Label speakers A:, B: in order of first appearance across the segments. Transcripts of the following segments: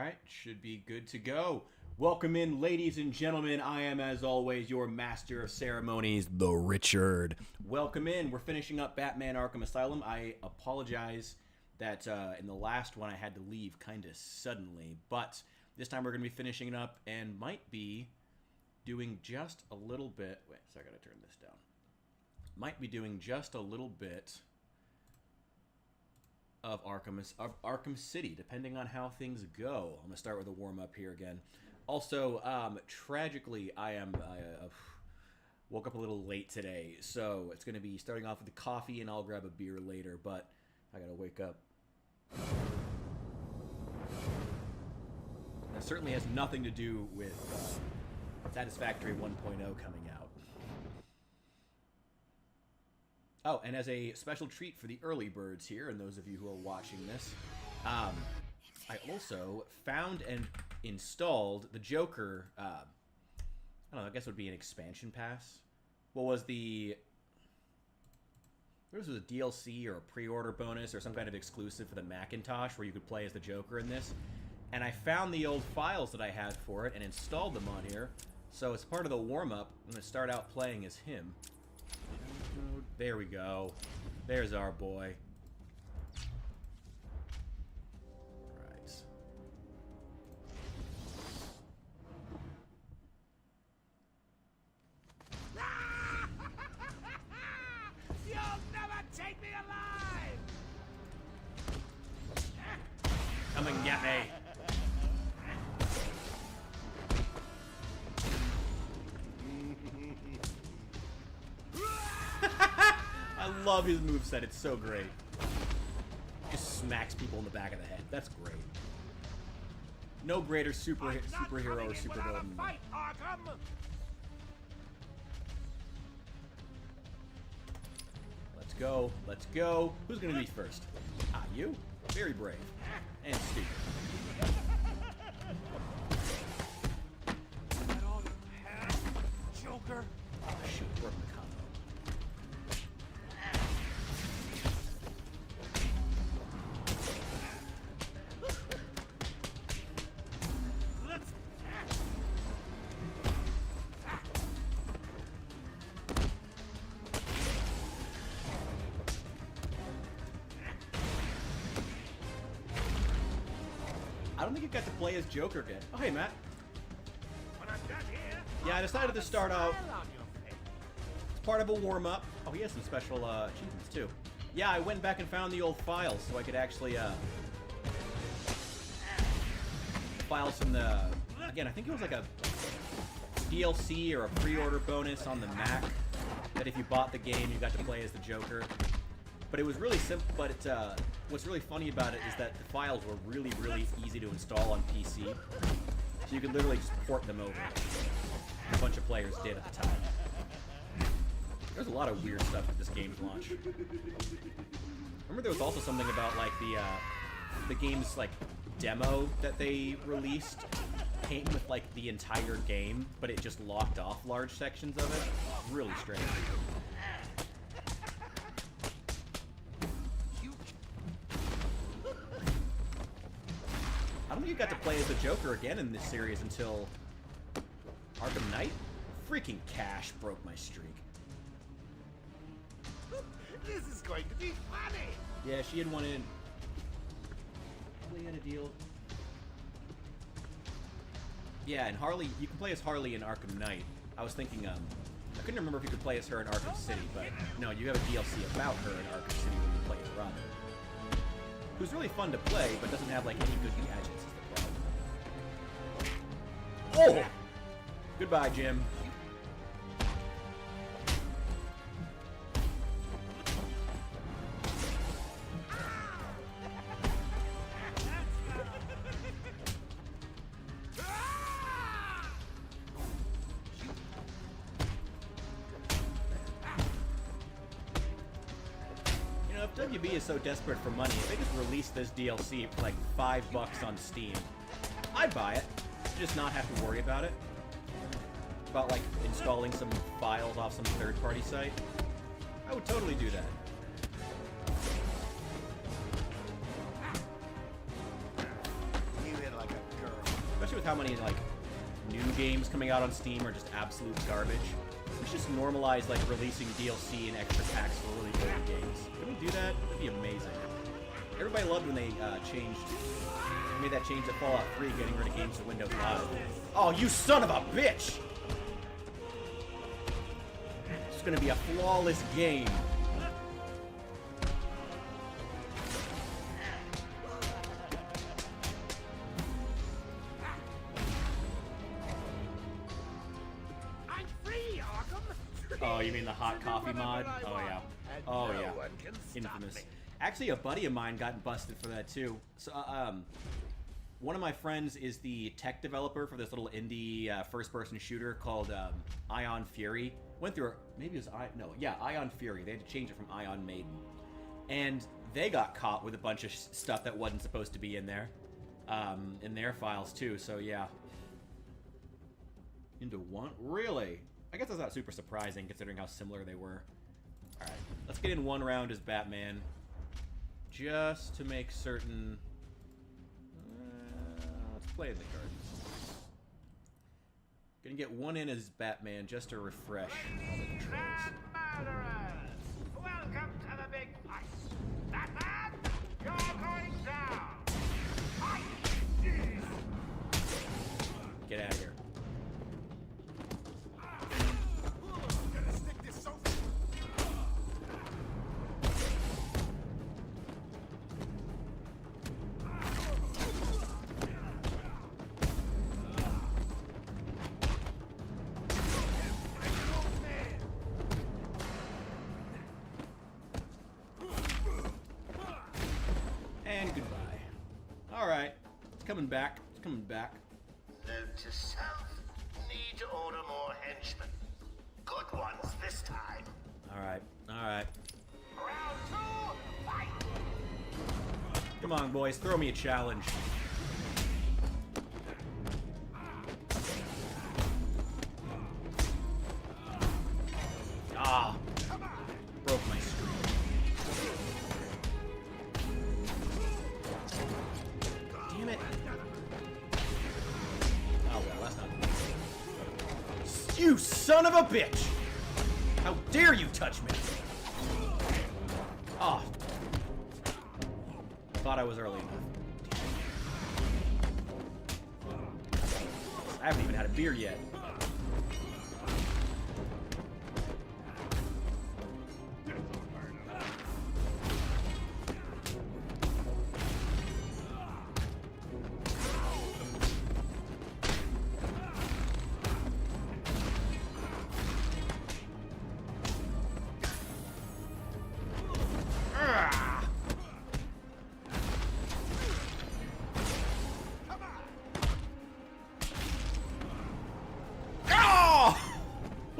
A: Alright, should be good to go. Welcome in, ladies and gentlemen. I am, as always, your master of ceremonies, the Richard. Welcome in. We're finishing up Batman Arkham Asylum. I apologize that in the last one I had to leave kind of suddenly, but this time we're going to be finishing it up and might be doing just a little bit... Wait, so I got to turn this down. Might be doing just a little bit of Arkham City, depending on how things go. I'm gonna start with a warm up here again. Also, tragically, I woke up a little late today, so it's gonna be starting off with the coffee, and I'll grab a beer later. But I gotta wake up. That certainly has nothing to do with Satisfactory 1.0 coming out. Oh, and as a special treat for the early birds here, and those of you who are watching this, I also found and installed the Joker, I don't know, I guess it would be an expansion pass. What was the... There was a DLC or a pre-order bonus or some kind of exclusive for the Macintosh where you could play as the Joker in this. And I found the old files that I had for it and installed them on here. So as part of the warm-up, I'm going to start out playing as him. There we go. There's our boy. Right.
B: You'll never take me alive!
A: Come and get me. I love his moveset, it's so great. Just smacks people in the back of the head. That's great. No greater superhero or supervillain than that.
B: Arkham!
A: Let's go, let's go. Who's gonna be first? Ah, you? Very brave. And stupid.
B: Is that all you have, Joker?
A: Oh, shoot, broke the combo. I don't think you got to play as Joker yet. Oh, hey, Matt.
B: When I'm done here,
A: Yeah, I decided to start out. It's part of a warm-up. Oh, he has some special achievements, too. Yeah, I went back and found the old files so I could actually files from the... Again, I think it was like a DLC or a pre-order bonus on the Mac that if you bought the game, you got to play as the Joker. But it was really simple, but what's really funny about it is that the files were really, really easy to install on PC. So you could literally just port them over. A bunch of players did at the time. There's a lot of weird stuff at this game's launch. Remember there was also something about, like, the game's, like, demo that they released came with, like, the entire game, but it just locked off large sections of it. Really strange. I don't think you got to play as the Joker again in this series until Arkham Knight. Freaking Cash broke my streak.
B: This is going to be funny!
A: Yeah, she had one in. Harley had a deal. Yeah, and Harley, you can play as Harley in Arkham Knight. I was thinking, I couldn't remember if you could play as her in Arkham City, but no, you have a DLC about her in Arkham City when you play as Robin. Who's really fun to play, but doesn't have, like, any good gadgets is the problem. Oh! Goodbye, Jim. You know, if WB is so desperate for money, if they just released this DLC for like $5 on Steam, I'd buy it. Just not have to worry about it. About like installing some files off some third-party site. I would totally do that.
B: You hit like a
A: especially with how many like new games coming out on Steam are just absolute garbage. We should just normalize like releasing DLC and extra packs for really old games. Can we do that? That'd be amazing. Everybody loved when they made that change to Fallout 3, getting rid of games to Windows Live. Oh, you son of a bitch! It's gonna be a flawless game.
B: I'm free, Arkham.
A: Oh, you mean the hot coffee mod? Oh yeah. Oh yeah. Infamous. Actually, a buddy of mine got busted for that too. So, one of my friends is the tech developer for this little indie first-person shooter called Ion Fury. Went through, maybe it was Ion Fury. They had to change it from Ion Maiden, and they got caught with a bunch of stuff that wasn't supposed to be in there, in their files too. So yeah, into one really. I guess that's not super surprising considering how similar they were. All right, let's get in one round as Batman, just to make certain. Let's play in the gardens. Gonna get one in as Batman just to refresh all the controls.
B: Murderers! Welcome to the big fight. Batman, you're going down. Fight!
A: Get out of here.
B: Gonna stick this sofa.
A: And goodbye. Alright. It's coming back. It's coming back.
C: Note to self. Need to order more henchmen. Good ones this time.
A: Alright. Alright.
B: Round two, fight!
A: Come on, boys. Throw me a challenge. Ah. Broke my screen. Damn it. Oh, well, that's not good. You son of a bitch! How dare you touch me? Ah. Thought I was early enough. I haven't even had a beer yet.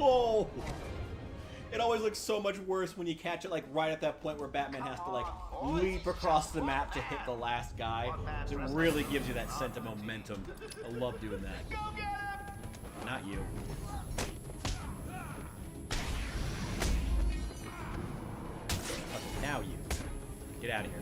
A: Oh! It always looks so much worse when you catch it like right at that point where Batman has to like leap across the map to hit the last guy. It really gives you that sense of momentum. I love doing that. Not you. Okay, now you. Get out of here.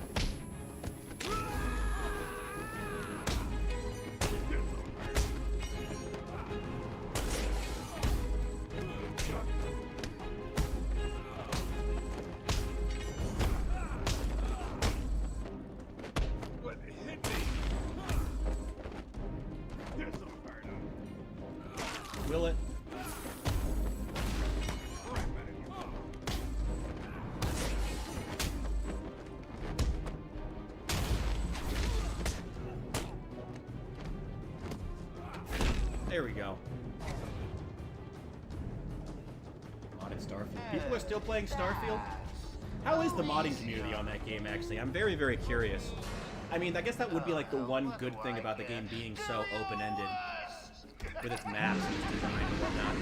A: Will it? There we go. Modded Starfield. People are still playing Starfield? How is the modding community on that game, actually? I'm very, very curious. I mean, I guess that would be like the one good thing about the game being so open-ended. With its maps and its design and whatnot.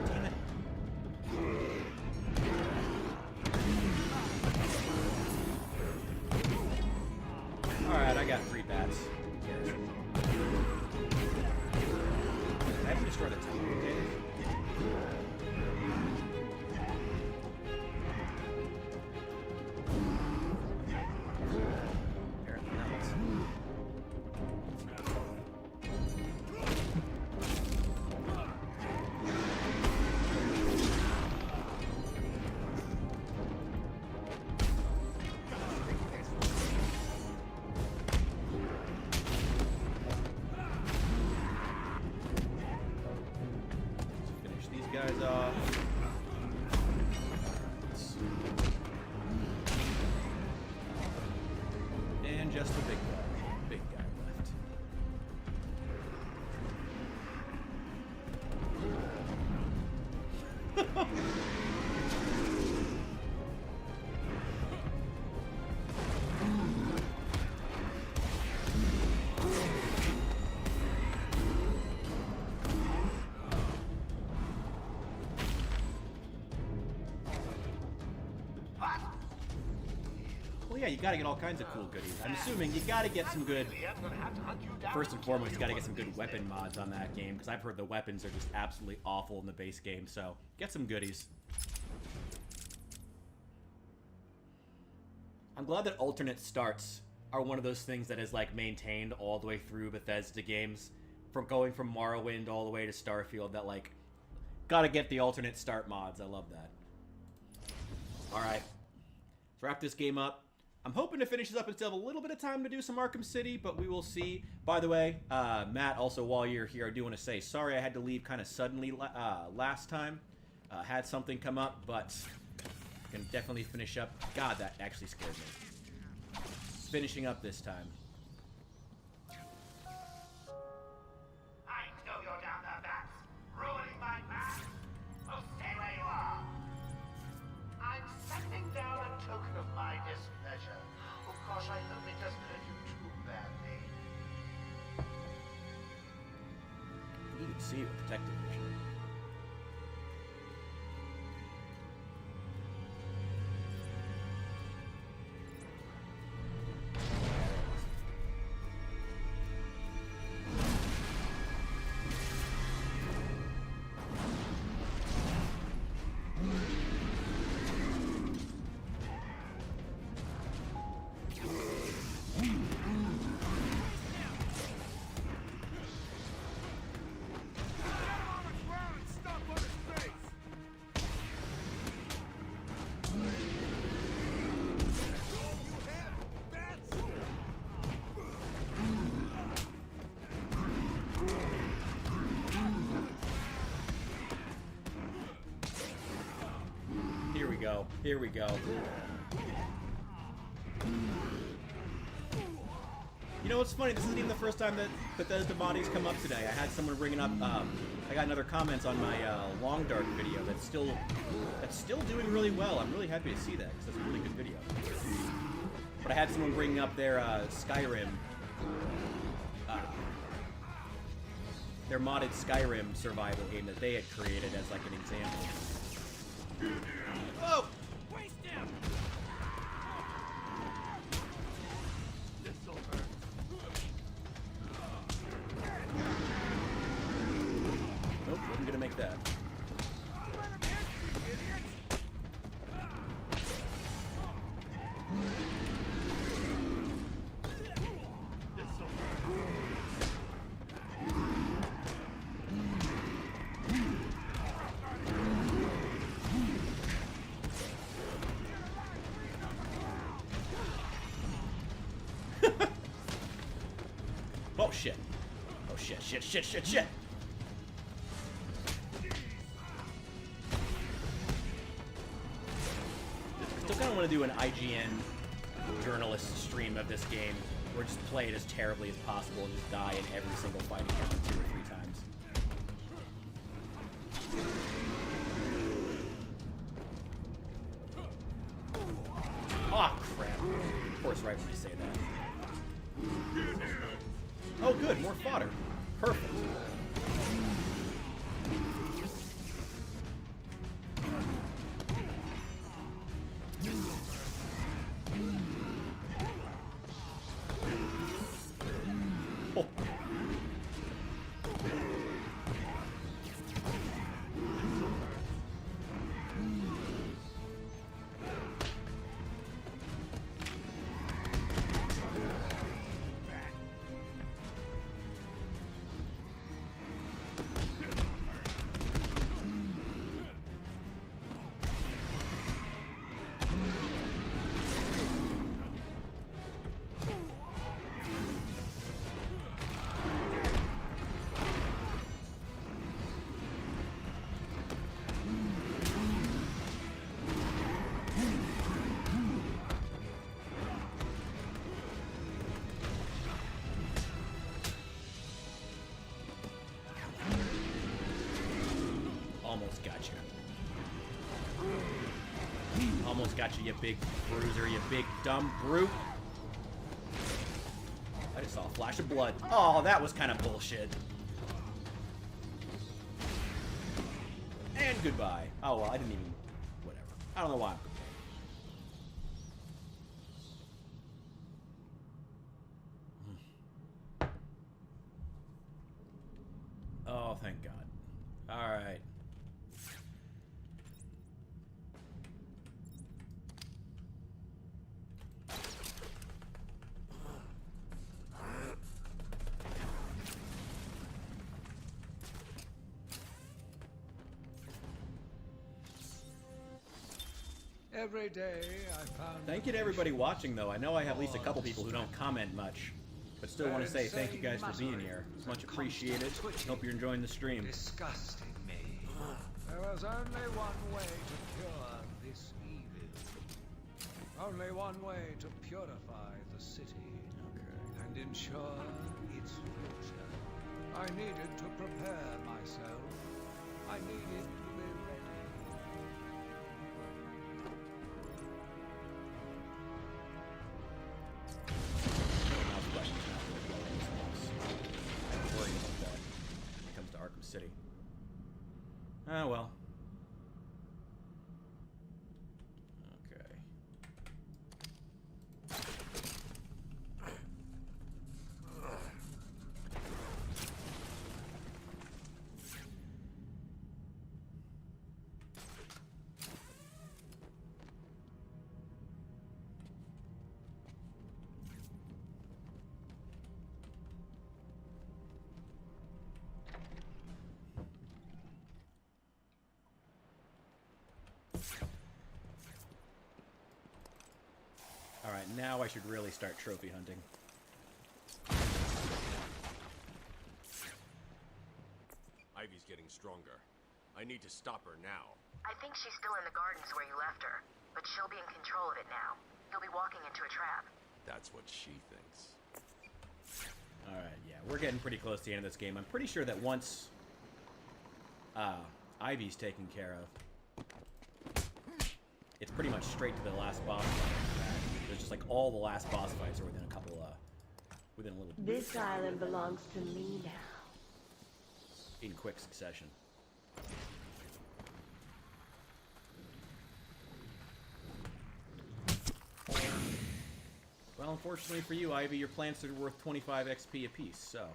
A: Damn it. Alright, I got 3 bats. restore the time, okay? Apparently not. Finish these guys off. And just the big guy left.
C: What?
A: Well, yeah, you gotta get all kinds of cool goodies. I'm assuming you gotta get some good.
C: I'm gonna have to hunt you down.
A: First and foremost, you gotta get some good weapon mods on that game, because I've heard the weapons are just absolutely awful in the base game, so get some goodies. I'm glad that alternate starts are one of those things that is, like, maintained all the way through Bethesda games. From going from Morrowind all the way to Starfield, that, like, gotta get the alternate start mods. I love that. Alright. Let's wrap this game up. I'm hoping to finish this up and still have a little bit of time to do some Arkham City, but we will see. By the way, Matt, also while you're here, I do want to say sorry I had to leave kind of suddenly last time. Had something come up, but I can definitely finish up. God, that actually scared me. Finishing up this time.
B: I know you're down there, Bats. Ruining my plan. Oh, stay where you are.
C: I'm sending down a token of my displeasure. Of course, I hope it doesn't hurt you too badly.
A: You can see with detective vision. Here we go. You know what's funny? This isn't even the first time that Bethesda bodies come up today. I had someone bringing up. I got another comment on my Long Dark video that's still doing really well. I'm really happy to see that because that's a really good video. But I had someone bringing up their Skyrim, their modded Skyrim survival game that they had created as like an example. Oh!
B: Waste him! This'll hurt.
A: Nope, wasn't gonna make that. Oh shit. Oh shit, shit, shit, shit, shit. Still kind of want to do an IGN journalist stream of this game, or just play it as terribly as possible and just die in every single fight encounter 2 or 3 times. Oh crap. Of course, right when I say that. Oh good, more fodder. Perfect. Oh. Almost got you. Almost got you, you big bruiser, you big dumb brute. I just saw a flash of blood. Oh, that was kind of bullshit. And goodbye. Oh, well, I didn't even... Whatever. I don't know why I'm complaining. Oh, thank God. Alright.
D: Every day I found.
A: Thank you to everybody watching, though. I know I have at least a couple people who don't comment much, but still want to say thank you guys for being here. It's much appreciated. Hope you're enjoying the stream.
D: Disgusting me. There was only one way to cure this evil. Only one way to purify the city and ensure its future. I needed to prepare myself. I needed to be ready.
A: City. Ah, well. Okay. Alright, now I should really start trophy hunting.
E: Ivy's getting stronger. I need to stop her now.
F: I think she's still in the gardens where you left her, but she'll be in control of it now. You'll be walking into a trap.
E: That's what she thinks.
A: Alright, yeah, we're getting pretty close to the end of this game. I'm pretty sure that once Ivy's taken care of, it's pretty much straight to the last boss fight. There's just like all the last boss fights are within a couple, within a little...
G: This island belongs to me now.
A: In quick succession. Well, unfortunately for you, Ivy, your plants are worth 25 XP apiece, so...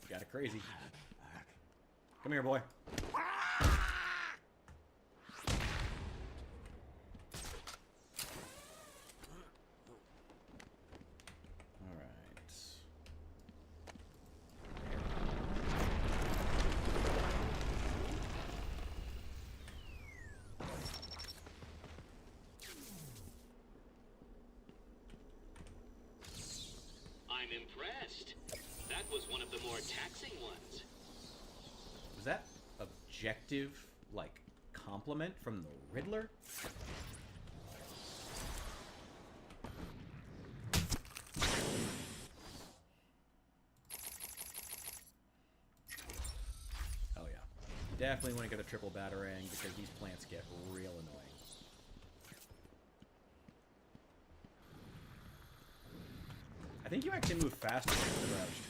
A: Got it crazy. Come here, boy.
H: I'm impressed. That was one of the more taxing ones.
A: Was that objective, like, compliment from the Riddler? Oh yeah. Definitely want to get a triple batarang because these plants get real annoying. I think you actually move faster than crouched.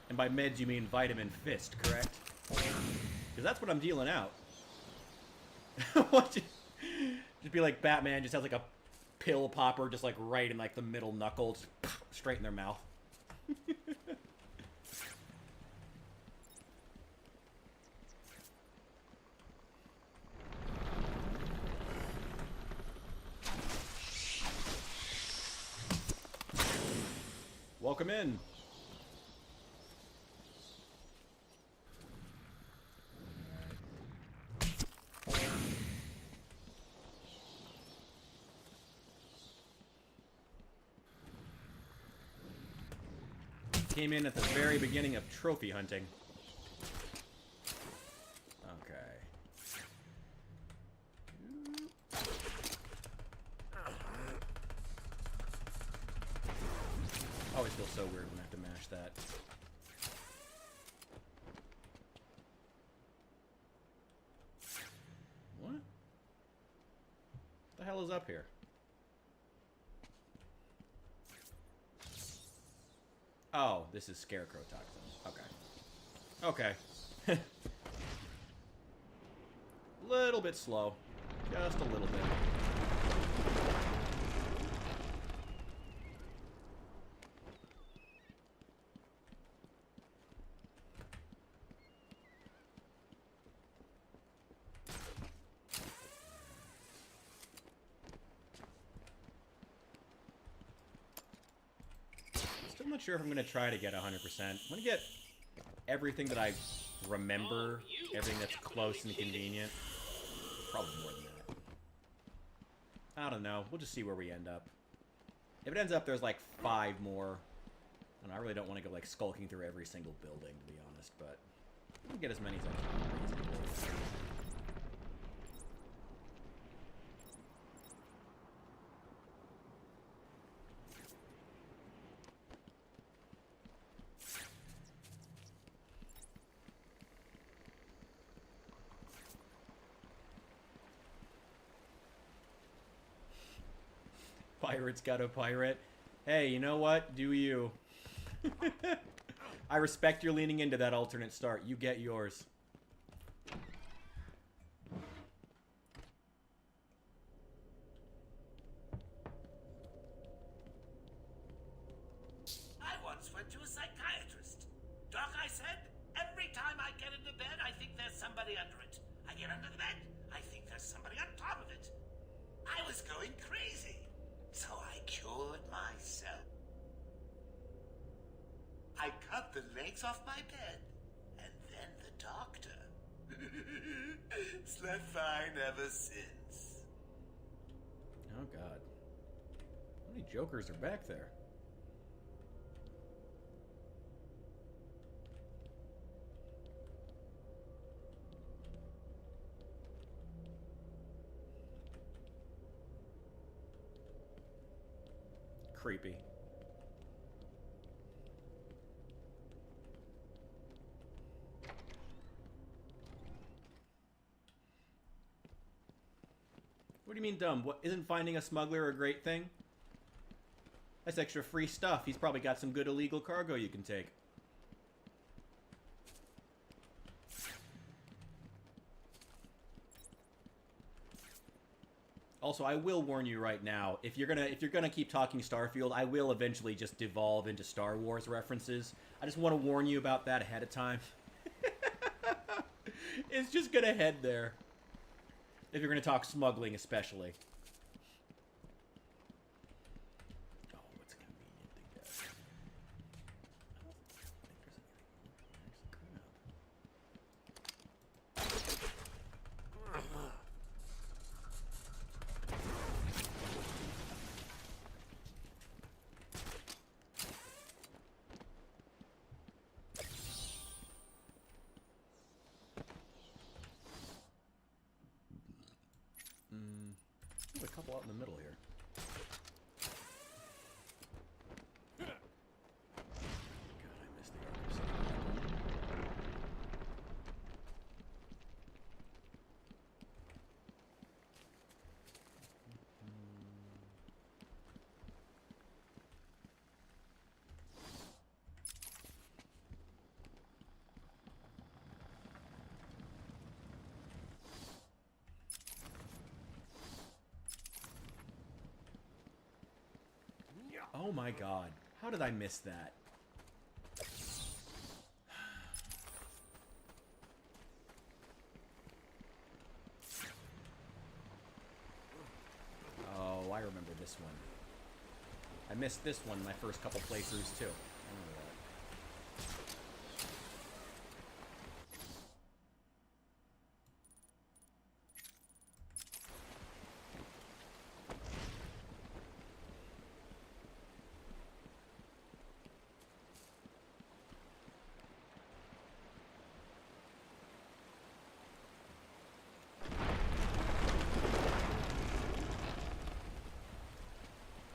A: And by meds, you mean vitamin fist, correct? Because that's what I'm dealing out. What? Just be like Batman, just has like a pill popper, just like right in like the middle knuckles, straight in their mouth. Welcome in. Came in at the very beginning of trophy hunting. Okay. Always feels so weird when I have to mash that. What? What the hell is up here? Oh, this is Scarecrow toxin. Okay. Okay. Little bit slow. Just a little bit. Still not sure if I'm going to try to get 100%. I'm going to get everything that I remember, everything that's close and convenient. Probably more than that. I don't know. We'll just see where we end up. If it ends up there's like 5 more, and I really don't want to go like skulking through every single building, to be honest, but I'll get as many as I can. Pirate's got a pirate. Hey, you know what? Do you? I respect your leaning into that alternate start. You get yours.
C: I once went to a psychiatrist. Doc, I said, every time I get into bed, I think there's somebody under it. I get under the bed, I think there's somebody on top of it. I was going crazy. So I cured myself. I cut the legs off my bed, and then the doctor. Slept fine ever since.
A: Oh, God. How many jokers are back there? Creepy. What do you mean dumb? What, isn't finding a smuggler a great thing? That's extra free stuff. He's probably got some good illegal cargo you can take. Also, I will warn you right now, if you're gonna keep talking Starfield, I will eventually just devolve into Star Wars references. I just want to warn you about that ahead of time. It's just gonna head there. If you're gonna talk smuggling, especially. Oh, what's convenient to get? I don't think there's anything There's a couple out in the middle here. God, I missed the Arkham. Oh my God. How did I miss that? Oh, I remember this one. I missed this one my first couple playthroughs, too. I remember that.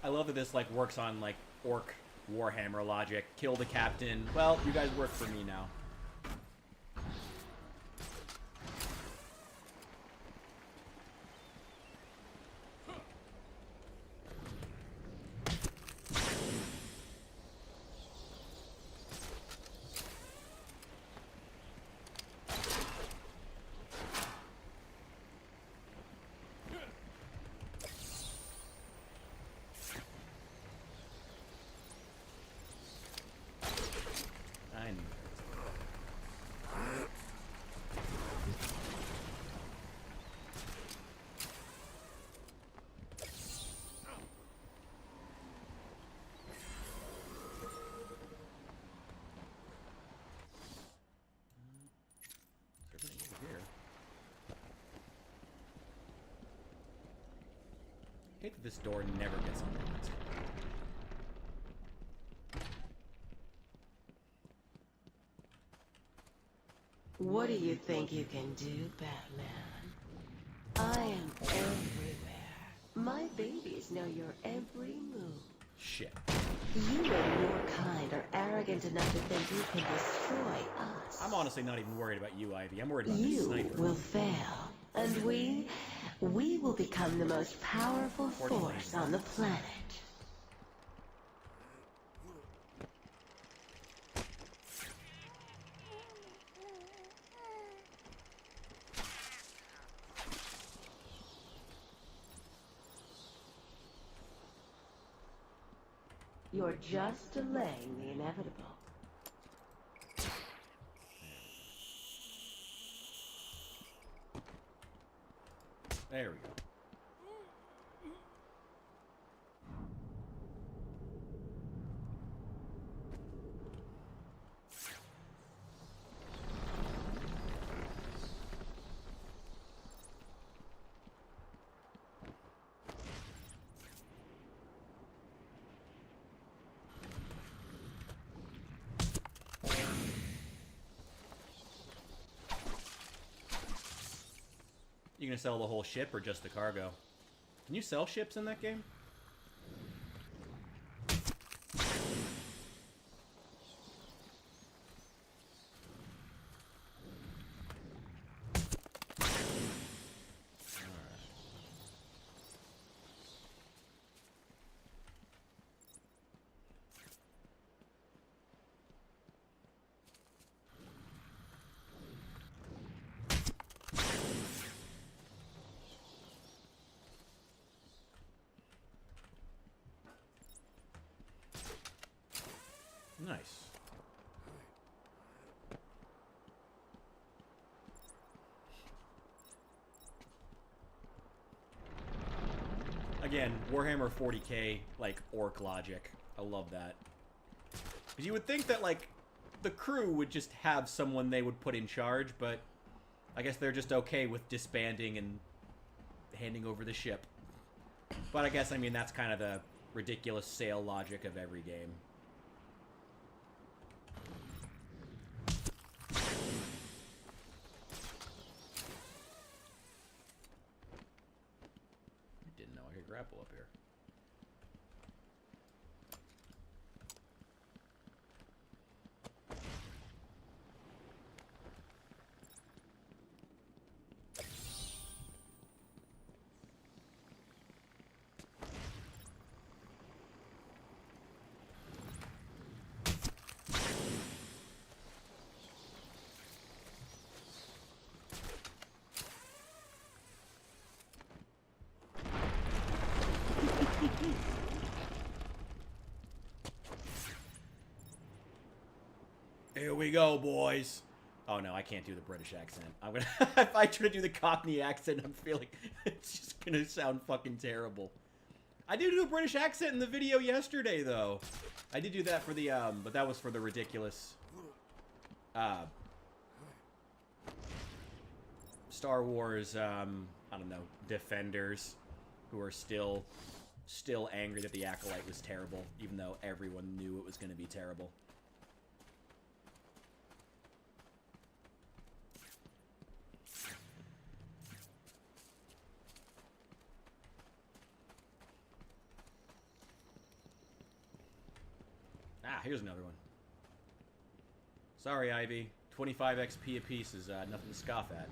A: I love that this, like, works on, like, orc Warhammer logic. Kill the captain. Well, you guys work for me now. I knew that. Is there anything here? I hate that this door never gets unlocked.
G: What do you think you can do, Batman? I am everywhere. My babies know your every move.
A: Shit.
G: You and your kind are arrogant enough to think you can destroy us.
A: I'm honestly not even worried about you, Ivy. I'm worried about the
G: You
A: sniper.
G: will fail, and we will become the most powerful force on the planet. You're just delaying the inevitable.
A: There we go. You gonna sell the whole ship or just the cargo? Can you sell ships in that game? Nice. Again, Warhammer 40k, like, orc logic. I love that. Because you would think that, like, the crew would just have someone they would put in charge, but I guess they're just okay with disbanding and handing over the ship. But I guess, I mean, that's kind of the ridiculous sale logic of every game. Didn't know I could grapple up here. Here we go, boys. Oh no, I can't do the British accent. I'm gonna if I try to do the Cockney accent, I'm feeling it's just gonna sound fucking terrible. I did do a British accent in the video yesterday, though. I did do that for the, but that was for the ridiculous, Star Wars, I don't know, defenders who are still angry that the Acolyte was terrible, even though everyone knew it was going to be terrible. Ah, here's another one. Sorry, Ivy. 25 XP apiece is nothing to scoff at.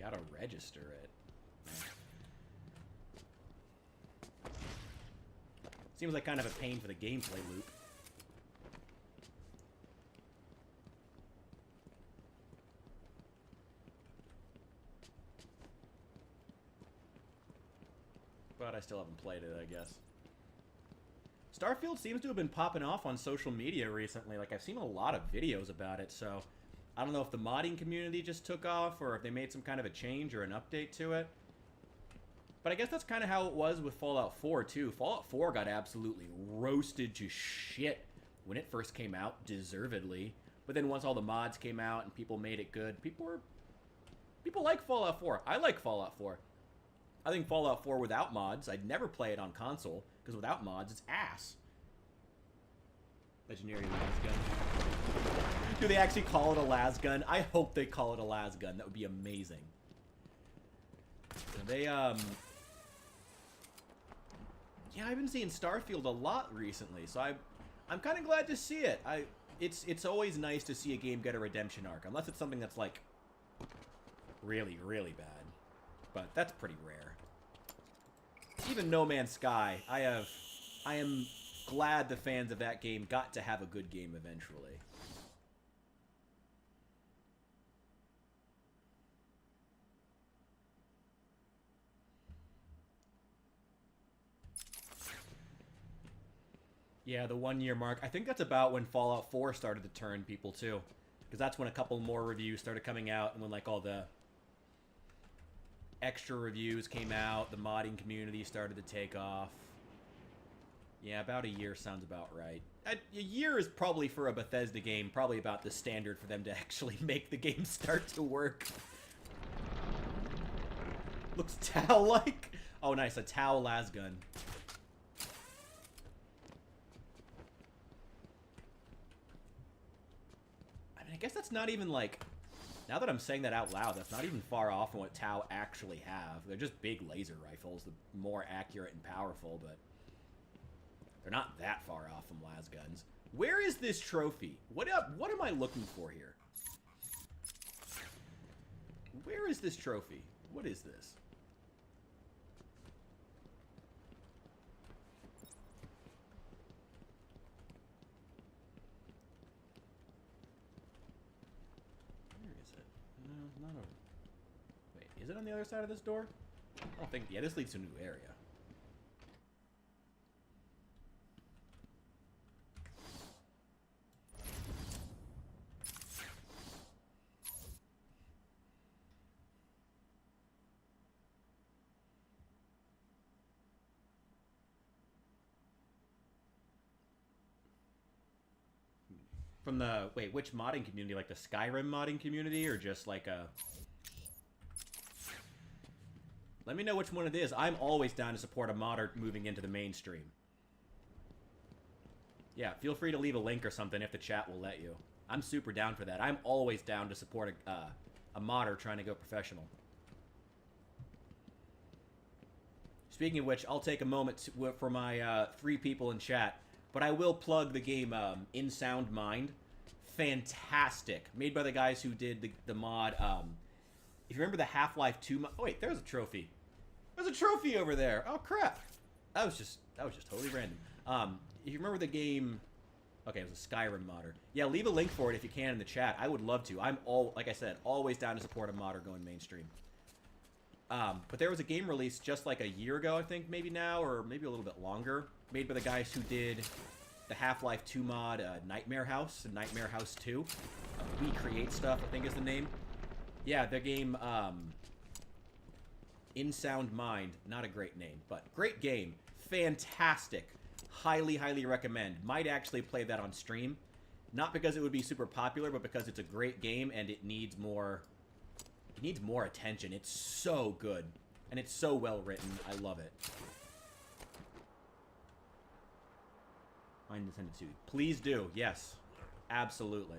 A: Gotta register it. Seems like kind of a pain for the gameplay loop. But I still haven't played it, I guess. Starfield seems to have been popping off on social media recently. Like, I've seen a lot of videos about it, so I don't know if the modding community just took off or if they made some kind of a change or an update to it. But I guess that's kind of how it was with Fallout 4, too. Fallout 4 got absolutely roasted to shit when it first came out, deservedly. But then once all the mods came out and people made it good, people like Fallout 4. I like Fallout 4. I think Fallout 4 without mods, I'd never play it on console, because without mods, it's ass. Legendary lasgun. Do they actually call it a lasgun? I hope they call it a lasgun. That would be amazing. So they, yeah, I've been seeing Starfield a lot recently, so I'm kind of glad to see it. It's always nice to see a game get a redemption arc, unless it's something that's, like, really, really bad. But that's pretty rare. Even No Man's Sky, I am glad the fans of that game got to have a good game eventually. Yeah, the 1 year mark. I think that's about when Fallout 4 started to turn people too. Because that's when a couple more reviews started coming out and when like all the extra reviews came out, the modding community started to take off. Yeah, about a year sounds about right. A year is probably for a Bethesda game, probably about the standard for them to actually make the game start to work. Looks Tau-like. Oh, nice, a Tau lasgun. I mean, I guess that's not even like... Now that I'm saying that out loud, that's not even far off from what Tau actually have. They're just big laser rifles, more accurate and powerful, but they're not that far off from lasguns. Where is this trophy? What am I looking for here? Where is this trophy? What is this? Not over. Wait, is it on the other side of this door? I don't think. Yeah, this leads to a new area. From the, wait, which modding community? Like the Skyrim modding community or just like a... Let me know which one it is. I'm always down to support a modder moving into the mainstream. Yeah, feel free to leave a link or something if the chat will let you. I'm super down for that. I'm always down to support a modder trying to go professional. Speaking of which, I'll take a moment for my 3 people in chat, but I will plug the game In Sound Mind. Fantastic. Made by the guys who did the mod. If you remember the Half-Life 2 mod... Oh, wait, there's a trophy. There's a trophy over there. Oh, crap. That was just totally random. If you remember the game... Okay, it was a Skyrim modder. Yeah, leave a link for it if you can in the chat. I would love to. I'm like I said, always down to support a modder going mainstream. But there was a game released just like a year ago, I think, maybe now, or maybe a little bit longer, made by the guys who did the Half-Life 2 mod, Nightmare House, and Nightmare House 2. We Create Stuff, I think is the name. Yeah, their game, In Sound Mind, not a great name, but great game. Fantastic. Highly, highly recommend. Might actually play that on stream. Not because it would be super popular, but because it's a great game and it needs more... It needs more attention. It's so good. And it's so well written. I love it. Mind to send it to you. Please do. Yes. Absolutely.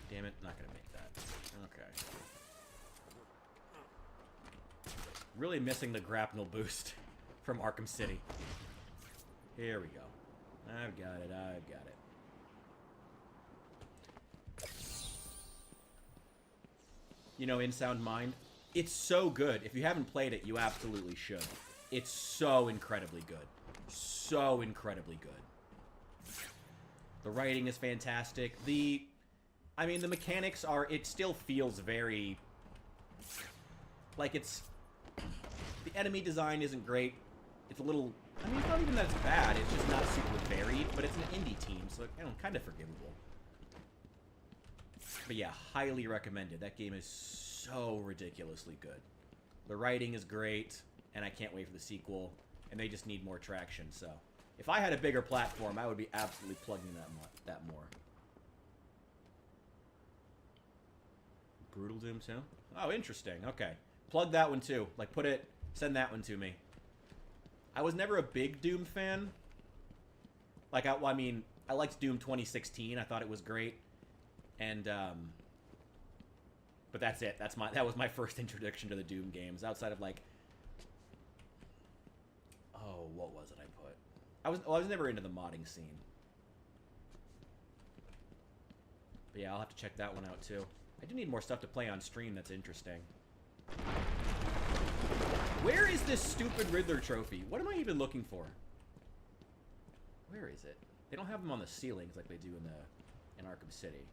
A: Damn it, not gonna make that. Okay. Really missing the grapnel boost from Arkham City. Here we go. I've got it, I've got it. You know, In Sound Mind? It's so good. If you haven't played it, you absolutely should. It's so incredibly good. So incredibly good. The writing is fantastic. I mean, the mechanics are... It still feels very... Like, it's... The enemy design isn't great. It's a little... I mean, it's not even that it's bad. It's just not super varied. But it's an indie team, so, you know, kind of forgivable. But yeah, highly recommended. That game is so ridiculously good. The writing is great, and I can't wait for the sequel. And they just need more traction, so... If I had a bigger platform, I would be absolutely plugging that more. Brutal Doom 2? Oh, interesting. Okay. Plug that one too. Like, send that one to me. I was never a big Doom fan. Like, I mean, I liked Doom 2016. I thought it was great. And, but that's it. That was my first introduction to the Doom games. Outside of, like... Oh, what was it I put? I was never into the modding scene. But yeah, I'll have to check that one out too. I do need more stuff to play on stream that's interesting. Where is this stupid Riddler trophy? What am I even looking for? Where is it? They don't have them on the ceilings like they do in Arkham City.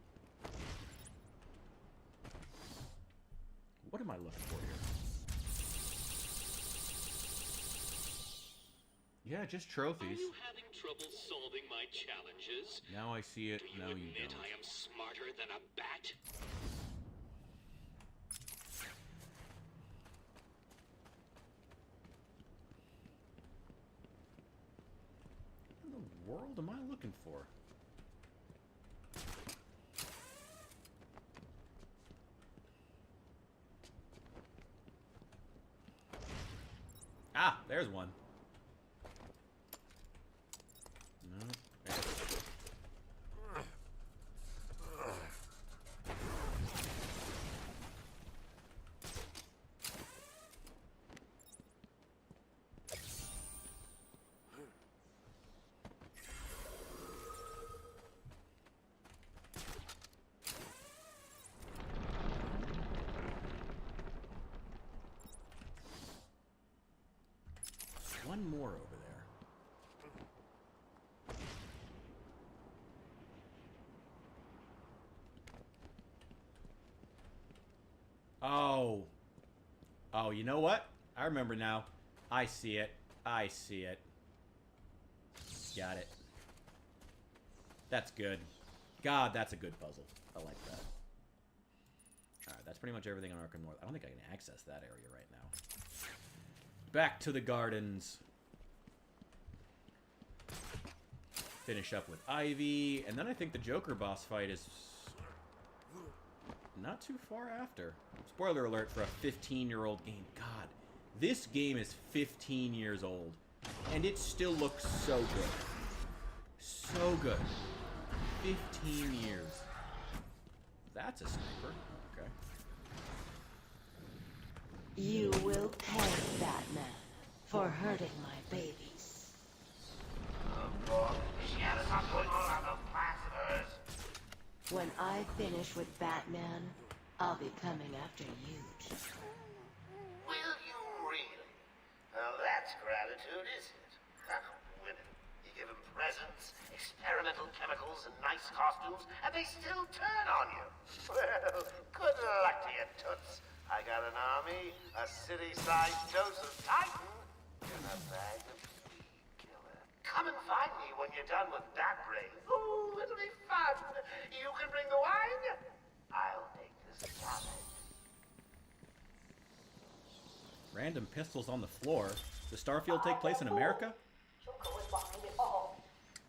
A: What am I looking for here? Yeah, just trophies.
H: Are you having trouble solving my challenges?
A: Now I see it.
H: Do you admit I am smarter than a bat?
A: What in the world am I looking for? Ah, there's one. No. One more over there. Oh. Oh, you know what? I remember now. I see it. I see it. Got it. That's good. God, that's a good puzzle. I like that. Alright, that's pretty much everything on Arkham North. I don't think I can access that area right now. Back to the gardens. Finish up with Ivy, and then I think the Joker boss fight is not too far after. Spoiler alert for a 15-year-old game. God, this game is 15 years old, and it still looks so good. So good. 15 years. That's a sniper. Okay.
G: You will pay, Batman, for hurting my babies. When I finish with Batman, I'll be coming after you too.
C: Will you really? Well, that's gratitude, isn't it? Women. You give them presents, experimental chemicals, and nice costumes, and they still turn on you. Well, good luck to you, Toots. I got an army, a city-sized dose of Titan, and a bag of weed killer. Come and find me when you're done with that brain. Ooh, it'll be fun. You can bring the wine. I'll take this salad.
A: Random pistols on the floor. Does Starfield take place in America?
F: Joker was behind it all.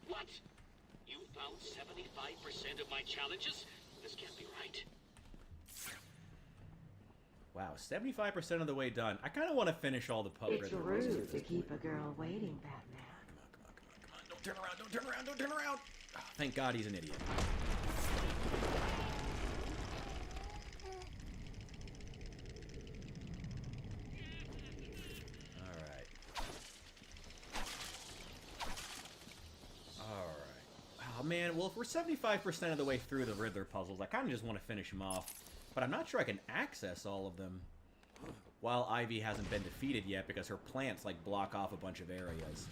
H: What? You found 75% of my challenges? This can't be right.
A: Wow, 75% of the way done. I kind of want to finish all the pub
G: It's
A: riddle
G: rude
A: puzzles.
G: to keep a girl waiting, Batman.
A: Come on. Don't turn around, don't turn around, don't turn around. Oh, thank God he's an idiot. Alright. Oh man, well if we're 75% of the way through the Riddler puzzles, I kind of just want to finish them off. But I'm not sure I can access all of them while Ivy hasn't been defeated yet because her plants like block off a bunch of areas.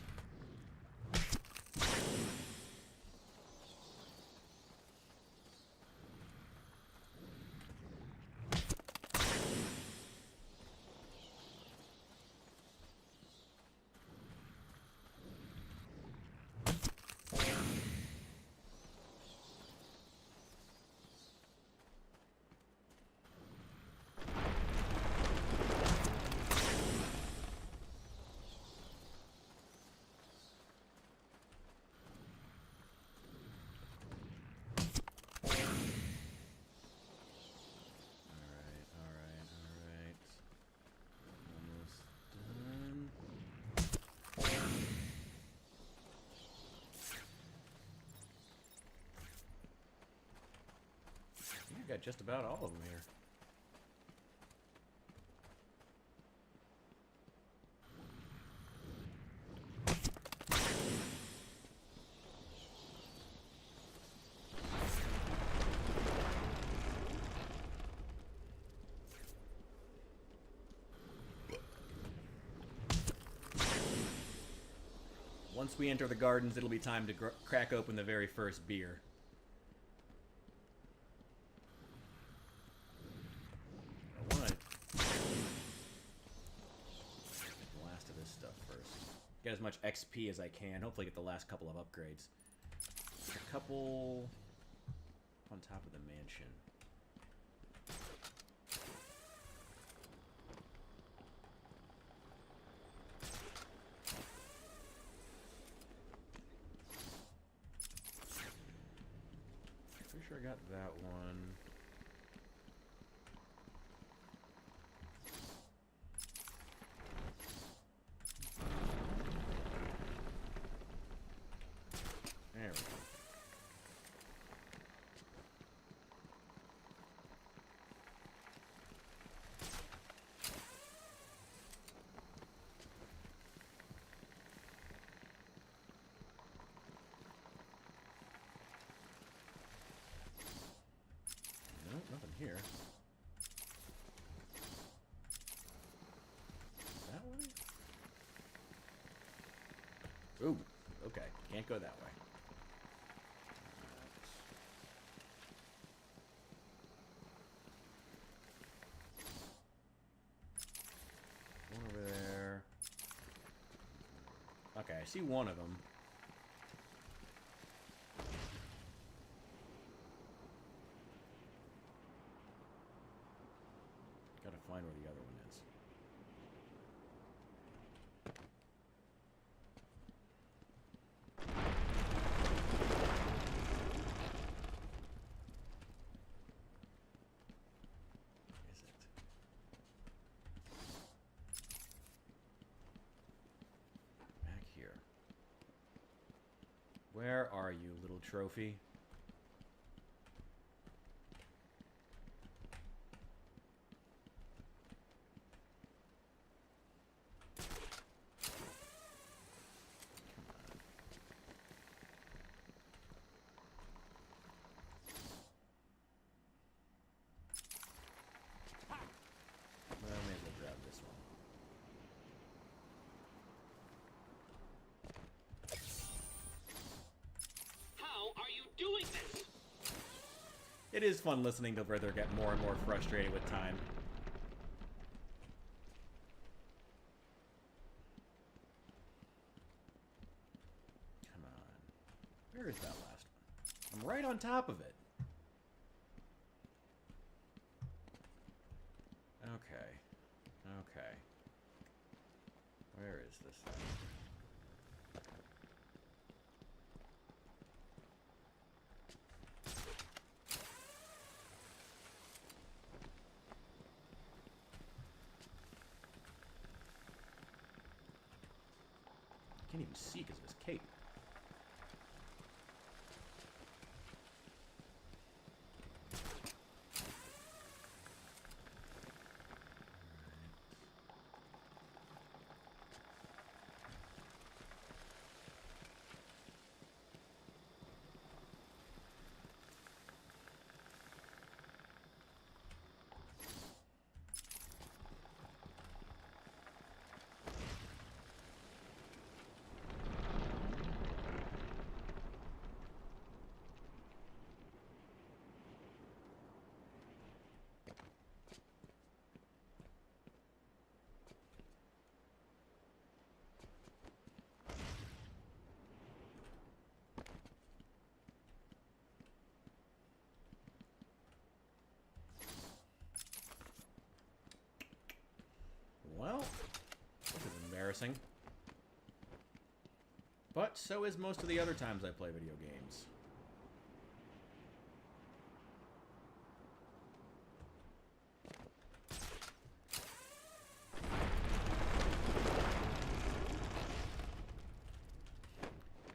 A: Got just about all of them here. Once we enter the gardens, it'll be time to crack open the very first beer. Get as much XP as I can. Hopefully get the last couple of upgrades. A couple on top of the mansion. Pretty sure I got that one. There we go. Nope, nothing here. That way? Ooh, okay. Can't go that way. Okay, I see one of them. Gotta find where the other one is. Where are you, little trophy? Well, may as well grab this one.
H: How are you doing this?
A: It is fun listening to Brither get more and more frustrated with time. Come on. Where is that last one? I'm right on top of it. Okay. Okay. Where is this thing? I can't even see because of his cape. Well, this is embarrassing. But so is most of the other times I play video games.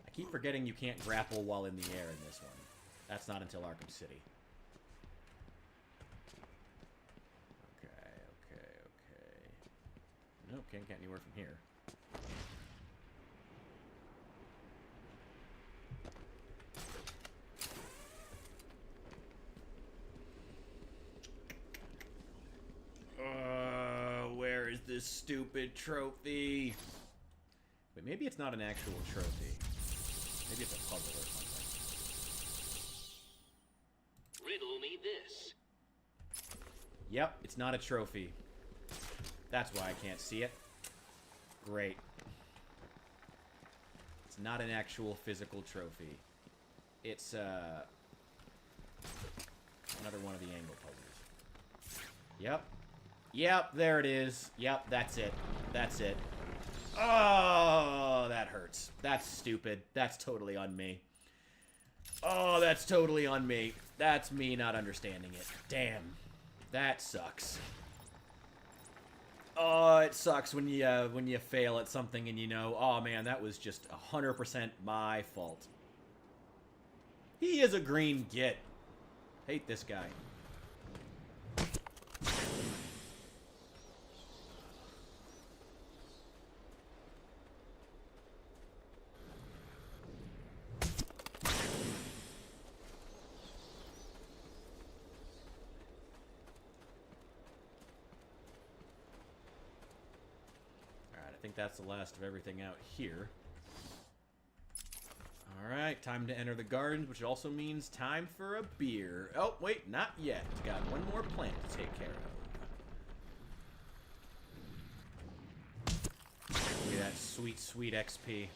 A: I keep forgetting you can't grapple while in the air in this one. That's not until Arkham City. Nope, can't get anywhere from here. Where is this stupid trophy? Wait, maybe it's not an actual trophy. Maybe it's a puzzle or something.
H: Riddle me this.
A: Yep, it's not a trophy. That's why I can't see it. Great. It's not an actual physical trophy. It's, another one of the angle puzzles. Yep. Yep, there it is. Yep, that's it. That's it. Oh, that hurts. That's stupid. That's totally on me. Oh, that's totally on me. That's me not understanding it. Damn. That sucks. Oh, it sucks when you fail at something and you know, oh man, that was just 100% my fault. He is a green git. Hate this guy. I think that's the last of everything out here. Alright, time to enter the gardens, which also means time for a beer. Oh, wait, not yet. Got one more plant to take care of. Look at that sweet, sweet XP.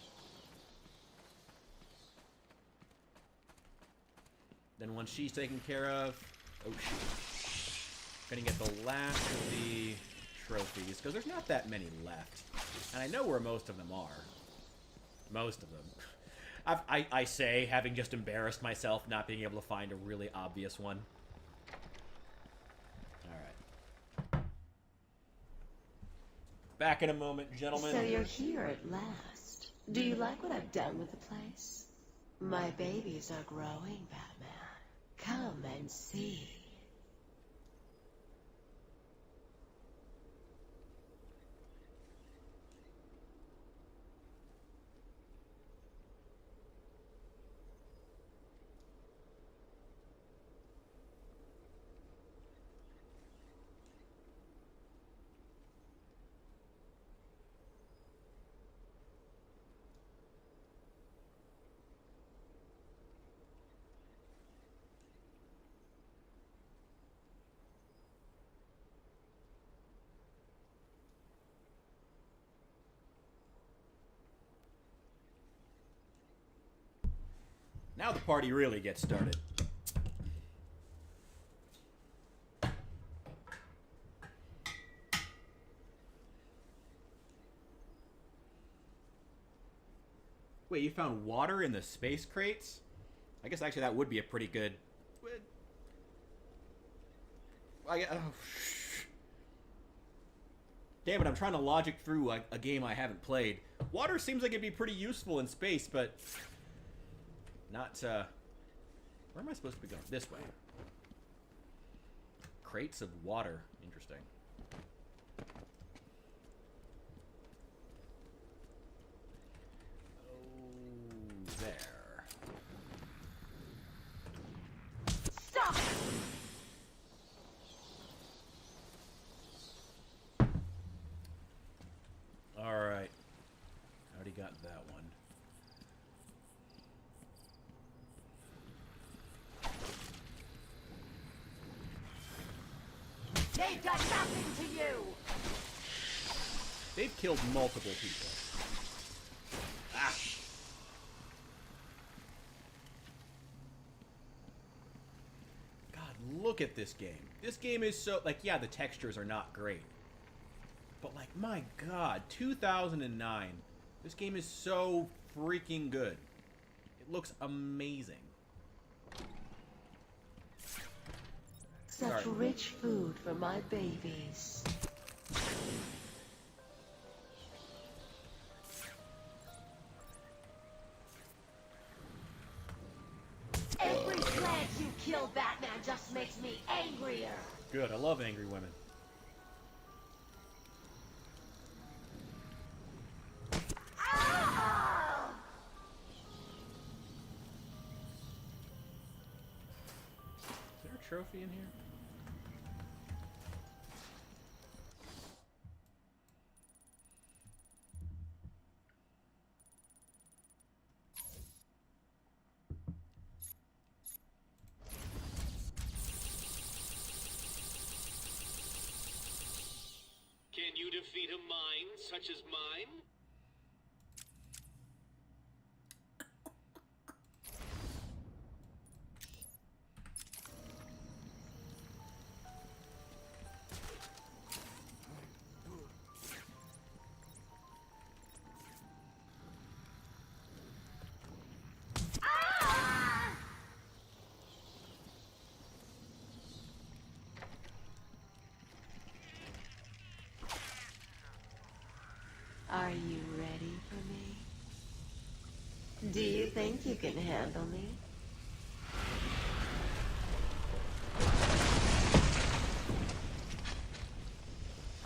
A: Then once she's taken care of... Oh, shoot. Gonna get the last of the trophies, because there's not that many left. And I know where most of them are. Most of them. I say, having just embarrassed myself not being able to find a really obvious one. Alright. Back in a moment, gentlemen.
G: So you're here at last. Do you like what I've done with the place? My babies are growing, Batman. Come and see.
A: Now the party really gets started. Wait, you found water in the space crates? I guess actually that would be a pretty good... Damn it, I'm trying to logic through a game I haven't played. Water seems like it'd be pretty useful in space, but... Not, where am I supposed to be going? This way. Crates of water. Interesting. Oh, there.
G: Stop!
A: Alright. Already got that one.
G: They've done nothing to you!
A: They've killed multiple people. Ah! God, look at this game. This game is so... Like, yeah, the textures are not great. But, like, my God, 2009. This game is so freaking good. It looks amazing.
G: Such
A: Sorry.
G: rich food for my babies. Every plant you kill, Batman, just makes me angrier.
A: Good, I love angry women.
G: Ah!
A: Is there a trophy in here?
H: Can you defeat a mind such as mine?
G: Are you ready for me? Do you think you can handle me?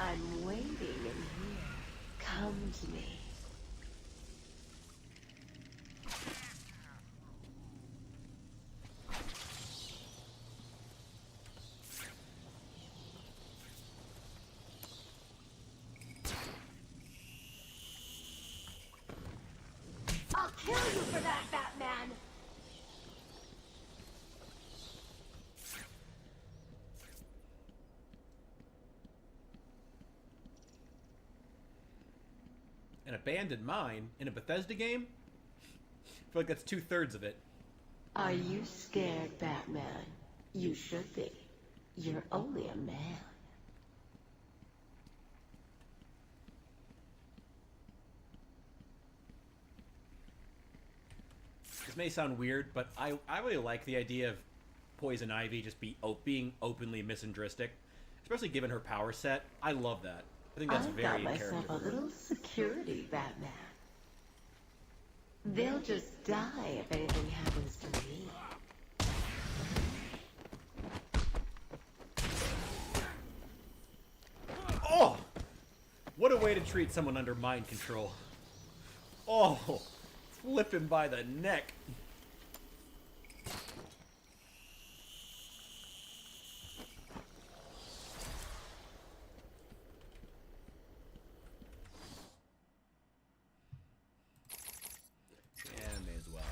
G: I'm waiting in here. Come to me. I'll kill you for that, Batman!
A: An abandoned mine in a Bethesda game? I feel like that's 2/3 of it.
G: Are you scared, Batman? You should be. You're only a man.
A: This may sound weird, but I really like the idea of Poison Ivy just being openly misandristic, especially given her power set. I love that. I think that's
G: I've
A: very
G: got
A: in character
G: myself a
A: for her.
G: little security, Batman. They'll just die if anything happens to me.
A: Oh! What a way to treat someone under mind control. Oh! Flip him by the neck. Yeah, may as well.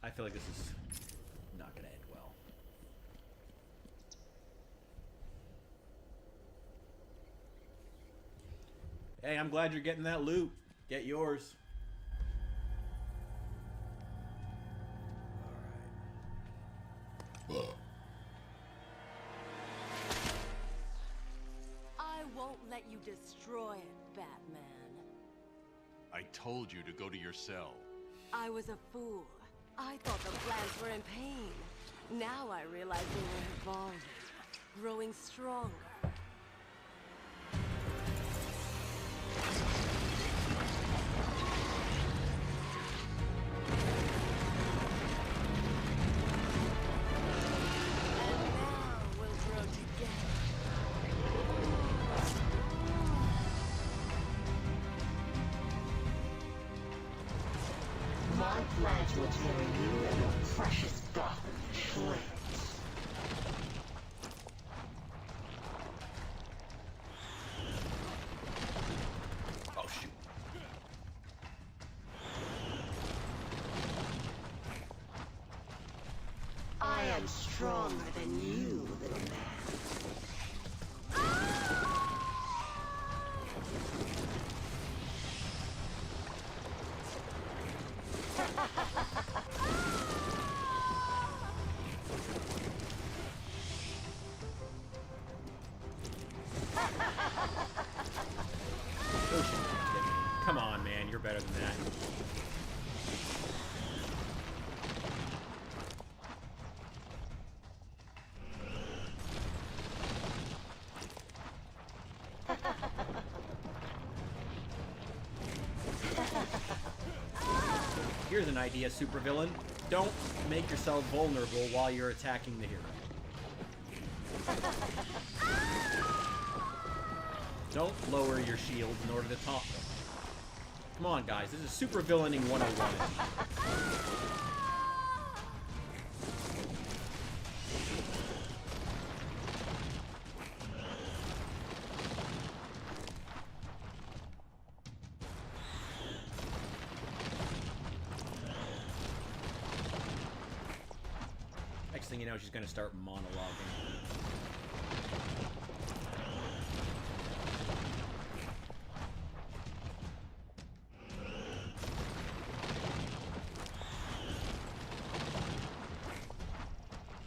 A: I feel like this is not gonna end well. Hey, I'm glad you're getting that loot. Get yours.
I: I won't let you destroy it, Batman.
E: I told you to go to your cell.
I: I was a fool. I thought the plants were in pain. Now I realize they were evolving, growing stronger. And now we'll grow together.
G: My plans will tear you and your precious Gotham to shreds.
A: Oh, shoot.
G: I am stronger than you, little man.
A: Oh, shoot. Come on, man. You're better than that. Here's an idea, supervillain. Don't make yourself vulnerable while you're attacking the hero. Don't lower your shield in order to taunt them. Come on, guys. This is supervillaining 101. Next thing you know, she's going to start monologuing.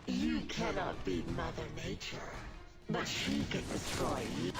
G: You cannot beat Mother Nature, but she can destroy you.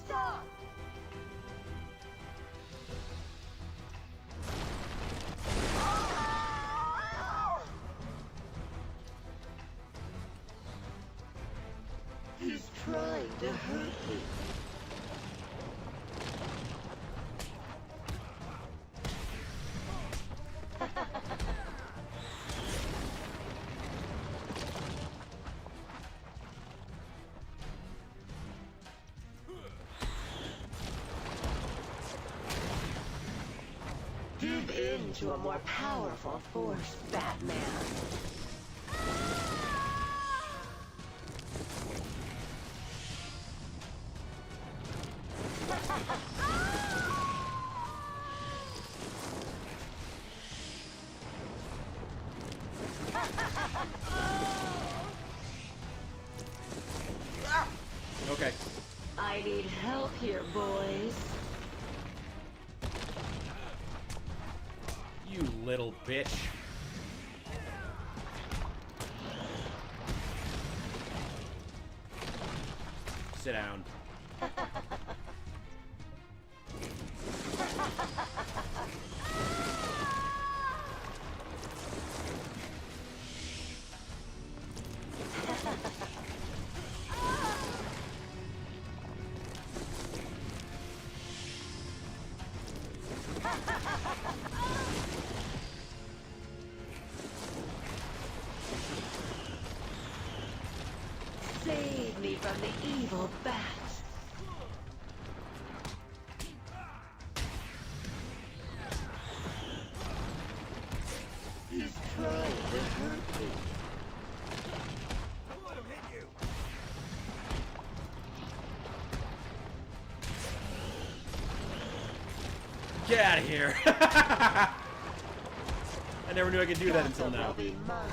G: Stop! He's trying to hurt me. Give in to a more powerful force, Batman. I need help here, boys.
A: You little bitch. Sit down.
G: Save me from the evil bat. He's trying to hurt me.
B: Don't let him hit you.
A: Get out of here. I never knew I could do that until now.
G: Will be mine.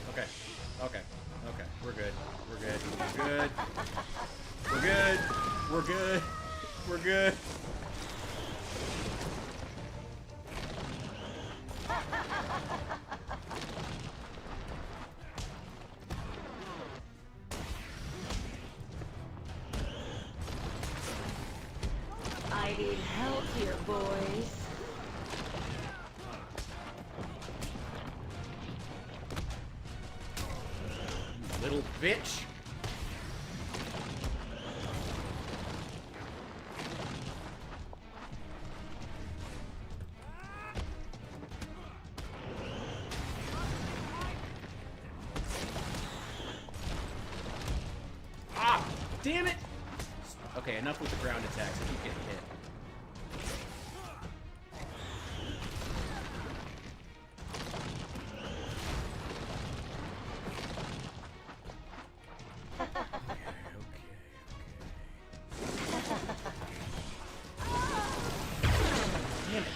A: Okay. Okay. Okay. We're good. We're good. We're good. We're good. We're good. We're good.
G: I need help here, boys.
A: Little bitch. Ah! Damn it! Okay, enough with the ground attacks. I keep getting hit. Damn it.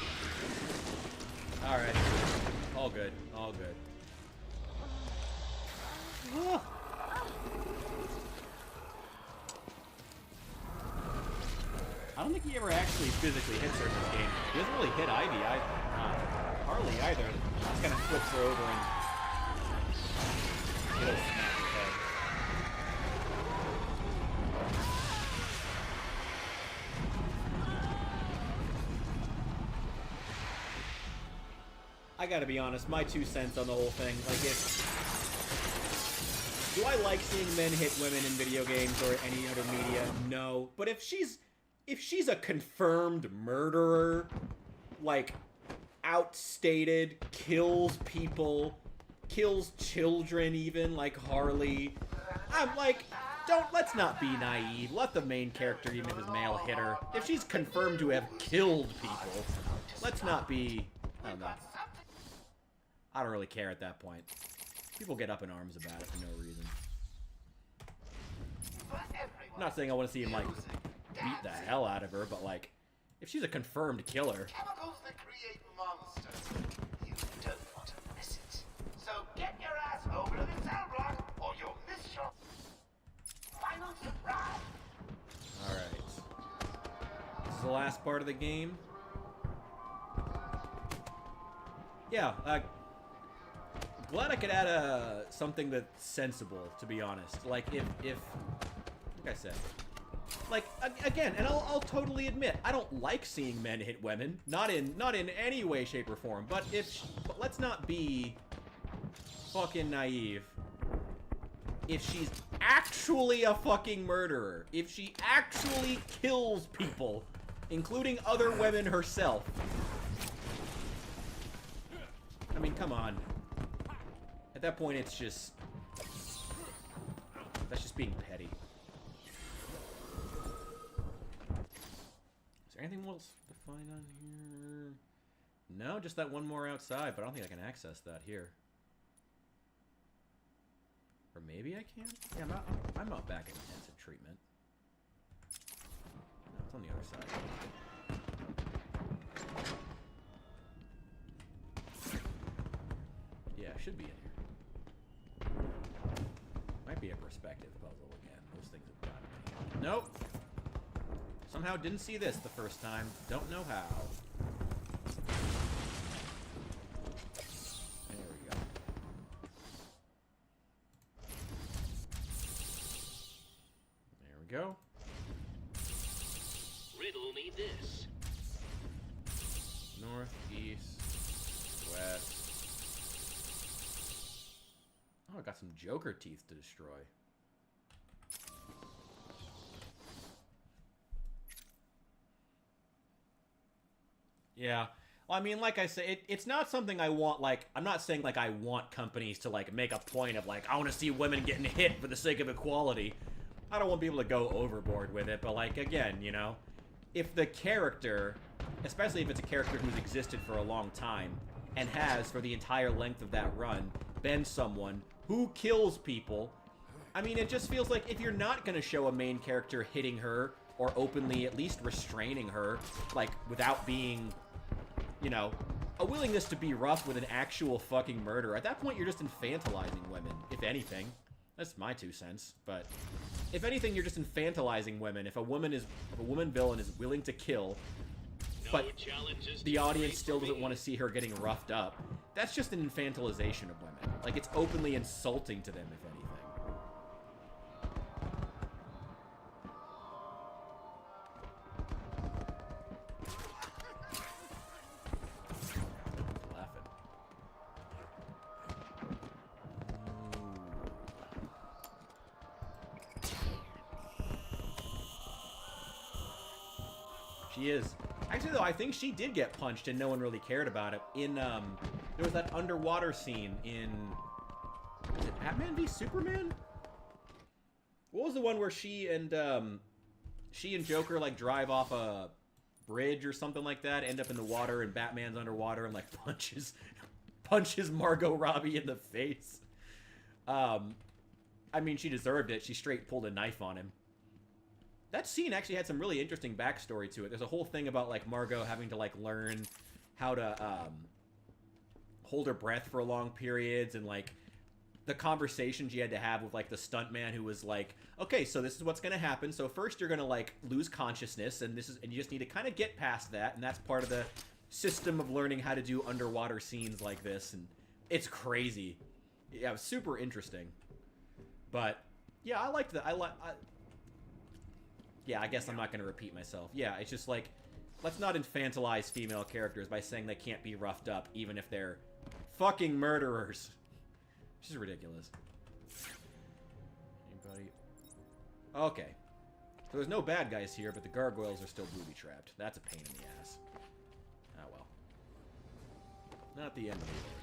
A: Alright. All good. All good. Ah. I don't think he ever actually physically hits her in this game. He doesn't really hit Ivy, Harley either. He just kind of flips her over and he'll smack her head. I gotta be honest, my 2 cents on the whole thing. Like, do I like seeing men hit women in video games or any other media? No. But if she's a confirmed murderer, like, outstated, kills people, kills children even, like Harley, I'm like, let's not be naive. Let the main character, even if it's male, hit her. If she's confirmed to have killed people, let's not be, I don't know. I don't really care at that point. People get up in arms about it for no reason. I'm not saying I want to see him, like, beat the hell out of her, but, like, if she's a confirmed killer.
B: Chemicals that create monsters. You don't want to miss it. So get your ass over to the cell block, or you'll miss your final surprise.
A: Alright. This is the last part of the game. Yeah, glad I could add something that's sensible, to be honest. Like, if like I said, like, again, and I'll totally admit, I don't like seeing men hit women, not in any way, shape, or form. But but let's not be fucking naive. If she's actually a fucking murderer, if she actually kills people, including other women herself, I mean, come on. At that point, it's just... that's just being petty. Is there anything else to find on here? No, just that one more outside, but I don't think I can access that here. Or maybe I can? Yeah, I'm not back in intensive treatment. No, it's should be in here. Might be a perspective puzzle again. Those things have got me. Nope. Somehow didn't see this the first time. Don't know how. There we go. There we go.
H: Riddle me this.
A: North, east, west. Oh, I got some Joker teeth to destroy. Yeah. Well, I mean, like I say, it's not something I want, like, I'm not saying, like, I want companies to, like, make a point of, like, I want to see women getting hit for the sake of equality. I don't want people to go overboard with it, but, like, again, you know, if the character, especially if it's a character who's existed for a long time, and has, for the entire length of that run, been someone who kills people, I mean, it just feels like if you're not going to show a main character hitting her, or openly at least restraining her, like, without being, you know, a willingness to be rough with an actual fucking murderer, at that point you're just infantilizing women, if anything. That's my 2 cents, but if anything, you're just infantilizing women. If a woman villain is willing to kill, but the audience still doesn't want to see her getting roughed up, that's just an infantilization of women. Like, it's openly insulting to them, if anything. Laughing. She is. Actually, though, I think she did get punched and no one really cared about it. In, there was that underwater scene in... Was it Batman v Superman? What was the one where she and Joker, like, drive off a bridge or something like that, end up in the water, and Batman's underwater and, like, punches Margot Robbie in the face? I mean, she deserved it. She straight pulled a knife on him. That scene actually had some really interesting backstory to it. There's a whole thing about, like, Margot having to, like, learn how to hold her breath for long periods, and, like, the conversation she had to have with, like, the stuntman who was like, okay, so this is what's gonna happen. So first you're gonna, like, lose consciousness, and you just need to kind of get past that, and that's part of the system of learning how to do underwater scenes like this, and it's crazy. Yeah, it was super interesting. But yeah, I liked that. Yeah, I guess I'm not going to repeat myself. Yeah, it's just like, let's not infantilize female characters by saying they can't be roughed up, even if they're fucking murderers. Which is ridiculous. Anybody? Okay. So there's no bad guys here, but the gargoyles are still booby-trapped. That's a pain in the ass. Oh well. Not the end of the world.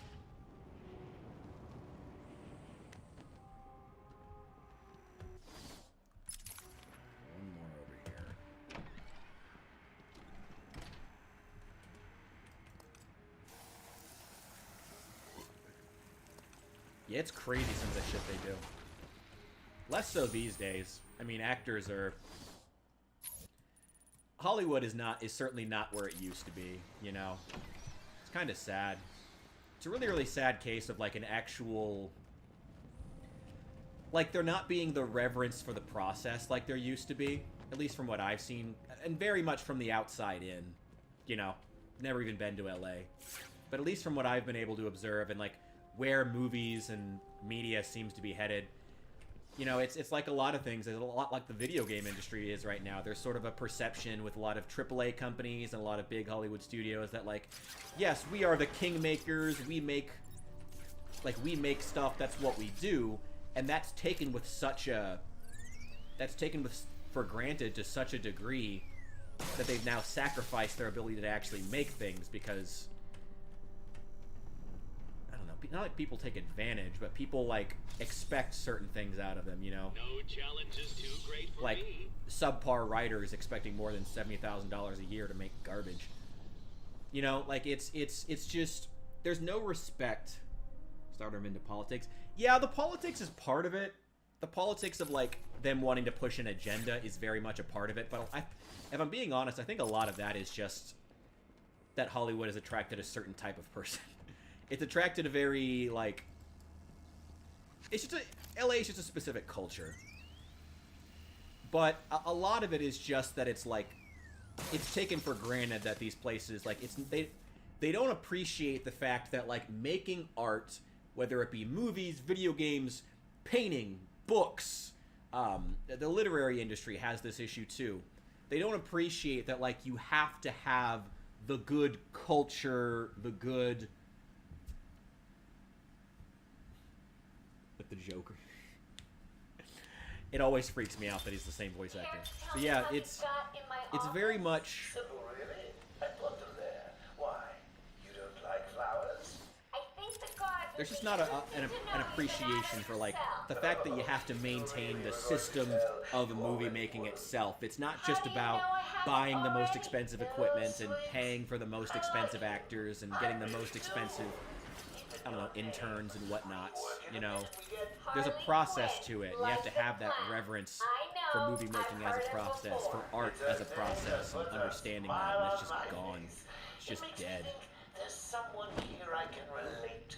A: Yeah, it's crazy some of the shit they do. Less so these days. I mean, actors are... Hollywood is certainly not where it used to be, you know? It's kind of sad. It's a really, really sad case of, like, an actual... Like, there not being the reverence for the process like there used to be. At least from what I've seen. And very much from the outside in. You know? Never even been to LA. But at least from what I've been able to observe and, like, where movies and media seems to be headed. You know, it's like a lot of things. It's a lot like the video game industry is right now. There's sort of a perception with a lot of AAA companies and a lot of big Hollywood studios that, like, yes, we are the kingmakers. We make stuff. That's what we do. And that's taken with for granted to such a degree that they've now sacrificed their ability to actually make things because... Not like people take advantage, but people, like, expect certain things out of them, you know?
H: No challenge is too great for
A: like,
H: me.
A: Subpar writers expecting more than $70,000 a year to make garbage. You know, like, it's just... There's no respect. Start them into politics. Yeah, the politics is part of it. The politics of, like, them wanting to push an agenda is very much a part of it, but if I'm being honest, I think a lot of that is just that Hollywood has attracted a certain type of person. It's attracted a very, like... It's just LA is just a specific culture. But a lot of it is just that it's, like... It's taken for granted that these places, like, they don't appreciate the fact that, like, making art, whether it be movies, video games, painting, books, the literary industry has this issue too. They don't appreciate that, like, you have to have the good culture, the good... With the Joker. It always freaks me out that he's the same voice actor. So yeah, it's very much...
B: Really? I put them there. Why? You don't like flowers?
A: There's just not an appreciation for, like, the fact that you have to maintain the system of the movie making itself. It's not just about buying the most expensive equipment and paying for the most expensive actors and getting the most expensive, I don't know, interns and whatnots, you know. There's a process to it. You have to have that reverence for movie making as a process, for art as a process, and understanding that, and it's just gone. It's just dead.
B: There's someone here I can relate to.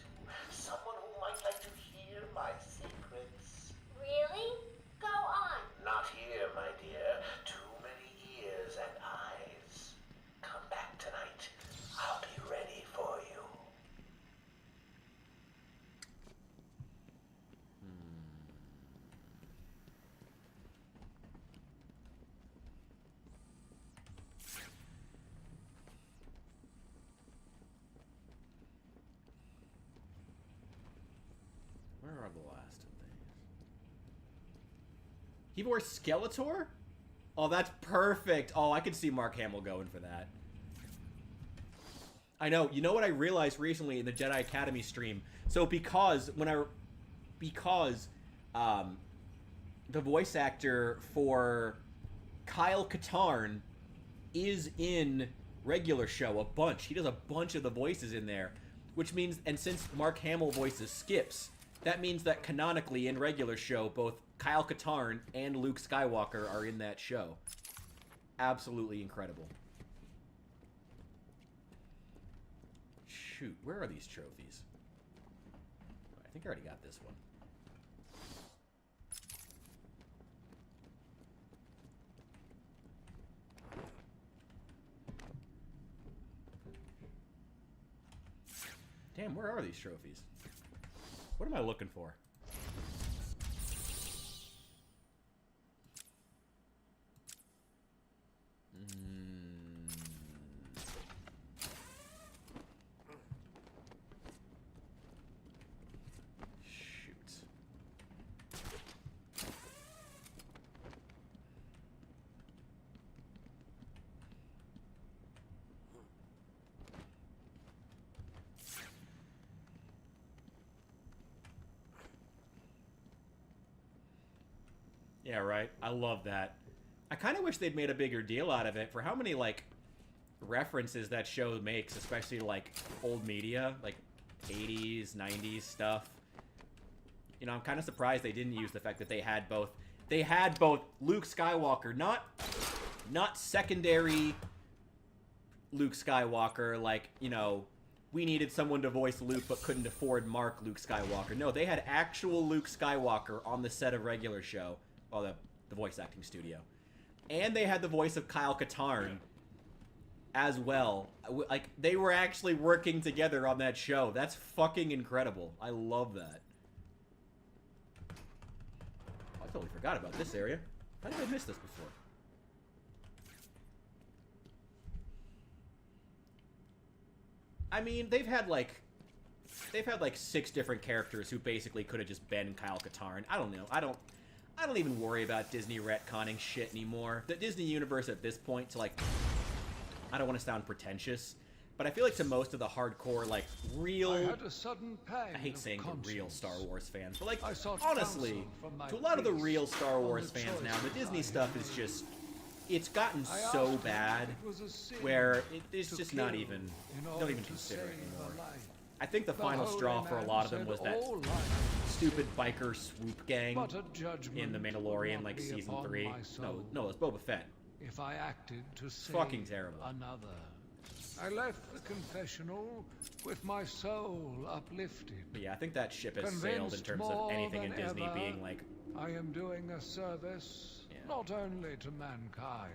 B: Someone who might like to hear my secrets.
J: Really? Go on.
B: Not here, my dear. Too many ears and eyes. Come back tonight. I'll be ready for you.
A: Where are the last of these? He wore Skeletor? Oh, that's perfect. Oh, I could see Mark Hamill going for that. I know. You know what I realized recently in the Jedi Academy stream? So because the voice actor for Kyle Katarn is in regular show a bunch. He does a bunch of the voices in there, which means, and since Mark Hamill voices Skips, that means that canonically in regular show, both Kyle Katarn and Luke Skywalker are in that show. Absolutely incredible. Shoot, where are these trophies? I think I already got this one. Damn, where are these trophies? What am I looking for? Shoot. Yeah, right. I love that. I kind of wish they'd made a bigger deal out of it for how many, like, references that show makes, especially, like, old media, like 80s, 90s stuff. You know, I'm kind of surprised they didn't use the fact that they had both Luke Skywalker, not secondary Luke Skywalker, like, you know, we needed someone to voice Luke but couldn't afford Mark Luke Skywalker. No, they had actual Luke Skywalker on the set of regular show. Well, the voice acting studio. And they had the voice of Kyle Katarn as well. Like, they were actually working together on that show. That's fucking incredible. I love that. I totally forgot about this area. How did I miss this before? I mean, they've had like 6 different characters who basically could have just been Kyle Katarn. I don't know. I don't even worry about Disney retconning shit anymore. The Disney universe at this point, to like, I don't want to sound pretentious, but I feel like to most of the hardcore, like, real...
D: I had a sudden pang
A: I hate
D: of
A: saying the real
D: conscience.
A: Star Wars fans, but like,
D: I sought
A: honestly,
D: counsel from my
A: to a lot of the
D: priest
A: real Star
D: on
A: Wars
D: the
A: fans now, the
D: choices
A: Disney
D: I
A: stuff
D: had
A: is
D: made.
A: just... It's gotten
D: I
A: so
D: asked him
A: bad
D: if it was a sin
A: where it's
D: to
A: just not
D: kill
A: even...
D: in
A: Don't
D: order
A: even
D: to
A: consider it
D: save a
A: anymore.
D: life.
A: I think the final
D: holy
A: straw for a
D: man
A: lot of them
D: said
A: was that
D: all life
A: stupid biker swoop gang
D: but a judgment
A: in The
D: would
A: Mandalorian,
D: not
A: like,
D: be
A: season
D: upon
A: 3.
D: my soul
A: No, it's Boba Fett.
D: if I acted to save
A: fucking terrible.
D: another. I left the confessional with my soul uplifted.
A: But yeah, I think that ship has sailed in terms of anything in Disney
D: ever,
A: being like...
D: I am doing a service not only to mankind,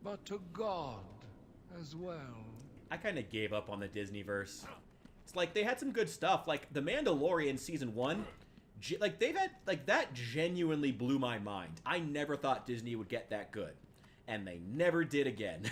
D: but to God as well.
A: I kind of gave up on the Disneyverse. It's like, they had some good stuff. Like, The Mandalorian Season 1, like, they've had... Like, that genuinely blew my mind. I never thought Disney would get that good. And they never did again.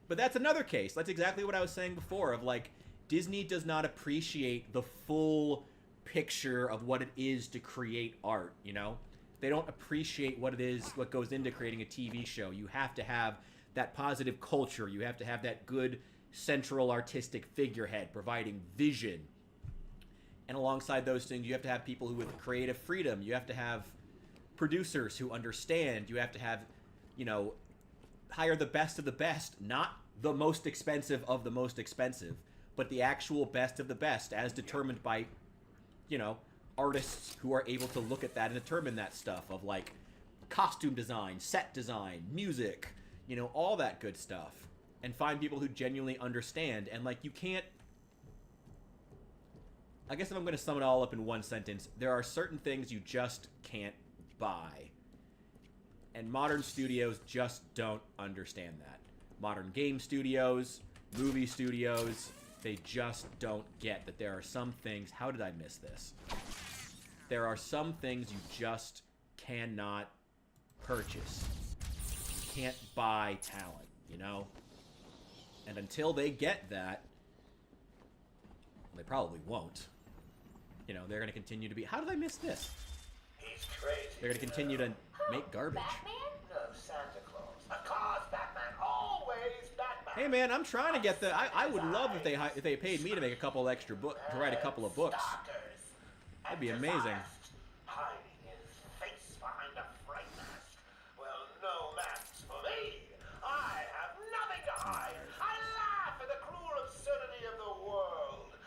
A: But that's another case. That's exactly what I was saying before, of, like, Disney does not appreciate the full picture of what it is to create art, you know? They don't appreciate what it is, what goes into creating a TV show. You have to have that positive culture. You have to have that good central artistic figurehead providing vision. And alongside those things, you have to have people who with creative freedom. You have to have producers who understand. You have to have, you know, hire the best of the best, not the most expensive of the most expensive, but the actual best of the best as determined by, you know, artists who are able to look at that and determine that stuff of, like, costume design, set design, music, you know, all that good stuff, and find people who genuinely understand. And, like, you can't... I guess if I'm going to sum it all up in one sentence, there are certain things you just can't buy. And modern studios just don't understand that. Modern game studios, movie studios, they just don't get that there are some things... How did I miss this? There are some things you just cannot purchase. You can't buy talent, you know? And until they get that, they probably won't. You know, they're going to continue to be... How did I miss this?
B: He's crazy.
A: They're going to continue to make garbage.
J: Batman?
B: No, Santa Claus. Of course, Batman. Always Batman.
A: Hey man, I'm trying to get the... I would love if they paid me to make a couple extra books, to write a couple of books. That'd be amazing.
B: Hiding his face behind a fright mask. Well, no masks for me. I have nothing to hide. I laugh at the cruel absurdity of the world.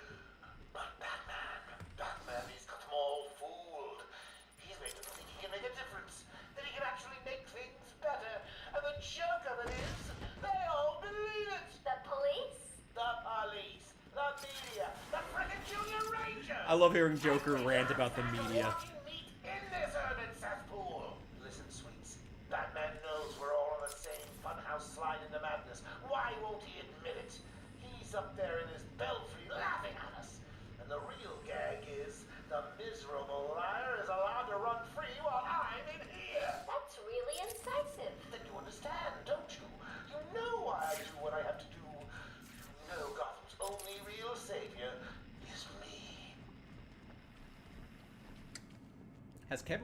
B: But Batman, he's got them all fooled. He's made them think he can make a difference, that he can actually make things better. And the joke of it is, they all believe it.
J: The police?
B: The police, the media, the frickin' Junior Ranger.
A: I love hearing Joker rant about the media.
B: In this urban cesspool. Listen, sweets. Batman knows we're all on the same funhouse slide into madness. Why won't he admit it? He's up there in his belfry laughing at us. And the real gag is the miserable liar is allowed to run free while I'm in here.
J: That's really incisive.
B: Then you understand, don't you? You know why I do what I have to do. You know Gotham's only real savior is me.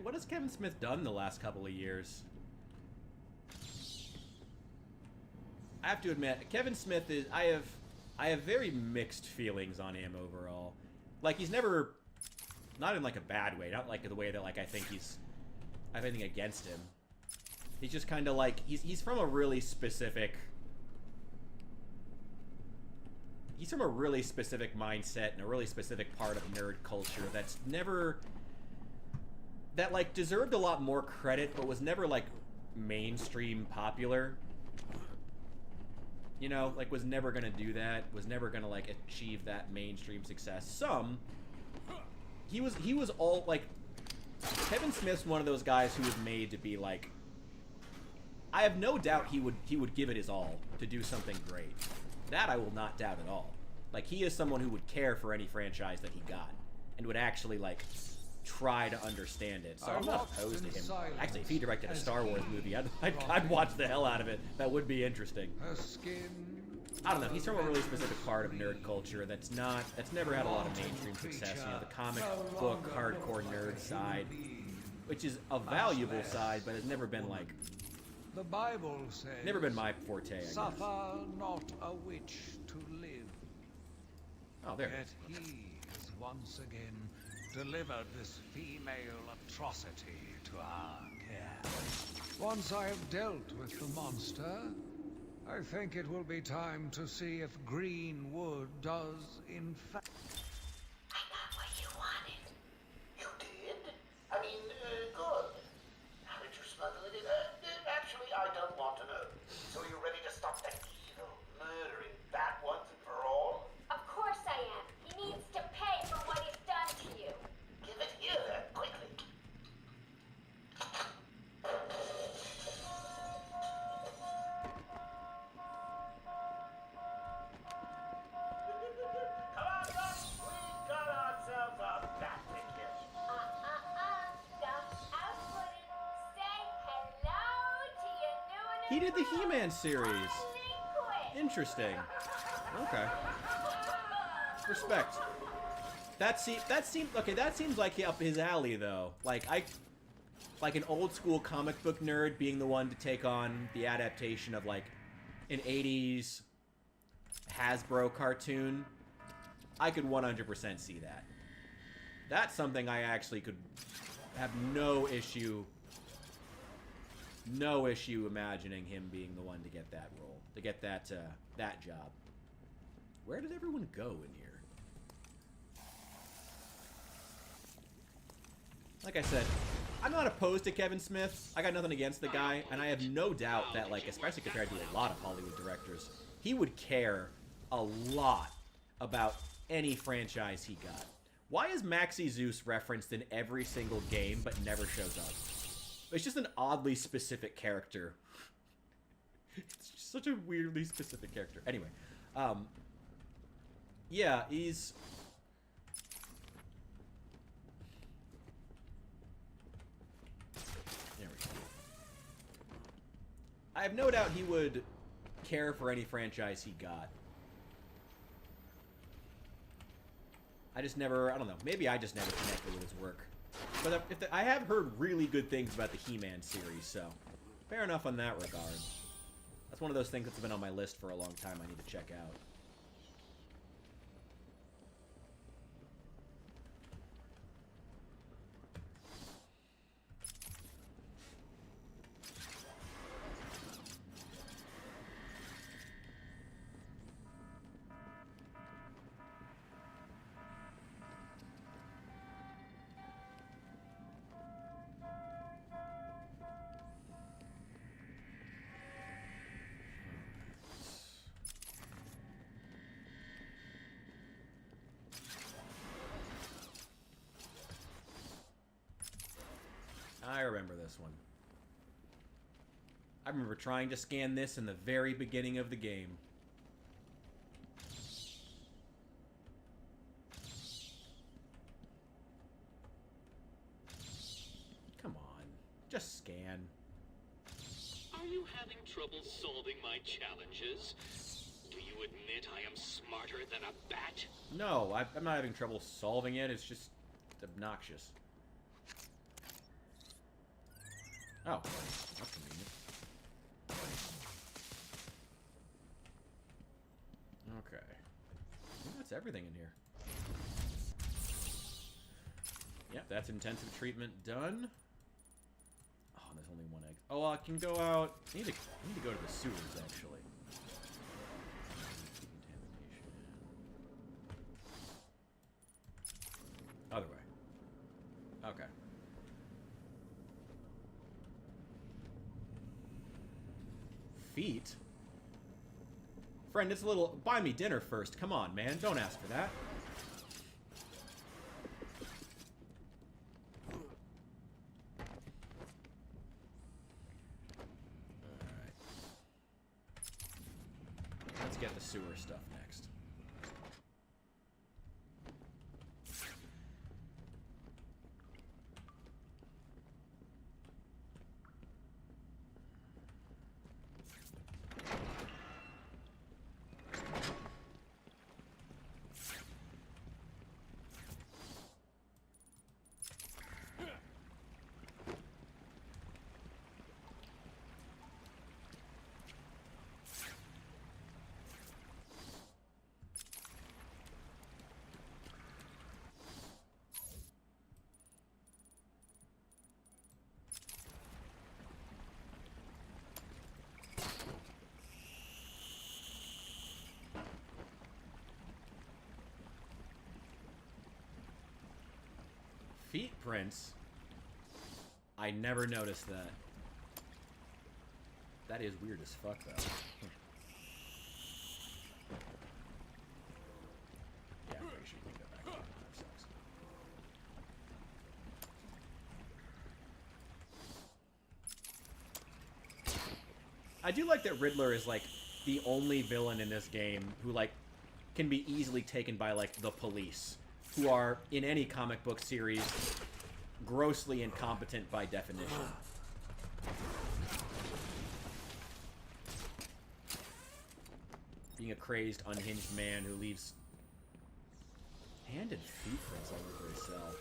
A: What has Kevin Smith done the last couple of years? I have to admit, Kevin Smith is... I have very mixed feelings on him overall. Like, he's never... Not in, like, a bad way. Not, like, the way that, like, I think he's... I have anything against him. He's just kind of, like... He's from a really specific... He's from a really specific mindset and a really specific part of nerd culture that's never... That, like, deserved a lot more credit, but was never, like, mainstream popular. You know, like, was never gonna do that. Was never gonna, like, achieve that mainstream success. He was all, like... Kevin Smith's one of those guys who was made to be, like... I have no doubt he would give it his all to do something great. That I will not doubt at all. Like, he is someone who would care for any franchise that he got. And would actually, like... try to understand it. So I'm not opposed to him. Actually, if he directed a Star Wars movie, I'd watch the hell out of it. That would be interesting. I don't know. He's from a really specific part of nerd culture that's never had a lot of mainstream success. You know, the comic book hardcore nerd side, which is a valuable side, but has never been like...
D: The Bible says...
A: Never been my forte, I guess.
D: Suffer not a witch to live.
A: Oh, there.
D: Yet he has once again delivered this female atrocity to our care. Once I have dealt with the monster, I think it will be time to see if green wood does in fact...
J: I got what you wanted.
B: You did? I mean, good. How did you smuggle it in? Actually, I don't want to know. So you're ready to stop that evil,
A: He did the He-Man series. Interesting. Okay. Respect. That seems like up his alley though. Like an old school comic book nerd being the one to take on the adaptation of like an 80s Hasbro cartoon. I could 100% see that. That's something I actually could have no issue imagining him being the one to get that role, to get that job. Where did everyone go in here? Like I said, I'm not opposed to Kevin Smith. I got nothing against the guy, and I have no doubt that, like, especially compared to a lot of Hollywood directors, he would care a lot about any franchise he got. Why is Maxi Zeus referenced in every single game but never shows up? It's just an oddly specific character. It's just such a weirdly specific character. Anyway, yeah, he's... There we go. I have no doubt he would care for any franchise he got. I just never, I don't know, maybe I just never connected with his work. But I have heard really good things about the He-Man series, so fair enough on that regard. That's one of those things that's been on my list for a long time I need to check out. I remember this one. I remember trying to scan this in the very beginning of the game. Come on. Just scan.
H: Are you having trouble solving my challenges? Do you admit I am smarter than a bat?
A: No, I'm not having trouble solving it. It's just obnoxious. Oh, that's convenient. Okay. I think that's everything in here. Yep, that's intensive treatment done. Oh, there's only one egg. Oh, I can go out. I need to go to the sewers, actually. Decontamination. Other way. Okay. Feet? Friend, it's a little... Buy me dinner first. Come on, man. Don't ask for that. Alright. Let's get the sewer stuff next. Feet prints? I never noticed that. That is weird as fuck, though. Yeah, I'm pretty sure you can go back to the sucks. I do like that Riddler is, like, the only villain in this game who, like, can be easily taken by, like, the police, who are, in any comic book series, grossly incompetent by definition. being a crazed, unhinged man who leaves hand and footprints all over his cell.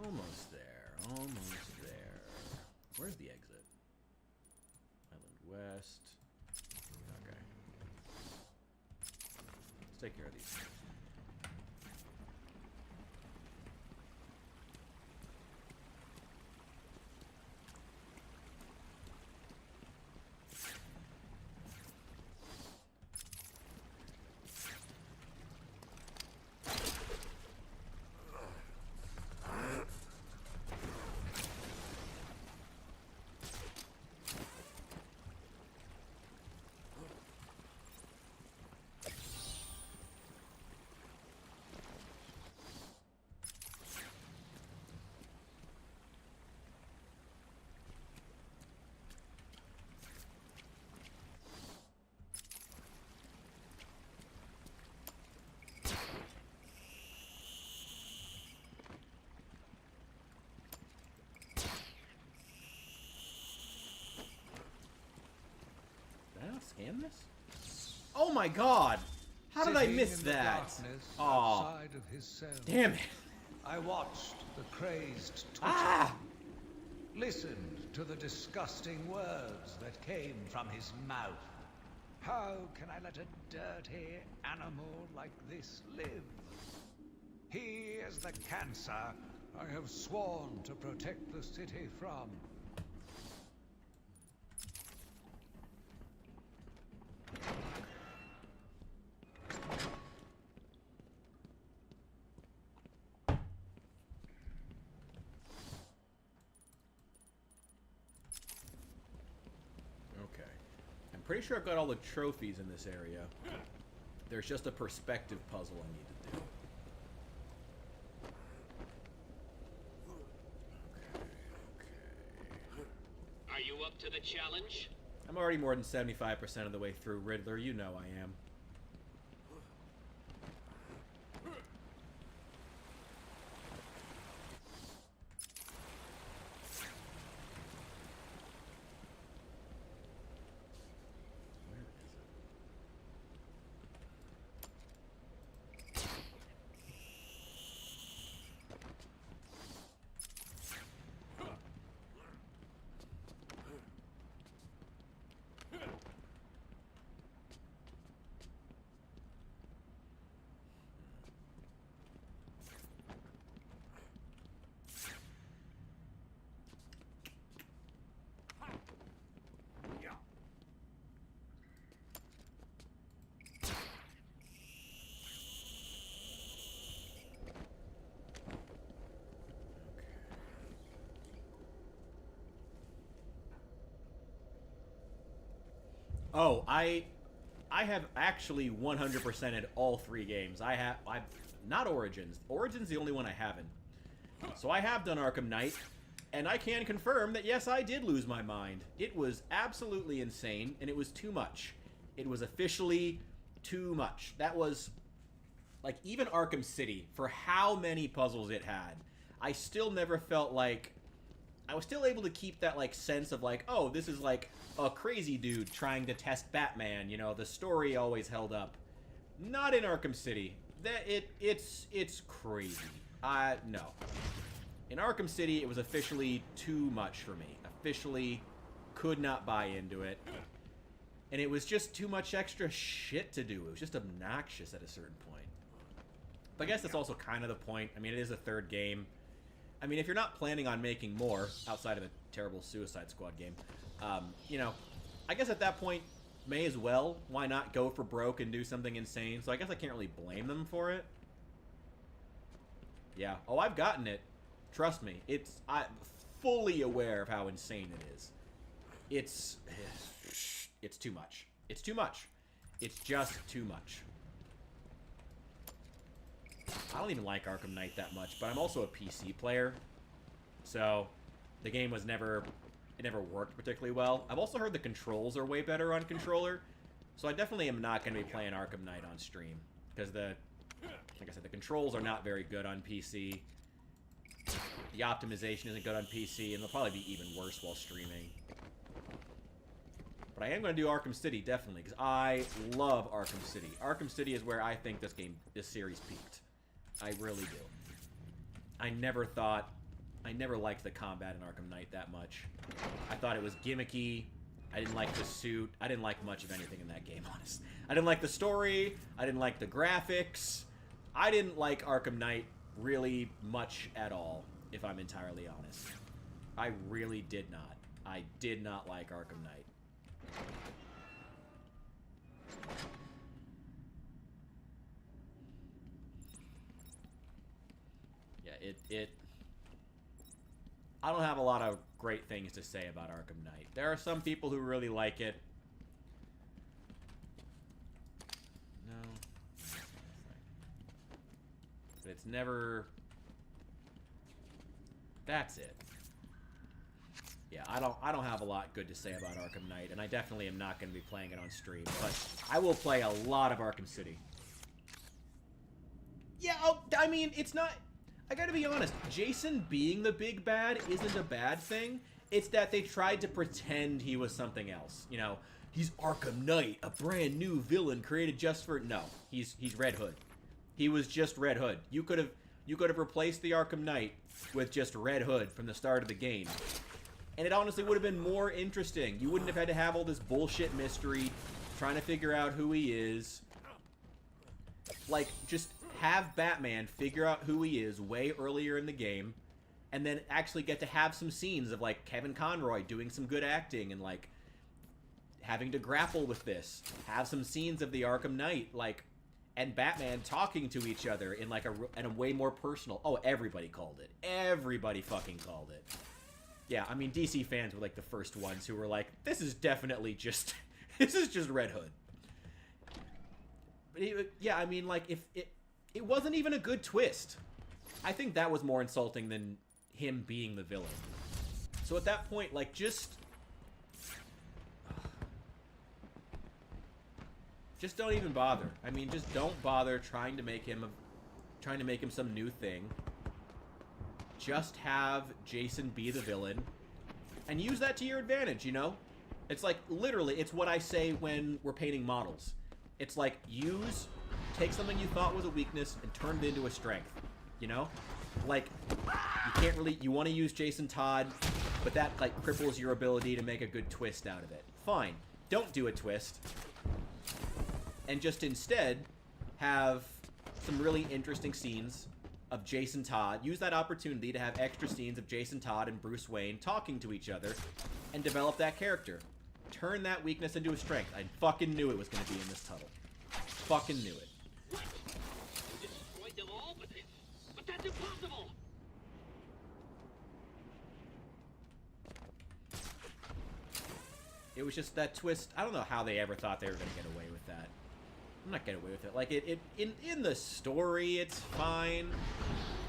A: Almost there. Almost there. Where's the exit? Island West. Okay. Let's take care of these. Scan this? Oh my god! How did I miss that? Oh, damn it!
D: I watched the crazed twitching.
A: Ah!
D: Listened to the disgusting words that came from his mouth. How can I let a dirty animal like this live? He is the cancer I have sworn to protect the city from.
A: Pretty sure I've got all the trophies in this area. There's just a perspective puzzle I need to do.
H: Are you up to the challenge?
A: I'm already more than 75% of the way through, Riddler. You know I am. Oh, I have actually 100%ed all 3 games. I've not Origins. Origins the only one I haven't. So I have done Arkham Knight, and I can confirm that yes, I did lose my mind. It was absolutely insane, and it was too much. It was officially too much. That was, like, even Arkham City, for how many puzzles it had, I still never felt like... I was still able to keep that, like, sense of, like, oh, this is, like, a crazy dude trying to test Batman. You know, the story always held up. Not in Arkham City. It's crazy. No. In Arkham City, it was officially too much for me. Officially could not buy into it. And it was just too much extra shit to do. It was just obnoxious at a certain point. But I guess that's also kind of the point. I mean, it is a 3rd game. I mean, if you're not planning on making more outside of a terrible Suicide Squad game, you know, I guess at that point, may as well. Why not go for broke and do something insane? So I guess I can't really blame them for it. Yeah. Oh, I've gotten it. Trust me. I'm fully aware of how insane it is. It's too much. It's too much. It's just too much. I don't even like Arkham Knight that much, but I'm also a PC player, so the game was never worked particularly well. I've also heard the controls are way better on controller, so I definitely am not going to be playing Arkham Knight on stream, because like I said, the controls are not very good on PC. The optimization isn't good on PC, and it'll probably be even worse while streaming. But I am going to do Arkham City, definitely, because I love Arkham City. Arkham City is where I think this series peaked. I really do. I never liked the combat in Arkham Knight that much. I thought it was gimmicky. I didn't like the suit. I didn't like much of anything in that game, honestly. I didn't like the story. I didn't like the graphics. I didn't like Arkham Knight really much at all, if I'm entirely honest. I really did not. I did not like Arkham Knight. Yeah, I don't have a lot of great things to say about Arkham Knight. There are some people who really like it. No. But it's never... That's it. Yeah, I don't have a lot good to say about Arkham Knight, and I definitely am not going to be playing it on stream, but I will play a lot of Arkham City. Yeah, I mean, it's not... I gotta be honest, Jason being the big bad isn't a bad thing. It's that they tried to pretend he was something else. You know, he's Arkham Knight, a brand new villain created just for... No, he's Red Hood. He was just Red Hood. You could have replaced the Arkham Knight with just Red Hood from the start of the game. And it honestly would have been more interesting. You wouldn't have had to have all this bullshit mystery, trying to figure out who he is. Like, just have Batman figure out who he is way earlier in the game, and then actually get to have some scenes of, like, Kevin Conroy doing some good acting and, like, having to grapple with this. Have some scenes of the Arkham Knight, like, and Batman talking to each other in, like, in a way more personal... Oh, everybody called it. Everybody fucking called it. Yeah, I mean, DC fans were, like, the first ones who were like, this is definitely just... this is just Red Hood. But yeah, I mean, like, if it wasn't even a good twist. I think that was more insulting than him being the villain. So at that point, like, just don't even bother. I mean, just don't bother trying to make him some new thing. Just have Jason be the villain and use that to your advantage, you know? It's like, literally, it's what I say when we're painting models. It's like, take something you thought was a weakness and turn it into a strength, you know? Like, you want to use Jason Todd, but that, like, cripples your ability to make a good twist out of it. Fine. Don't do a twist. And just instead, have some really interesting scenes of Jason Todd. Use that opportunity to have extra scenes of Jason Todd and Bruce Wayne talking to each other and develop that character. Turn that weakness into a strength. I fucking knew it was going to be in this tunnel. Fucking knew it.
H: Destroyed them all, but that's impossible.
A: It was just that twist. I don't know how they ever thought they were going to get away with that. I'm not getting away with it. Like, in the story, it's fine.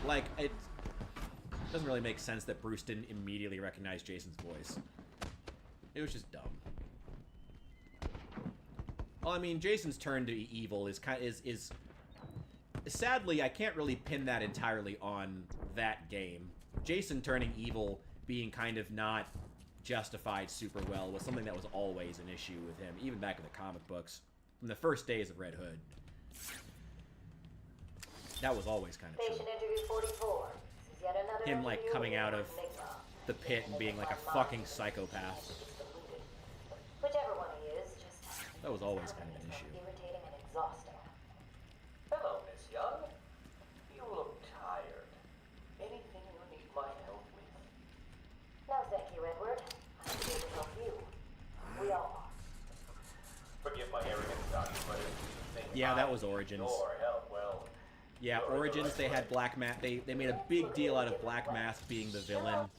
A: Like, it doesn't really make sense that Bruce didn't immediately recognize Jason's voice. It was just dumb. Well, I mean, Jason's turn to evil is sadly, I can't really pin that entirely on that game. Jason turning evil being kind of not justified super well was something that was always an issue with him, even back in the comic books. From the first days of Red Hood. That was always kind of true.
J: Patient interview 44. This is yet another
A: Him, like,
J: interview
A: coming out of
J: with Enigma.
A: the pit and being like a fucking psychopath.
J: Whichever one he is, just...
A: That was always kind of an issue.
J: Irritating and exhausting.
B: Hello, Miss Young. You look tired. Anything you need my help with?
J: No, thank you, Edward. I'm here to help you. We all are.
B: Forgive my arrogance, Doctor, but if you think
A: Yeah, that was Origins.
B: Your help, well,
A: Yeah, Origins, they had Black Mask. They made a big deal out of Black Mask being the villain.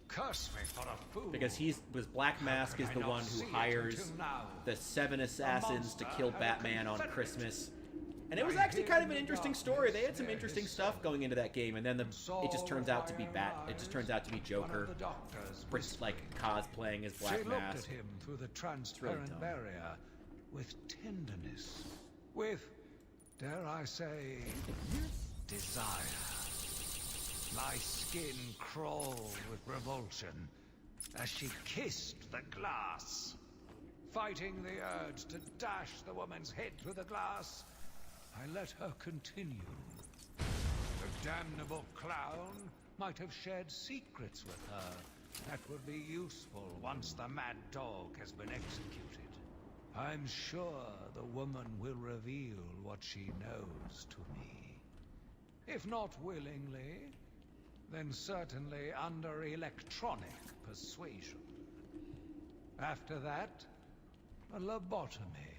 D: Curse me for a fool.
A: Because Black Mask is the one who hires the 7 assassins to kill Batman on Christmas. And it was actually kind of an interesting story. They had some interesting stuff going into that game, and then it just turns out to be It just turns out to be Joker, like cosplaying as Black
D: She looked
A: Mask.
D: at him through the transparent barrier with tenderness, with, dare I say, desire. My skin crawled with revulsion as she kissed the glass. Fighting the urge to dash the woman's head through the glass, I let her continue. The damnable clown might have shared secrets with her that would be useful once the mad dog has been executed. I'm sure the woman will reveal what she knows to me. If not willingly, then certainly under electronic persuasion. After that, a lobotomy,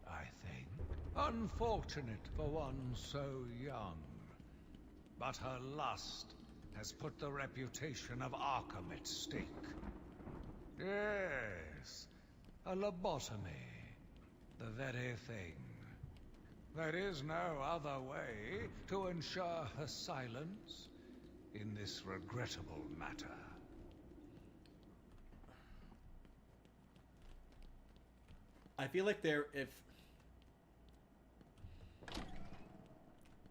D: I think. Unfortunate for one so young. But her lust has put the reputation of Arkham at stake. Yes, a lobotomy. The very thing. There is no other way to ensure her silence in this regrettable matter.
A: I feel like if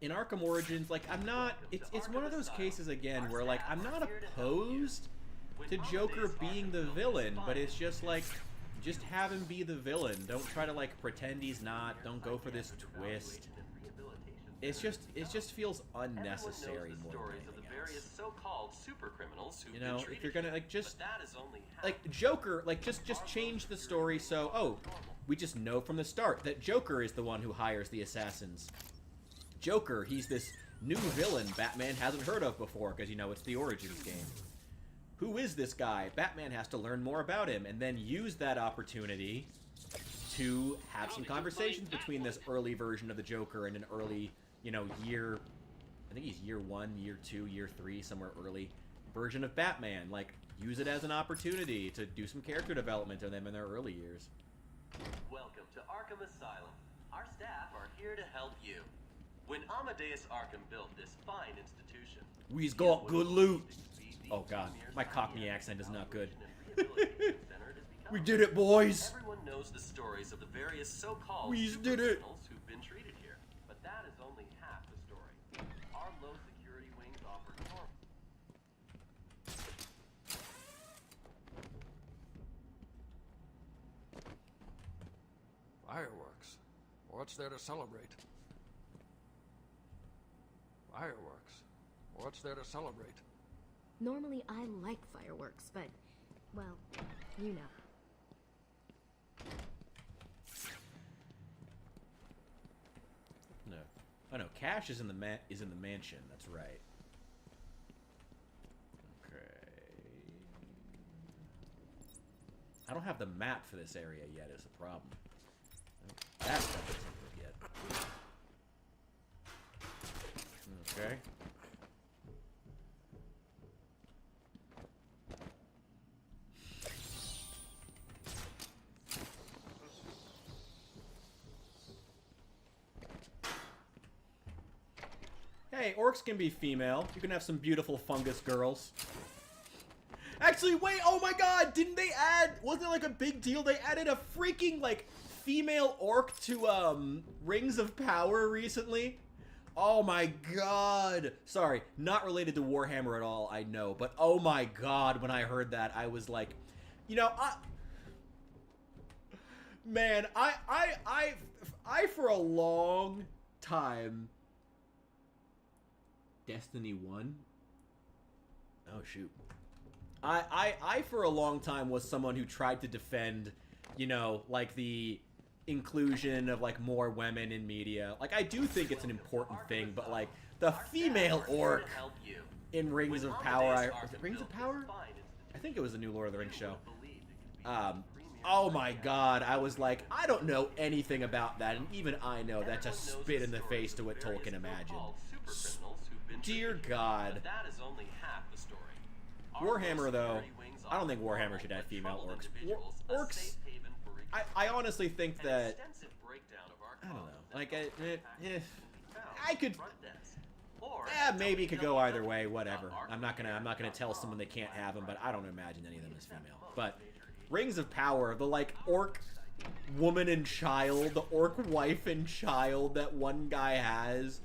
A: in Arkham Origins, like I'm not, it's one of those cases again where like I'm not opposed to Joker being the villain, but it's just like, just have him be the villain. Don't try to like pretend he's not. Don't go for this twist. It just feels unnecessary more than anything else.
K: So-called super criminals who've
A: You know,
K: been
A: if you're gonna like just
K: that is only
A: like Joker, like just change the story so we just know from the start that Joker is the one who hires the assassins. Joker, he's this new villain Batman hasn't heard of before because, you know, it's the Origins game. Who is this guy? Batman has to learn more about him and then use that opportunity to have some conversations between this early version of the Joker and an early, you know, year, I think he's year 1, year 2, year 3, somewhere early version of Batman. Like, use it as an opportunity to do some character development of them in their early years.
K: Welcome to Arkham Asylum. Our staff are here to help you. When Amadeus Arkham built this fine institution,
A: We's got good loot. Oh god, my Cockney accent is not good. We did it, boys.
K: Everyone knows the stories of the various so-called
A: We's did it.
K: criminals who've been treated here, but that is only half the story. Our low security wings offer normal.
L: Fireworks. What's there to celebrate? Fireworks. What's there to celebrate?
M: Normally I like fireworks, but, well, you know.
A: No. Oh no, Cash is in the mansion, that's right. Okay. I don't have the map for this area yet is a problem. That stuff isn't good yet. Okay. Hey, orcs can be female. You can have some beautiful fungus girls. Actually, wait, oh my god, didn't they add, wasn't it like a big deal? They added a freaking, like, female orc to, Rings of Power recently? Oh my god. Sorry, not related to Warhammer at all, I know. But oh my god, when I heard that, I was like, you know, man, I for a long time... Destiny 1? Oh, shoot. I for a long time was someone who tried to defend, you know, like the inclusion of like more women in media. Like I do think it's an important thing, but like the female orc in Rings of Power, was it Rings of Power? I think it was the new Lord of the Rings show. Oh my god, I was like, I don't know anything about that, and even I know that's a spit in the face to what Tolkien imagined. Dear God.
K: That is only half the story.
A: Warhammer, though, I don't think Warhammer should have female orcs. Orcs, I honestly think that, I don't know, like, I could, maybe it could go either way, whatever. I'm not gonna tell someone they can't have them, but I don't imagine any of them as female. But Rings of Power, the, like, orc woman and child, the orc wife and child that one guy has,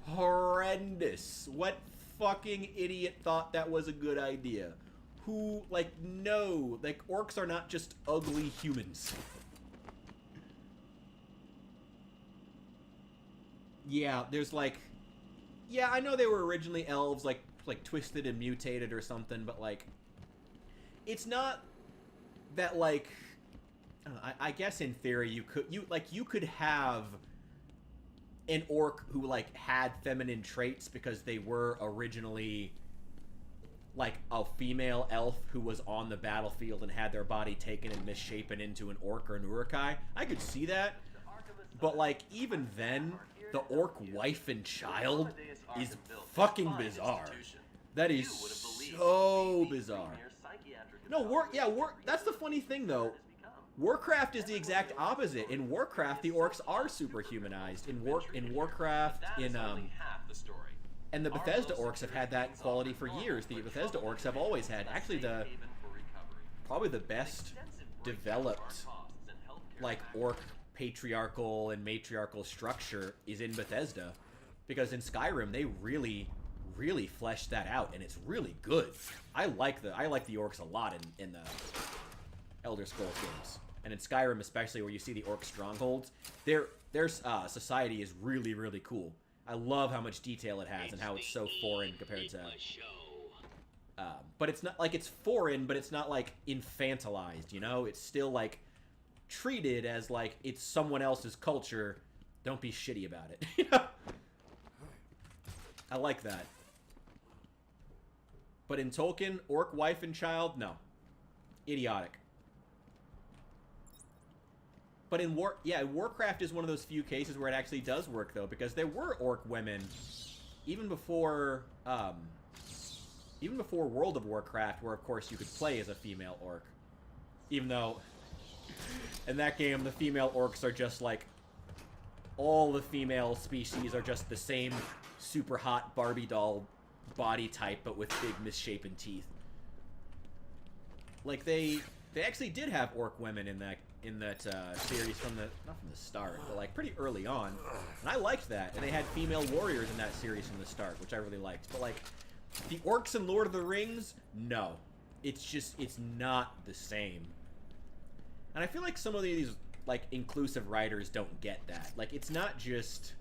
A: horrendous. What fucking idiot thought that was a good idea? Who, like, no. Like, orcs are not just ugly humans. Yeah, there's like... Yeah, I know they were originally elves, like twisted and mutated or something, but, like... It's not that, like... I guess in theory you could have an orc who, like, had feminine traits because they were originally, like, a female elf who was on the battlefield and had their body taken and misshapen into an orc or an urukai. I could see that. But, like, even then, the orc wife and child is fucking bizarre. That is so bizarre. No, that's the funny thing, though. Warcraft is the exact opposite. In Warcraft, the orcs are superhumanized. In Warcraft, and the Bethesda orcs have had that quality for years. The Bethesda orcs have always had, actually, probably the best developed, like, orc patriarchal and matriarchal structure is in Bethesda, because in Skyrim they really fleshed that out, and it's really good. I like the orcs a lot in the Elder Scrolls games, and in Skyrim especially, where you see the orc strongholds. Their society is really cool. I love how much detail it has and how it's so foreign compared to. But it's not like it's foreign, but it's not like infantilized. You know, it's still like treated as like it's someone else's culture. Don't be shitty about it. You know? I like that. But in Tolkien, orc wife and child, no. Idiotic. But in Warcraft is one of those few cases where it actually does work, though, because there were orc women even before World of Warcraft, where of course you could play as a female orc. Even though in that game the female orcs are just like all the female species are just the same super hot Barbie doll body type, but with big misshapen teeth. Like they actually did have orc women in that series not from the start, but like pretty early on, and I liked that. And they had female warriors in that series from the start, which I really liked. But like the orcs in Lord of the Rings, no, it's not the same. And I feel like some of these like inclusive writers don't get that. Like it's not just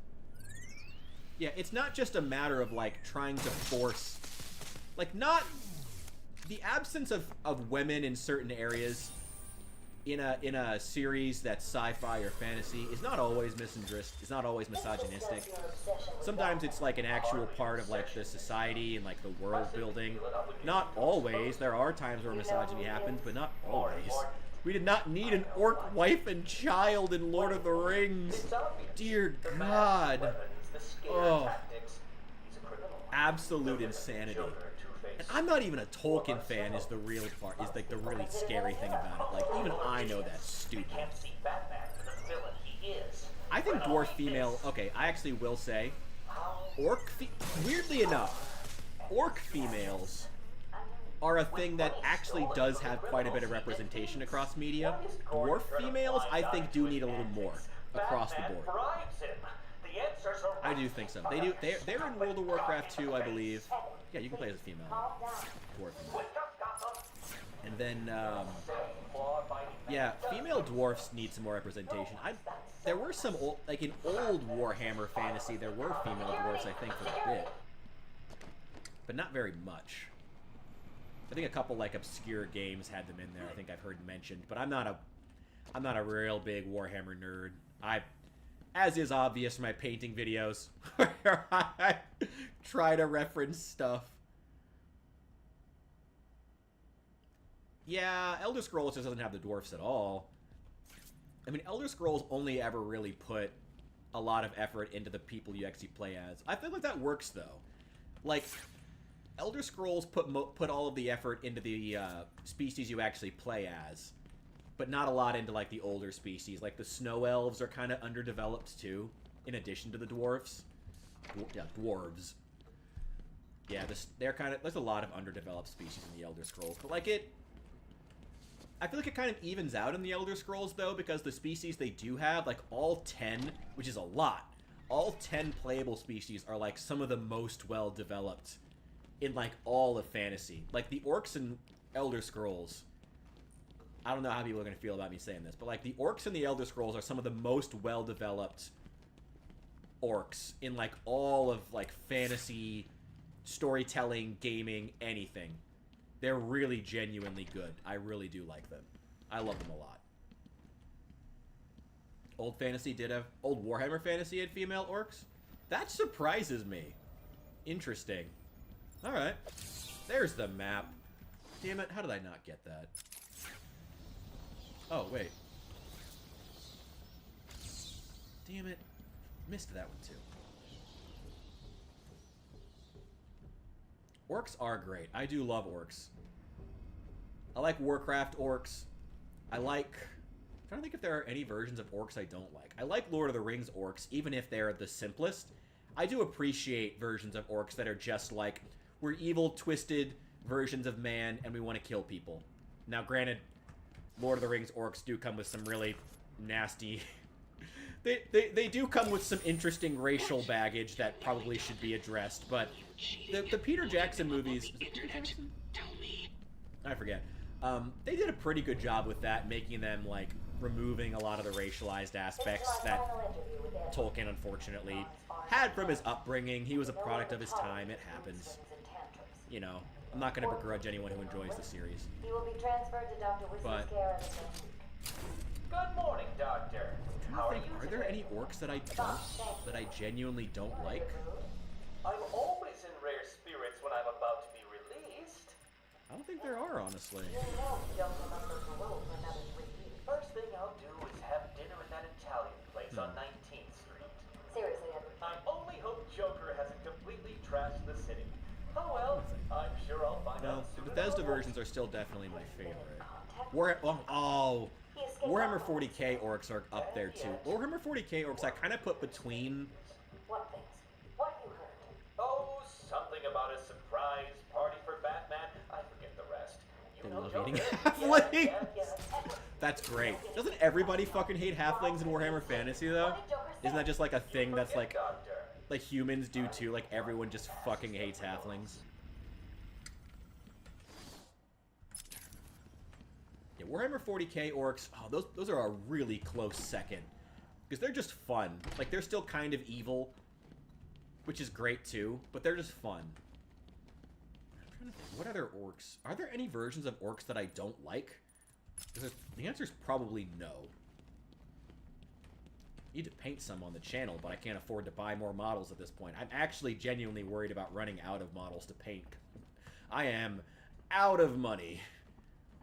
A: a matter of like trying to force, like, not the absence of women in certain areas in a series that's sci-fi or fantasy is not always misandrist. It's not always misogynistic. Sometimes it's like an actual part of like the society and like the world building. Not always. There are times where misogyny happens, but not always. We did not need an orc wife and child in Lord of the Rings. Dear God. Oh. Absolute insanity. And I'm not even a Tolkien fan is the real part, is like the really scary thing about it. Like, even I know that's stupid. I think dwarf female, okay, I actually will say, weirdly enough, orc females are a thing that actually does have quite a bit of representation across media. Dwarf females, I think, do need a little more across the board. I do think so. They do. They're in World of Warcraft 2, I believe. Yeah, you can play as a female dwarf. And then, yeah, female dwarfs need some more representation. There were some old, like in old Warhammer fantasy, there were female dwarfs, I think, for a bit, but not very much. I think a couple like obscure games had them in there. I think I've heard mentioned, but I'm not a real big Warhammer nerd. As is obvious from my painting videos, where I try to reference stuff. Yeah, Elder Scrolls just doesn't have the dwarfs at all. I mean, Elder Scrolls only ever really put a lot of effort into the people you actually play as. I feel like that works, though. Like, Elder Scrolls put all of the effort into the species you actually play as, but not a lot into, like, the older species. Like, the snow elves are kind of underdeveloped, too, in addition to the dwarfs. Yeah, dwarves. Yeah, there's a lot of underdeveloped species in the Elder Scrolls, but, like, I feel like it kind of evens out in the Elder Scrolls, though, because the species they do have, like, all 10, which is a lot, all 10 playable species are, like, some of the most well-developed in, like, all of fantasy. Like, the orcs in Elder Scrolls... I don't know how people are going to feel about me saying this, but, like, the orcs in the Elder Scrolls are some of the most well-developed orcs in, like, all of, like, fantasy, storytelling, gaming, anything. They're really genuinely good. I really do like them. I love them a lot. Old Warhammer Fantasy had female orcs? That surprises me. Interesting. Alright. There's the map. Damn it, how did I not get that? Oh, wait. Damn it. Missed that one, too. Orcs are great. I do love orcs. I like Warcraft orcs. I like... I'm trying to think if there are any versions of orcs I don't like. I like Lord of the Rings orcs, even if they're the simplest. I do appreciate versions of orcs that are just like, we're evil, twisted versions of man, and we want to kill people. Now, granted, Lord of the Rings orcs do come with some really nasty... They do come with some interesting racial baggage that probably should be addressed, but the Peter Jackson movies... Is it Peter Jackson? I forget. They did a pretty good job with that, making them, like, removing a lot of the racialized aspects that Tolkien, unfortunately, had from his upbringing. He was a product of his time. It happens. You know, I'm not going to begrudge anyone who enjoys the series.
J: He will be transferred to Dr. Whistler's care in the next week.
B: Good morning, Doctor. How are you
A: Are there any orcs that I genuinely don't like?
B: I'm always in rare spirits when I'm about to be released.
A: I don't think there are, honestly.
J: You know you don't remember parole for another 3 years.
B: First thing I'll do is have dinner at that Italian place on 19th Street.
J: Seriously, Edward.
B: I only hope Joker hasn't completely trashed the city. Oh well, I'm sure I'll find out soon.
A: The Bethesda versions are still definitely my favorite. Warhammer 40k orcs are up there too. Warhammer 40k orcs I kind of put between...
J: What things? What you heard?
B: Oh, something about a surprise party for Batman. I forget the rest. You
A: They
B: know
A: love
B: Joker.
A: eating halflings! That's great. Doesn't everybody fucking hate halflings in Warhammer Fantasy, though? Isn't that just like a thing that's like humans do too? Like everyone just fucking hates halflings. Yeah, Warhammer 40k orcs, oh, those are a really close second. Because they're just fun. Like, they're still kind of evil, which is great too, but they're just fun. I'm trying to think, what other orcs? Are there any versions of orcs that I don't like? The answer is probably no. I need to paint some on the channel, but I can't afford to buy more models at this point. I'm actually genuinely worried about running out of models to paint. I am out of money.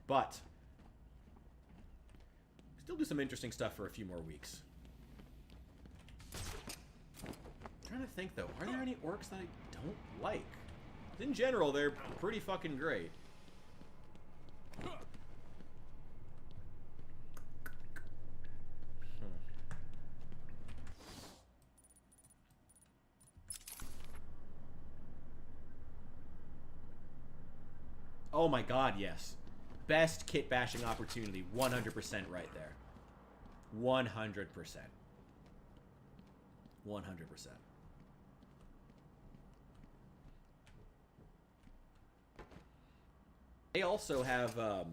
A: But still do some interesting stuff for a few more weeks. I'm trying to think, though. Are there any orcs that I don't like? In general, they're pretty fucking great. Oh my god, yes. Best kit bashing opportunity. 100% right there. 100%. 100%. They also have,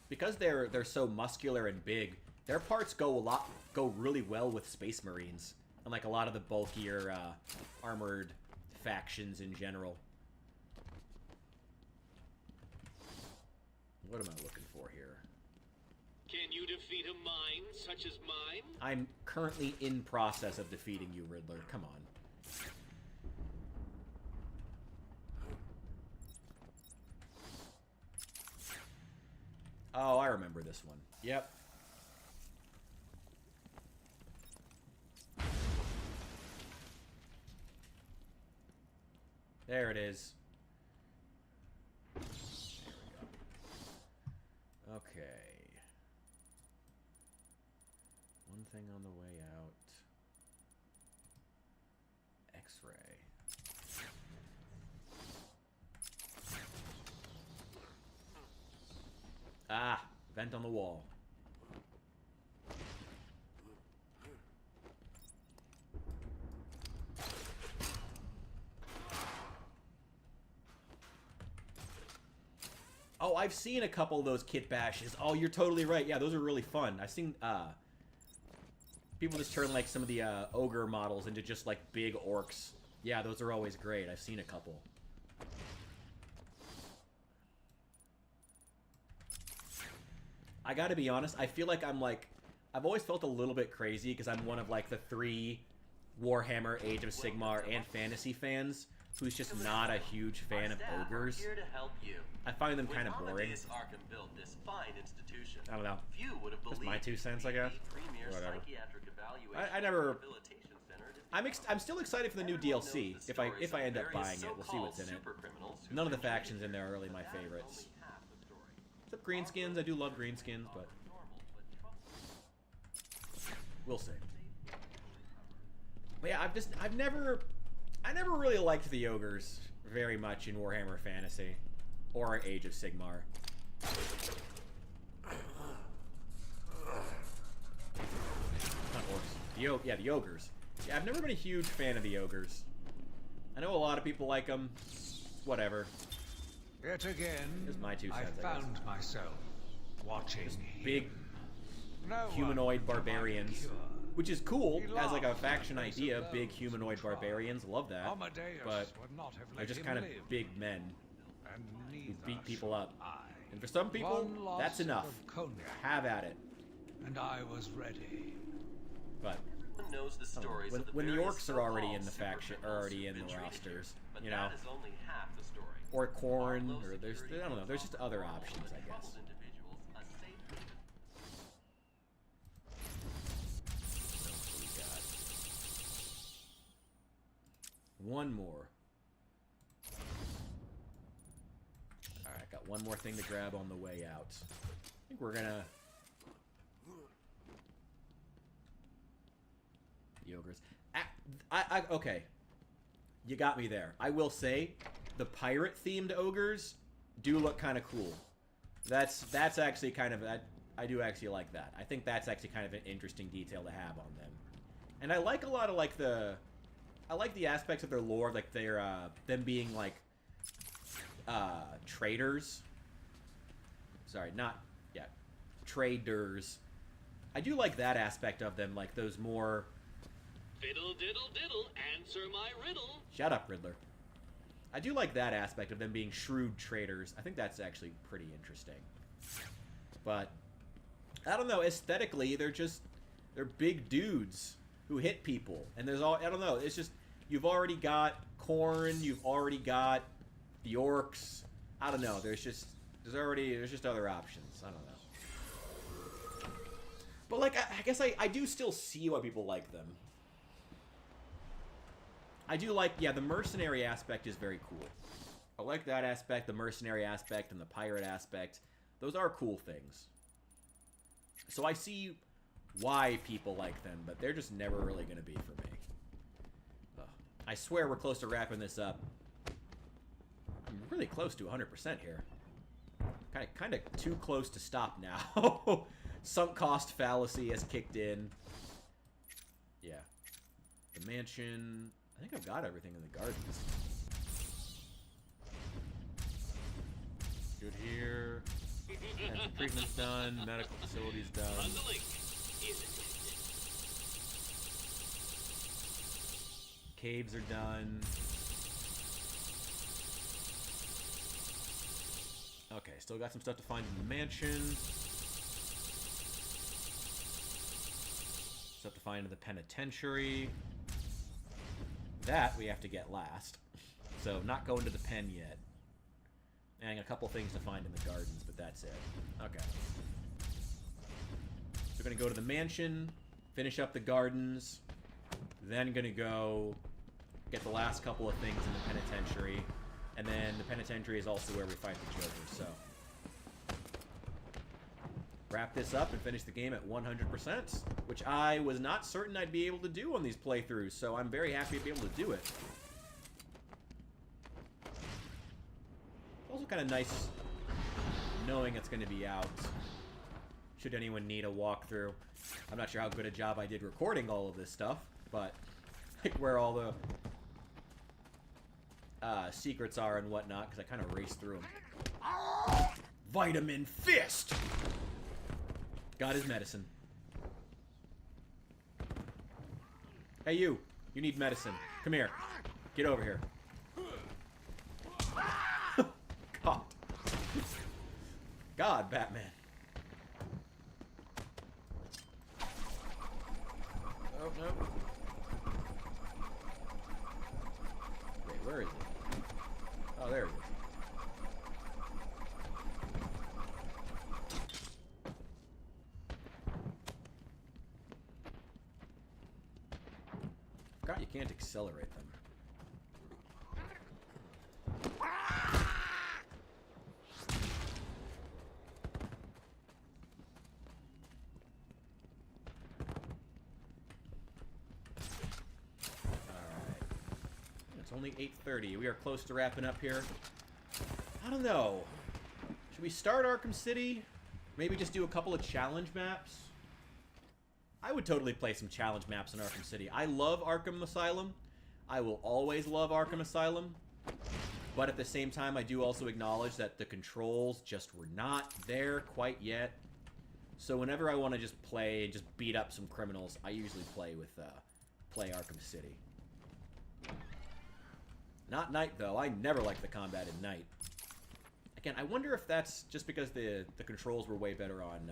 A: because they're so muscular and big, their parts go really well with Space Marines. Unlike a lot of the bulkier, armored factions in general. What am I looking for here?
H: Can you defeat a mind such as mine?
A: I'm currently in process of defeating you, Riddler. Come on. Oh, I remember this one. Yep. There it is. Okay. One thing on the way out. X-ray. Ah, vent on the wall. Oh, I've seen a couple of those kit bashes. Oh, you're totally right. Yeah, those are really fun. I've seen people just turn like some of the ogre models into just like big orcs. Yeah, those are always great. I've seen a couple. I gotta be honest, I feel like I've always felt a little bit crazy because I'm one of like the 3 Warhammer, Age of Sigmar, and Fantasy fans who's just not a huge fan of ogres.
K: Here to help you.
A: I find them kind of boring.
K: Amadeus Arkham built this fine institution,
A: I don't know.
K: Few would have
A: Just
K: believed
A: my 2 cents, I guess. Whatever. I never. I'm still excited for the new DLC. If I end up buying it, we'll see what's in it. None of the factions in there are really my favorites. Except greenskins. I do love greenskins, but we'll see. But yeah, I never really liked the ogres very much in Warhammer Fantasy or Age of Sigmar. Not orcs. The ogres. Yeah, I've never been a huge fan of the ogres. I know a lot of people like them. Whatever.
D: Yet again,
A: Here's my 2 cents,
D: I found myself watching
A: big humanoid barbarians, which is cool as like a faction idea. Big humanoid barbarians, love that. But they're just kind of big men who beat people up. And for some people, that's enough. Have at it.
D: And I was ready.
A: But
K: knows the stories
A: when the orcs are already in the faction, already in the rosters, you know, or Khorne, or there's, I don't know, there's just other options, I guess. One more. Alright, got one more thing to grab on the way out. I think we're gonna... The ogres. Okay. You got me there. I will say, the pirate-themed ogres do look kind of cool. That's actually kind of... I do actually like that. I think that's actually kind of an interesting detail to have on them. And I like a lot of, like, the... I like the aspects of their lore, like their, them being, like, traders. Sorry, not... Yeah. Traders. I do like that aspect of them, like those more...
H: Fiddle diddle diddle, answer my riddle.
A: Shut up, Riddler. I do like that aspect of them being shrewd traders. I think that's actually pretty interesting. But, I don't know, aesthetically, they're big dudes who hit people. And there's all, I don't know, it's just, you've already got Khorne, you've already got the orcs. I don't know, there's just other options. I don't know. But, like, I guess I do still see why people like them. I do like, yeah, the mercenary aspect is very cool. I like that aspect, the mercenary aspect, and the pirate aspect. Those are cool things. So I see why people like them, but they're just never really going to be for me. Ugh. I swear we're close to wrapping this up. I'm really close to 100% here. Kind of too close to stop now. Sunk cost fallacy has kicked in. Yeah. The mansion... I think I've got everything in the gardens. Good here. Cancer treatment's done. Medical facility's done. Caves are done. Okay, still got some stuff to find in the mansion. Stuff to find in the penitentiary. That we have to get last. So, not going to the pen yet. And a couple things to find in the gardens, but that's it. Okay. So, we're going to go to the mansion, finish up the gardens, then going to go get the last couple of things in the penitentiary, and then the penitentiary is also where we fight the Joker, so... Wrap this up and finish the game at 100%, which I was not certain I'd be able to do on these playthroughs, so I'm very happy to be able to do it. It's also kind of nice knowing it's going to be out, should anyone need a walkthrough. I'm not sure how good a job I did recording all of this stuff, but like where all the secrets are and whatnot, because I kind of raced through them. Vitamin Fist! Got his medicine. Hey, you. You need medicine. Come here. Get over here. God. God, Batman. Oh, no. Wait, where is he? Oh, there he is. Forgot you can't accelerate them. Only 8:30. We are close to wrapping up here. I don't know. Should we start Arkham City? Maybe just do a couple of challenge maps? I would totally play some challenge maps in Arkham City. I love Arkham Asylum. I will always love Arkham Asylum. But at the same time, I do also acknowledge that the controls just were not there quite yet. So whenever I want to just play and just beat up some criminals, I usually play Arkham City. Not Night, though. I never liked the combat in Night. Again, I wonder if that's just because the controls were way better on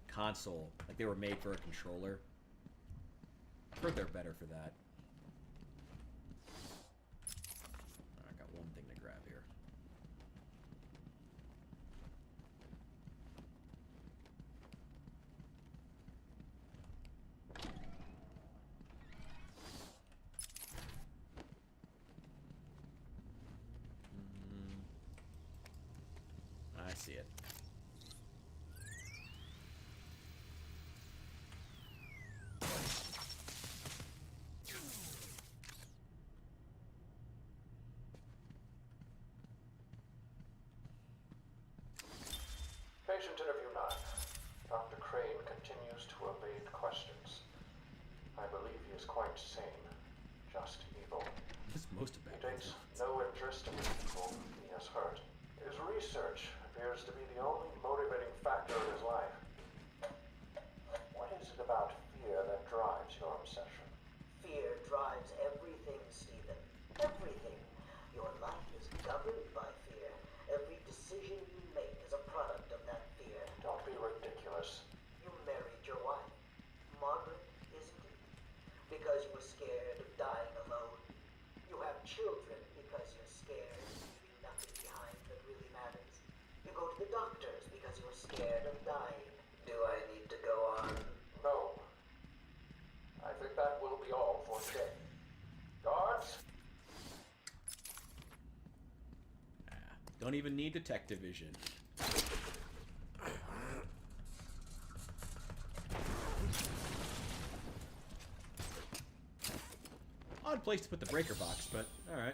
A: console. Like, they were made for a controller. I've heard they're better for that. I got one thing to grab here. I see it.
L: Patient interview 9. Dr. Crane continues to evade questions. I believe he is quite sane, just evil.
A: That's most of
L: He
A: Batman's
L: takes
A: villains.
L: no interest in the people he has hurt. His research appears to be the only motivating factor in his life. What is it about fear that drives your obsession?
B: Fear drives everything, Stephen. Everything. Your life is governed by fear. Every decision you make is a product of that fear.
L: Don't be ridiculous.
B: You married your wife. Margaret, isn't it? Because you were scared of dying alone. You have children because you're scared of leaving nothing behind that really matters. You go to the doctors because you're scared of dying. Do I need to go on?
L: No. I think that will be all for today. Guards?
A: Don't even need detective vision. Odd place to put the breaker box, but alright.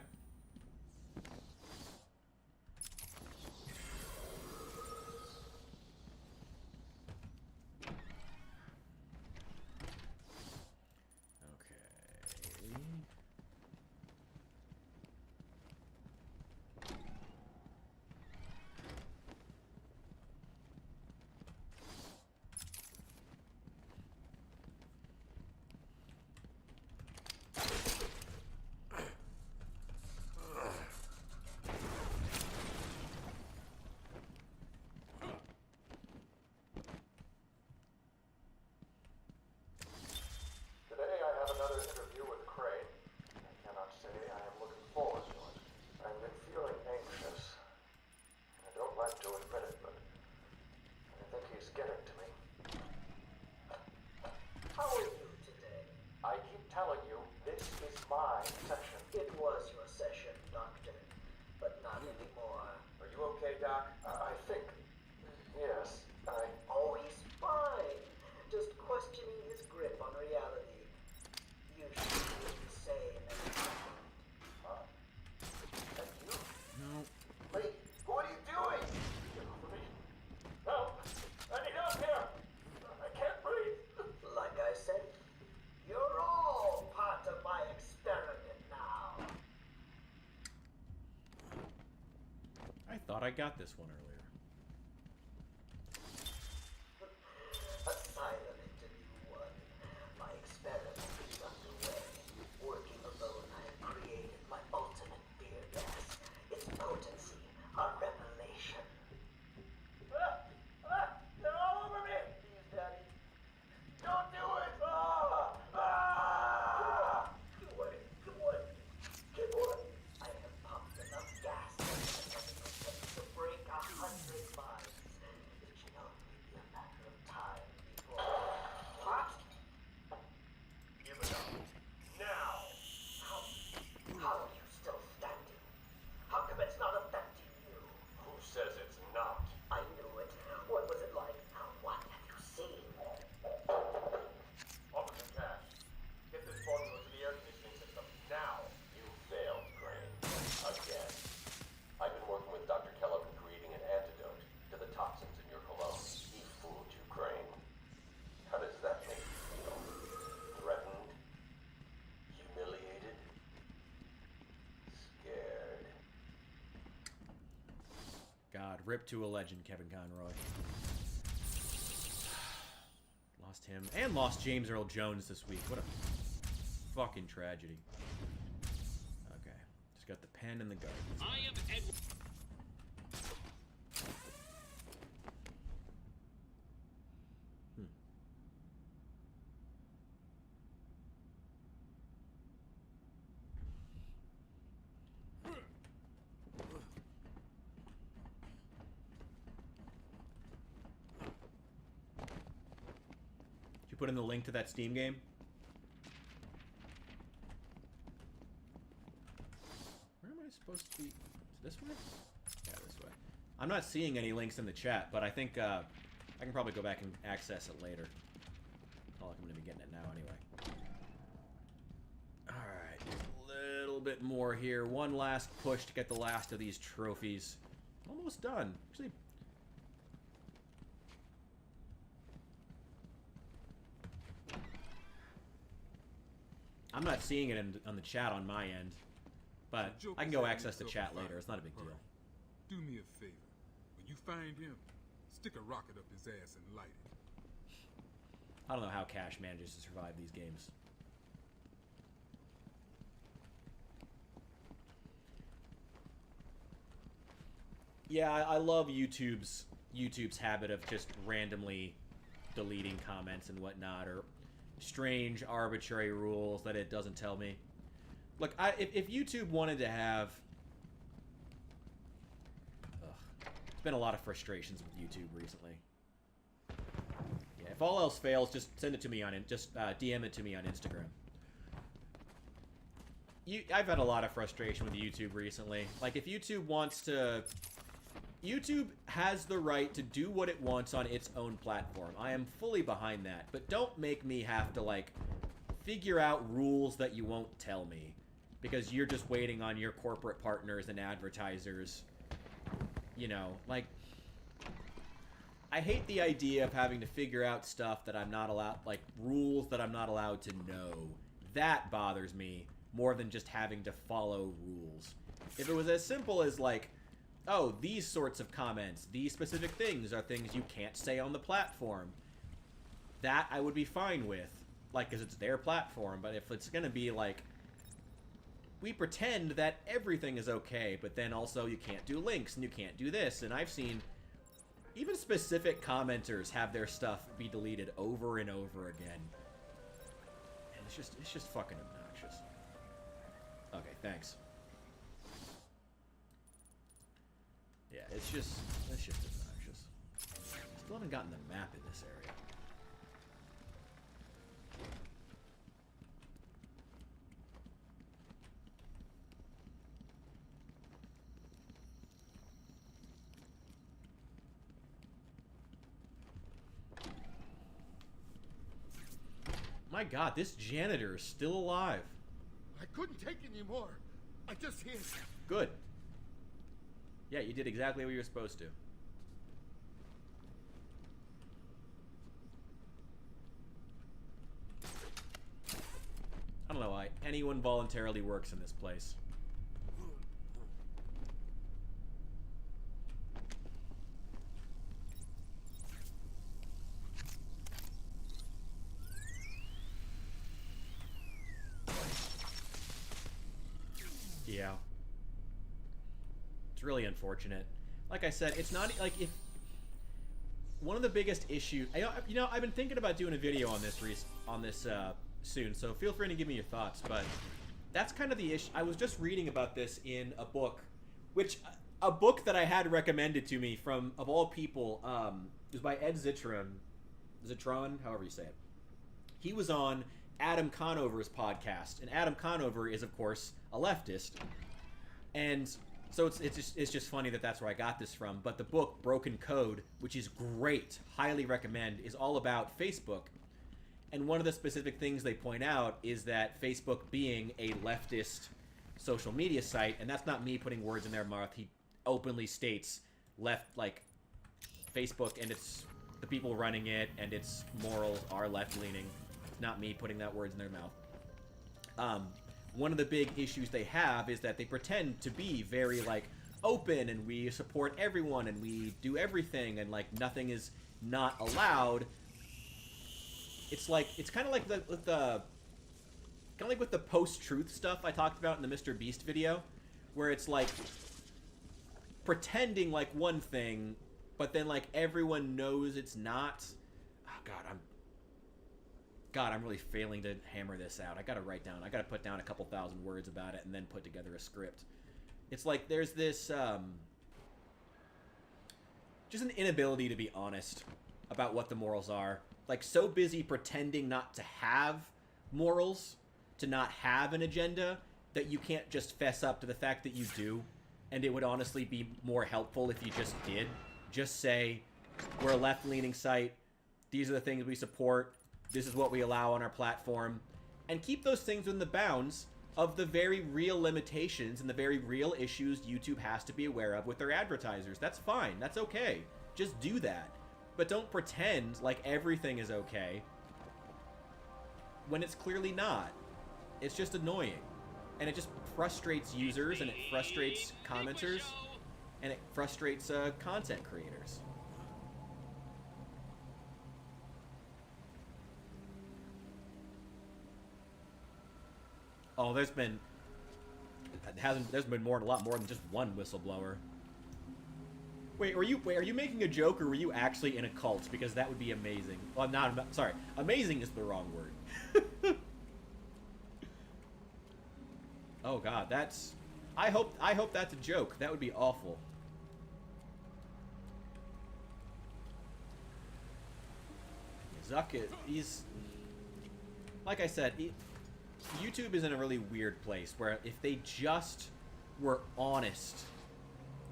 L: Today I have another interview with Crane. I cannot say I am looking forward to it. I've been feeling anxious. I don't like to admit it, but I think he's getting to me.
B: How are you today?
L: I keep telling you, this is my session.
B: It was your session, Doctor, but not anymore.
L: Are you okay, Doc? I think. Yes,
B: Oh, he's fine. Just questioning his grip on reality. You should be able to say in any moment.
L: Thank you.
A: No.
L: Wait, what are you doing? Get off of me. Help! I need help here! I can't breathe!
B: Like I said, you're all part of my experiment now.
A: I thought I got this one earlier. Rip to a legend, Kevin Conroy. Lost him. And lost James Earl Jones this week. What a fucking tragedy. Okay. Just got the pen and the guard.
H: I am Edward.
A: Put in the link to that Steam game. Where am I supposed to be? Is it this way? Yeah, this way. I'm not seeing any links in the chat, but I think I can probably go back and access it later. Not like I'm going to be getting it now anyway. Alright, a little bit more here. One last push to get the last of these trophies. Almost done. Actually, I'm not seeing it on the chat on my end, but I can go access the chat later. It's not a big deal.
N: Do me a favor. When you find him, stick a rocket up his ass and light it.
A: I don't know how Cash manages to survive these games. Yeah, I love YouTube's habit of just randomly deleting comments and whatnot, or strange, arbitrary rules that it doesn't tell me. Look, if YouTube wanted to have... There's been a lot of frustrations with YouTube recently. Yeah, if all else fails, just send it to me on... Just DM it to me on Instagram. I've had a lot of frustration with YouTube recently. Like, if YouTube wants to... YouTube has the right to do what it wants on its own platform. I am fully behind that. But don't make me have to, like, figure out rules that you won't tell me. Because you're just waiting on your corporate partners and advertisers. You know, like... I hate the idea of having to figure out stuff that I'm not allowed... Like, rules that I'm not allowed to know. That bothers me more than just having to follow rules. If it was as simple as, like... Oh, these sorts of comments, these specific things are things you can't say on the platform. That I would be fine with. Like, because it's their platform. But if it's going to be like, we pretend that everything is okay, but then also you can't do links and you can't do this. And I've seen even specific commenters have their stuff be deleted over and over again. And it's just fucking obnoxious. Okay, thanks. Yeah, it's just obnoxious. Still haven't gotten the map in this area. My God, this janitor is still alive.
N: I couldn't take any more. I just hit.
A: Good. Yeah, you did exactly what you were supposed to. I don't know why anyone voluntarily works in this place. Yeah. It's really unfortunate. Like I said, it's not like if one of the biggest issues. You know, I've been thinking about doing a video on this soon, so feel free to give me your thoughts. But that's kind of the issue. I was just reading about this in a book, a book that I had recommended to me from, of all people, it was by Ed Zitron, however you say it. He was on Adam Conover's podcast, and Adam Conover is, of course, a leftist, and so it's just funny that that's where I got this from. But the book Broken Code, which is great, highly recommend, is all about Facebook. And one of the specific things they point out is that Facebook being a leftist social media site, and that's not me putting words in their mouth. He openly states Facebook and it's the people running it and its morals are left-leaning. It's not me putting that words in their mouth. One of the big issues they have is that they pretend to be very, like, open and we support everyone and we do everything and like nothing is not allowed. It's like it's kind of like with the post-truth stuff I talked about in the Mr. Beast video, where it's like pretending like one thing, but then like everyone knows it's not. Oh God, I'm really failing to hammer this out. I gotta put down a couple thousand words about it and then put together a script. It's like there's this, just an inability to be honest about what the morals are. Like, so busy pretending not to have morals, to not have an agenda, that you can't just fess up to the fact that you do. And it would honestly be more helpful if you just did. Just say, we're a left-leaning site, these are the things we support, this is what we allow on our platform, and keep those things within the bounds of the very real limitations and the very real issues YouTube has to be aware of with their advertisers. That's fine. That's okay. Just do that. But don't pretend like everything is okay when it's clearly not. It's just annoying. And it just frustrates users, and it frustrates commenters, and it frustrates content creators. Oh, there's been a lot more than just one whistleblower. Wait, are you making a joke, or were you actually in a cult? Because that would be amazing. Well, sorry. Amazing is the wrong word. Oh God, that's. I hope that's a joke. That would be awful. Zuck, he's like I said. YouTube is in a really weird place where if they just were honest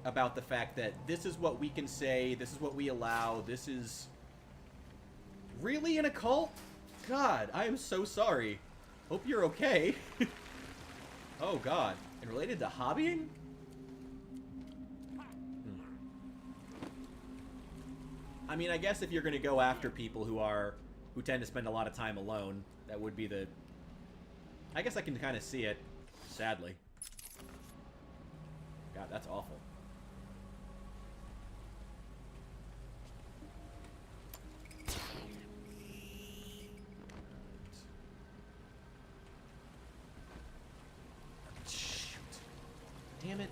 A: about the fact that this is what we can say, this is what we allow, this is really in a cult? God, I am so sorry. Hope you're okay. Oh God, and related to hobbying? I mean, I guess if you're gonna go after people who tend to spend a lot of time alone, that would be the. I guess I can kind of see it, sadly. God, that's awful. Shoot. Damn it.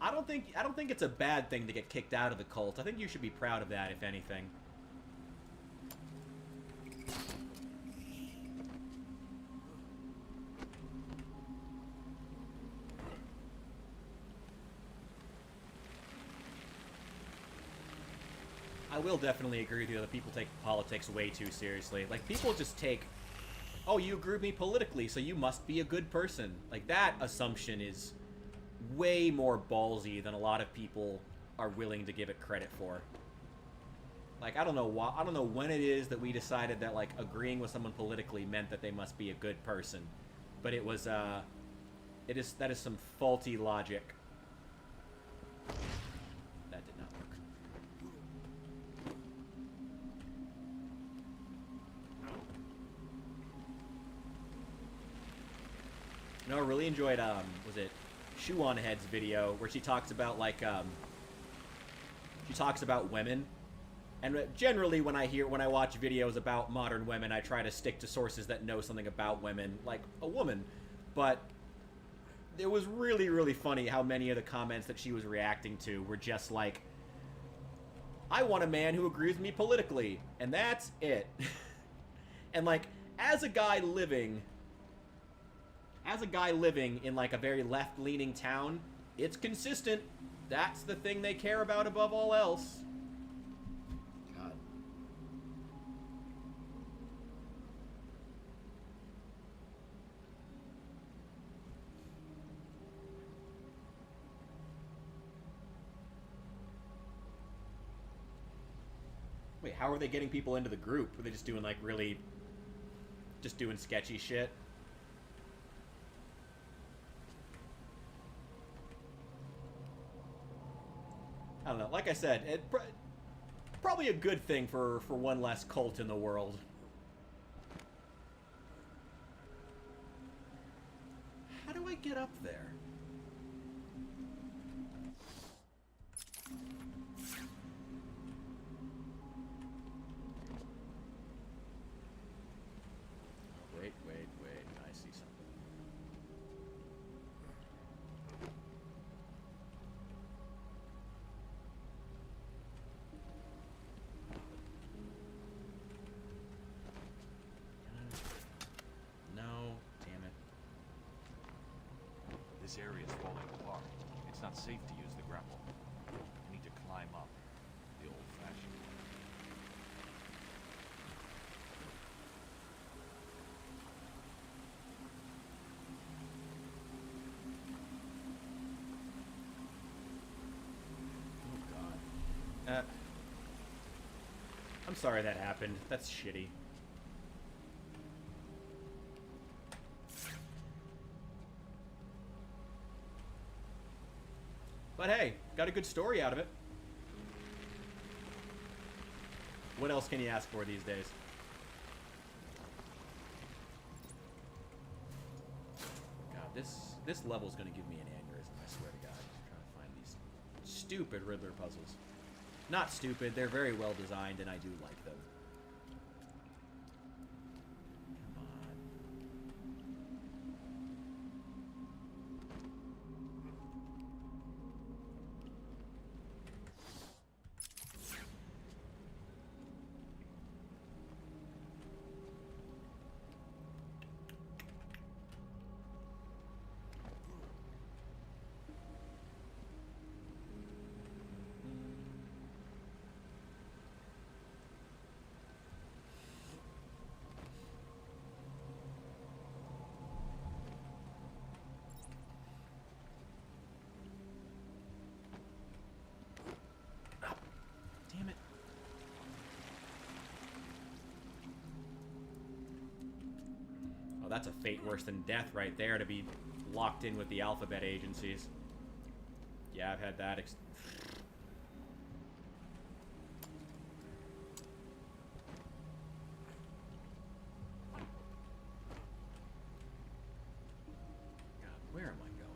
A: I don't think it's a bad thing to get kicked out of the cult. I think you should be proud of that, if anything. I will definitely agree with you that people take politics way too seriously. Like, people just take, oh, you agree with me politically, so you must be a good person. Like, that assumption is way more ballsy than a lot of people are willing to give it credit for. Like, I don't know when it is that we decided that, like, agreeing with someone politically meant that they must be a good person. But it was, that is some faulty logic. That did not work. No, I really enjoyed, was it Shoe on Head's video where she talks about, like, she talks about women. And generally when I watch videos about modern women, I try to stick to sources that know something about women, like a woman. But it was really, really funny how many of the comments that she was reacting to were just like, I want a man who agrees with me politically, and that's it. And, like, as a guy living in, like, a very left-leaning town, it's consistent. That's the thing they care about above all else. God. Wait, how are they getting people into the group? Were they just doing, like, really... just doing sketchy shit? I don't know. Like I said, probably a good thing for one less cult in the world. get up there? Wait. I see something. No, damn it.
O: This area is falling apart. It's not safe to use the grapple. I need to climb up the old-fashioned way.
A: Oh god. I'm sorry that happened. That's shitty. But hey, got a good story out of it. What else can you ask for these days? God, this level's gonna give me an aneurysm, I swear to God. I'm trying to find these stupid Riddler puzzles. Not stupid, they're very well designed and I do like them. Come on. Damn it. Oh, that's a fate worse than death right there, to be locked in with the alphabet agencies. Yeah, I've had that God, where am I going?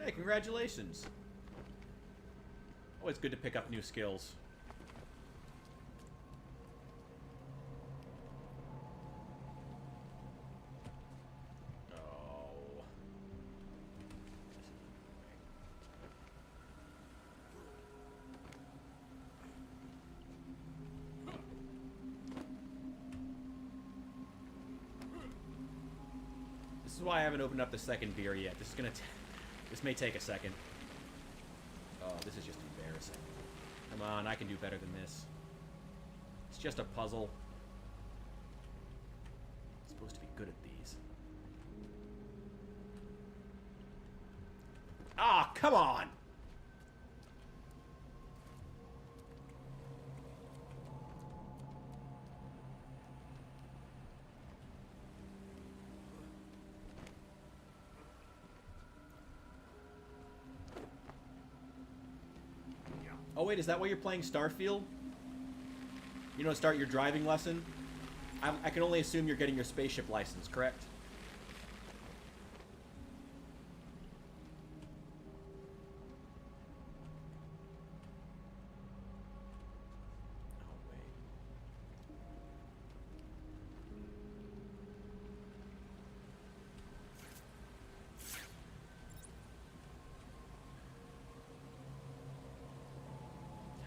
A: Hey, congratulations. Always good to pick up new skills. Oh. This is why I haven't opened up the second beer yet. This may take a second. Oh, this is just embarrassing. Come on, I can do better than this. It's just a puzzle. I'm supposed to be good at these. Ah, come on! Oh wait, is that why you're playing Starfield? You know, start your driving lesson? I can only assume you're getting your spaceship license, correct? Oh wait.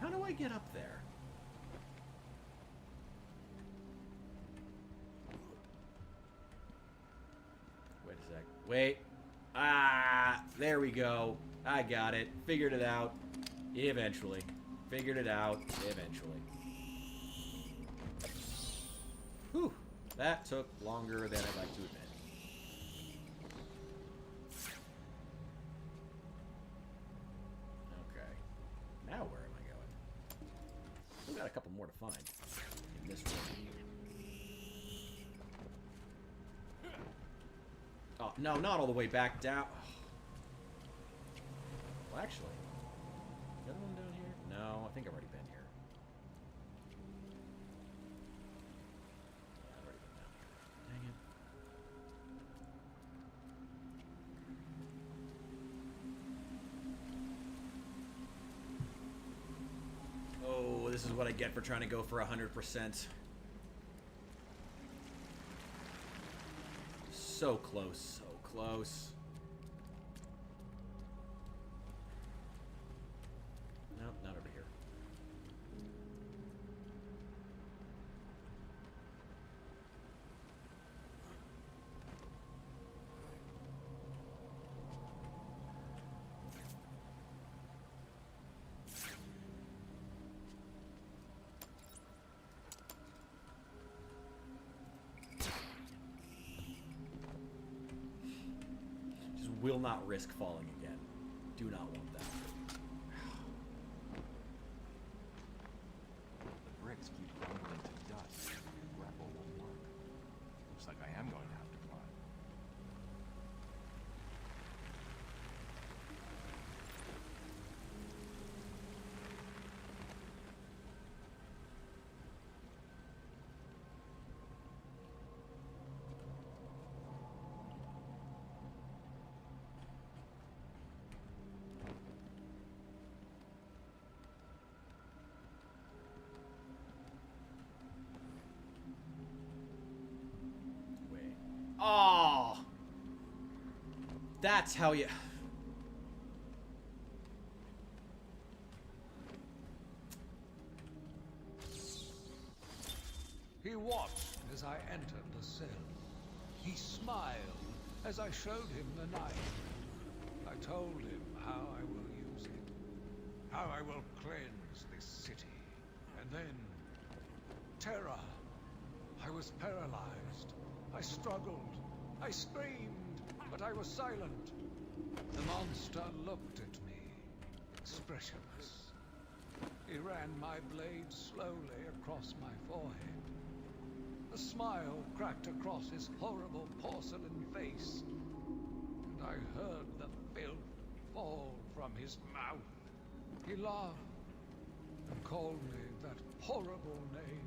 A: How do I get up there? Wait a sec. Wait. Ah, there we go. I got it. Figured it out. Eventually. Figured it out. Eventually. Whew. That took longer than I'd like to admit. Okay. Now where am I going? Still got a couple more to find in this room. Oh, no, not all the way back down. Well, actually, is the other one down here? No, I think I've already been here. Yeah, I've already been down here. Dang it. Oh, this is what I get for trying to go for 100%. So close, so close. Nope, not over here. Just will not risk falling again. Do not want that.
O: The bricks keep crumbling to dust. The grapple won't work. Looks like I am going to have to climb.
A: Oh, that's how you.
D: He watched as I entered the cell. He smiled as I showed him the knife. I told him how I will use it, how I will cleanse this city. And then, terror. I was paralyzed. I struggled. I screamed, but I was silent. The monster looked at me, expressionless. He ran my blade slowly across my forehead. A smile cracked across his horrible porcelain face, and I heard the filth fall from his mouth. He laughed and called me that horrible name.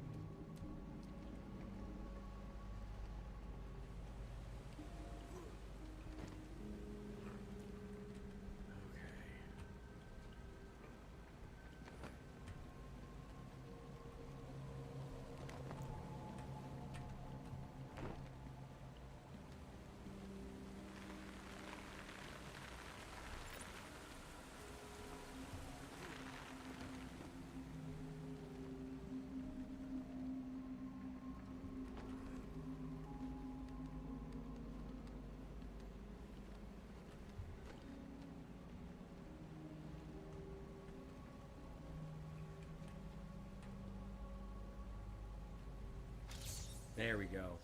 A: There we go.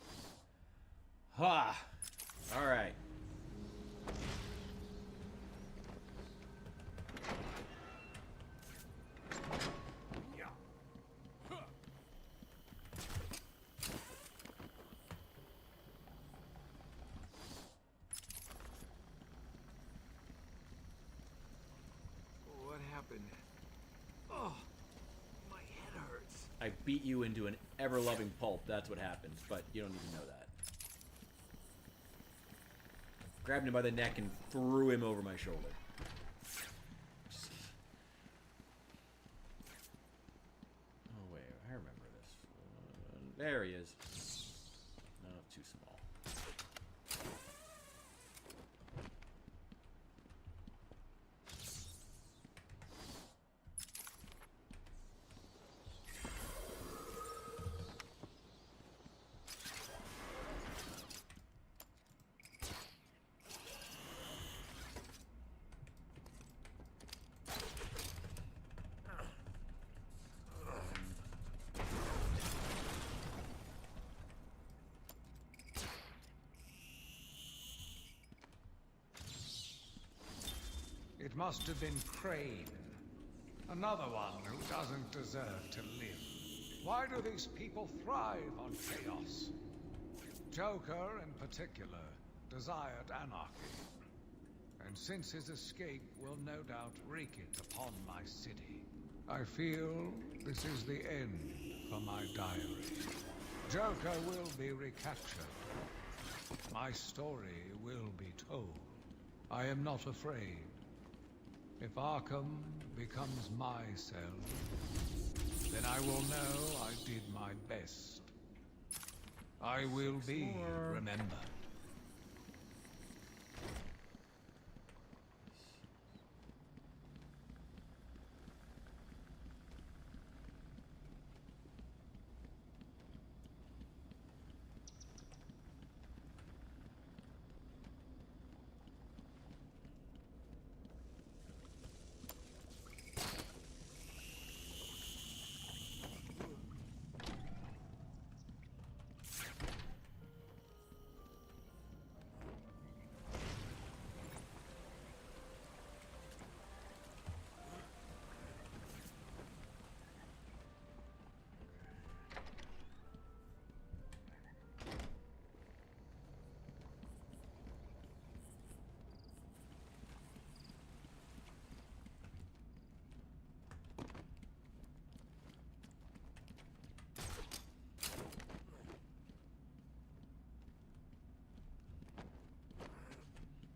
A: Ha! All right.
E: What happened? Oh, my head hurts.
A: I beat you into an ever-loving pulp. That's what happened, but you don't even know that. Grabbed him by the neck and threw him over my shoulder. Oh, wait. I remember this. There he is. No, too small.
D: It must have been Crane. Another one who doesn't deserve to live. Why do these people thrive on chaos? Joker, in particular, desired anarchy. And since his escape will no doubt wreak it upon my city, I feel this is the end for my diary. Joker will be recaptured. My story will be told. I am not afraid. If Arkham becomes my cell, then I will know I did my best. I will be remembered.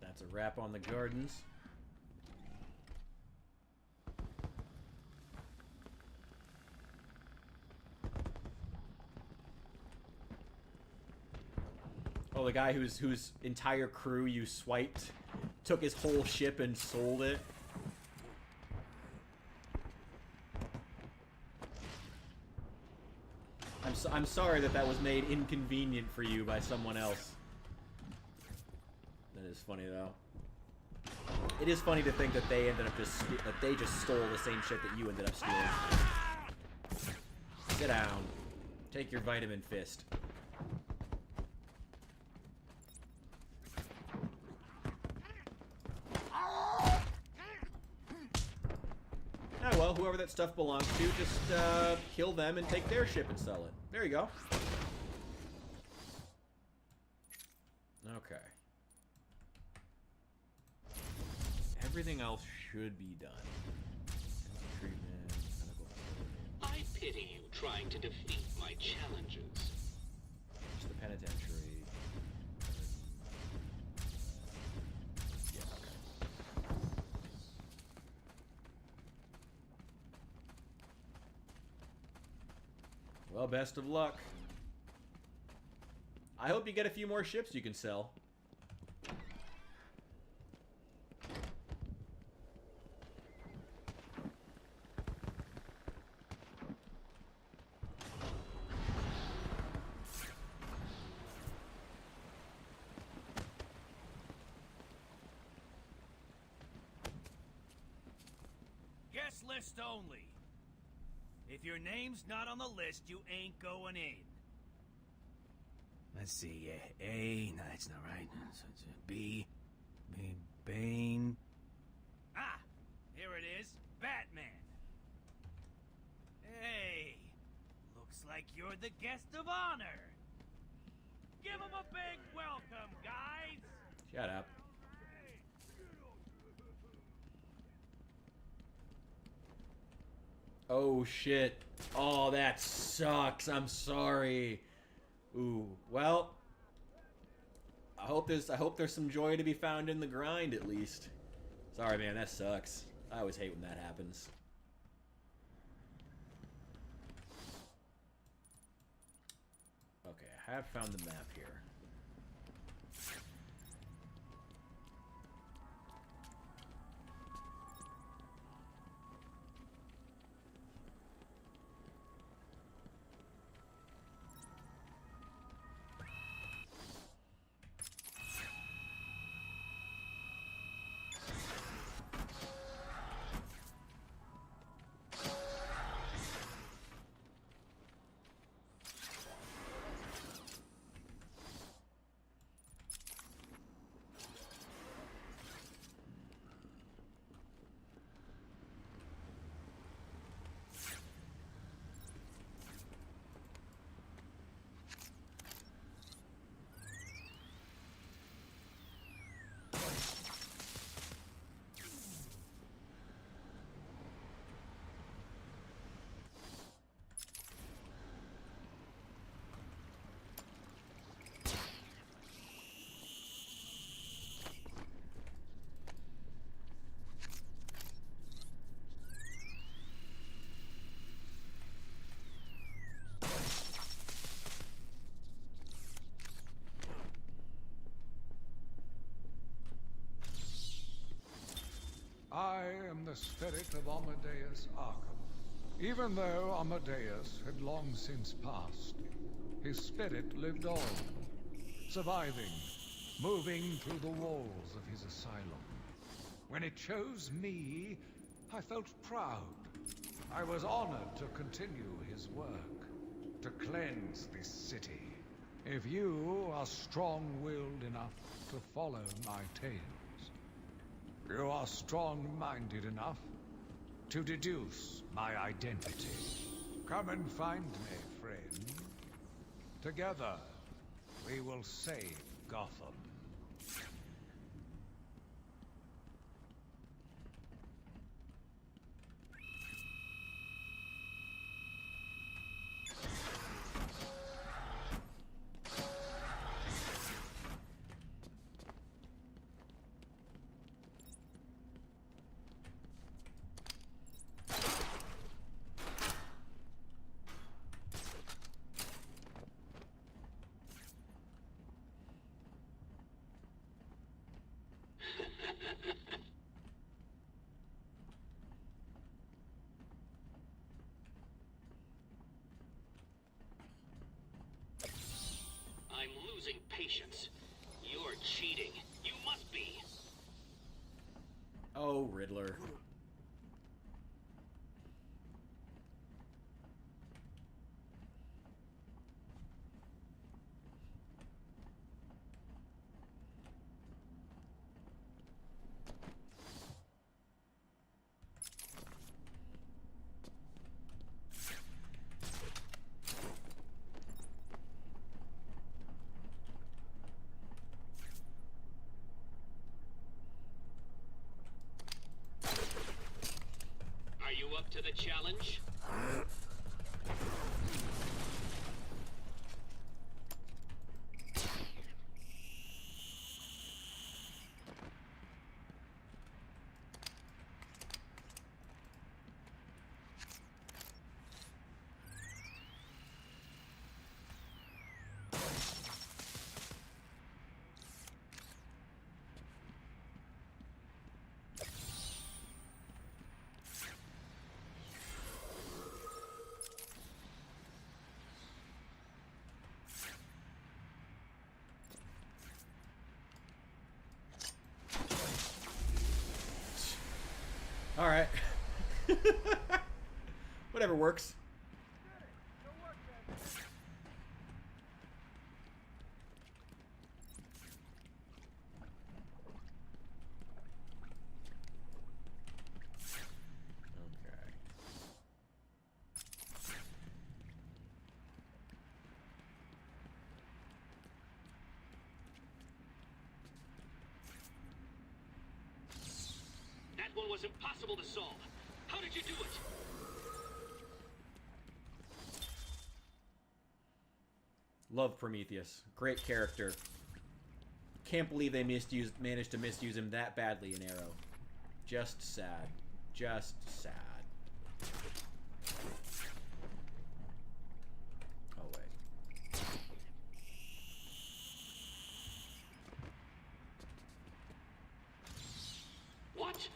A: That's a wrap on the gardens. Oh, the guy whose entire crew you swiped took his whole ship and sold it. I'm sorry that was made inconvenient for you by someone else. That is funny though. It is funny to think that they ended up just stole the same shit that you ended up stealing. Sit down. Take your vitamin fist. Oh well, whoever that stuff belongs to, just kill them and take their ship and sell it. There you go. Okay. Everything else should be done. Treatment, medical facility.
H: I pity you trying to defeat my challenges.
A: Just the penitentiary. Yeah, okay. Well, best of luck. I hope you get a few more ships you can sell.
P: Guest list only. If your name's not on the list, you ain't going in. Let's see, A, no, that's not right. So it's B, Bane. Ah, here it is, Batman. Hey, looks like you're the guest of honor. Give him a big welcome, guys.
A: Shut up. Oh shit. Oh, that sucks. I'm sorry. Ooh, well, I hope there's some joy to be found in the grind at least. Sorry, man, that sucks. I always hate when that happens. Okay, I have found the map here.
D: the spirit of Amadeus Arkham. Even though Amadeus had long since passed, his spirit lived on, surviving, moving through the walls of his asylum. When it chose me, I felt proud. I was honored to continue his work, to cleanse this city. If you are strong-willed enough to follow my tales, you are strong-minded enough to deduce my identity. Come and find me, friend. Together, we will save Gotham.
H: I'm losing patience. You're cheating. You must be.
A: Oh, Riddler.
H: Are you up to the challenge?
A: All right. Whatever works.
H: That one was impossible to solve. How did you do it?
A: Love Prometheus. Great character. Can't believe they managed to misuse him that badly in Arrow. Just sad. Just sad. Oh, wait.
H: What?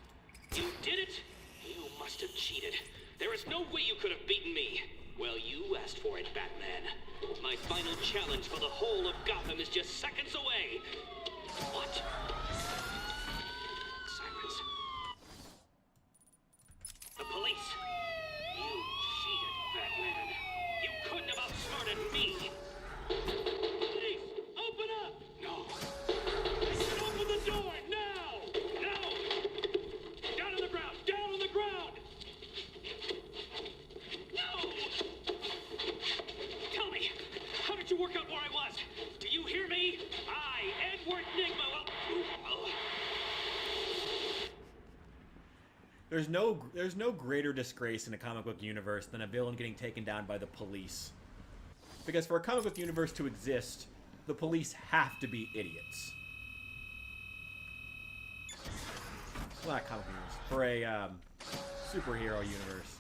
H: You did it? You must have cheated. There is no way you could have beaten me. Well, you asked for it, Batman. My final challenge for the whole of Gotham is just seconds away. What? Sirens. The police. You cheated, Batman. You couldn't have outsmarted me. Police, open up! No. Open the door, now! Now! Down on the ground! Down on the ground! No! Tell me, how did you work out where I was? Do you hear me? I, Edward Nigma, will...
A: There's no greater disgrace in a comic book universe than a villain getting taken down by the police. Because for a comic book universe to exist, the police have to be idiots. Well, not comic universe. For a superhero universe.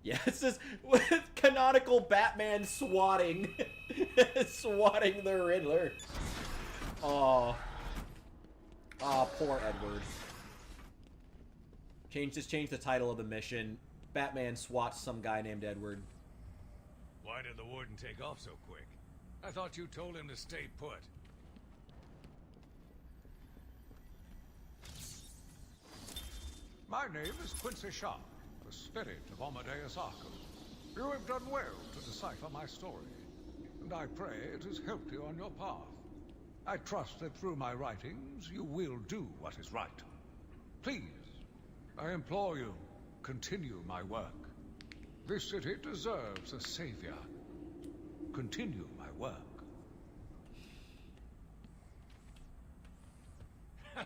A: Yeah, it's just with canonical Batman swatting swatting the Riddler. Oh. Aw, poor Edward. Change the title of the mission. Batman swats some guy named Edward.
D: Why did the warden take off so quick? I thought you told him to stay put. My name is Quincy Sharp, the spirit of Amadeus Arkham. You have done well to decipher my story, and I pray it has helped you on your path. I trust that through my writings you will do what is right. Please, I implore you, continue my work. This city deserves a savior. Continue my work.
A: I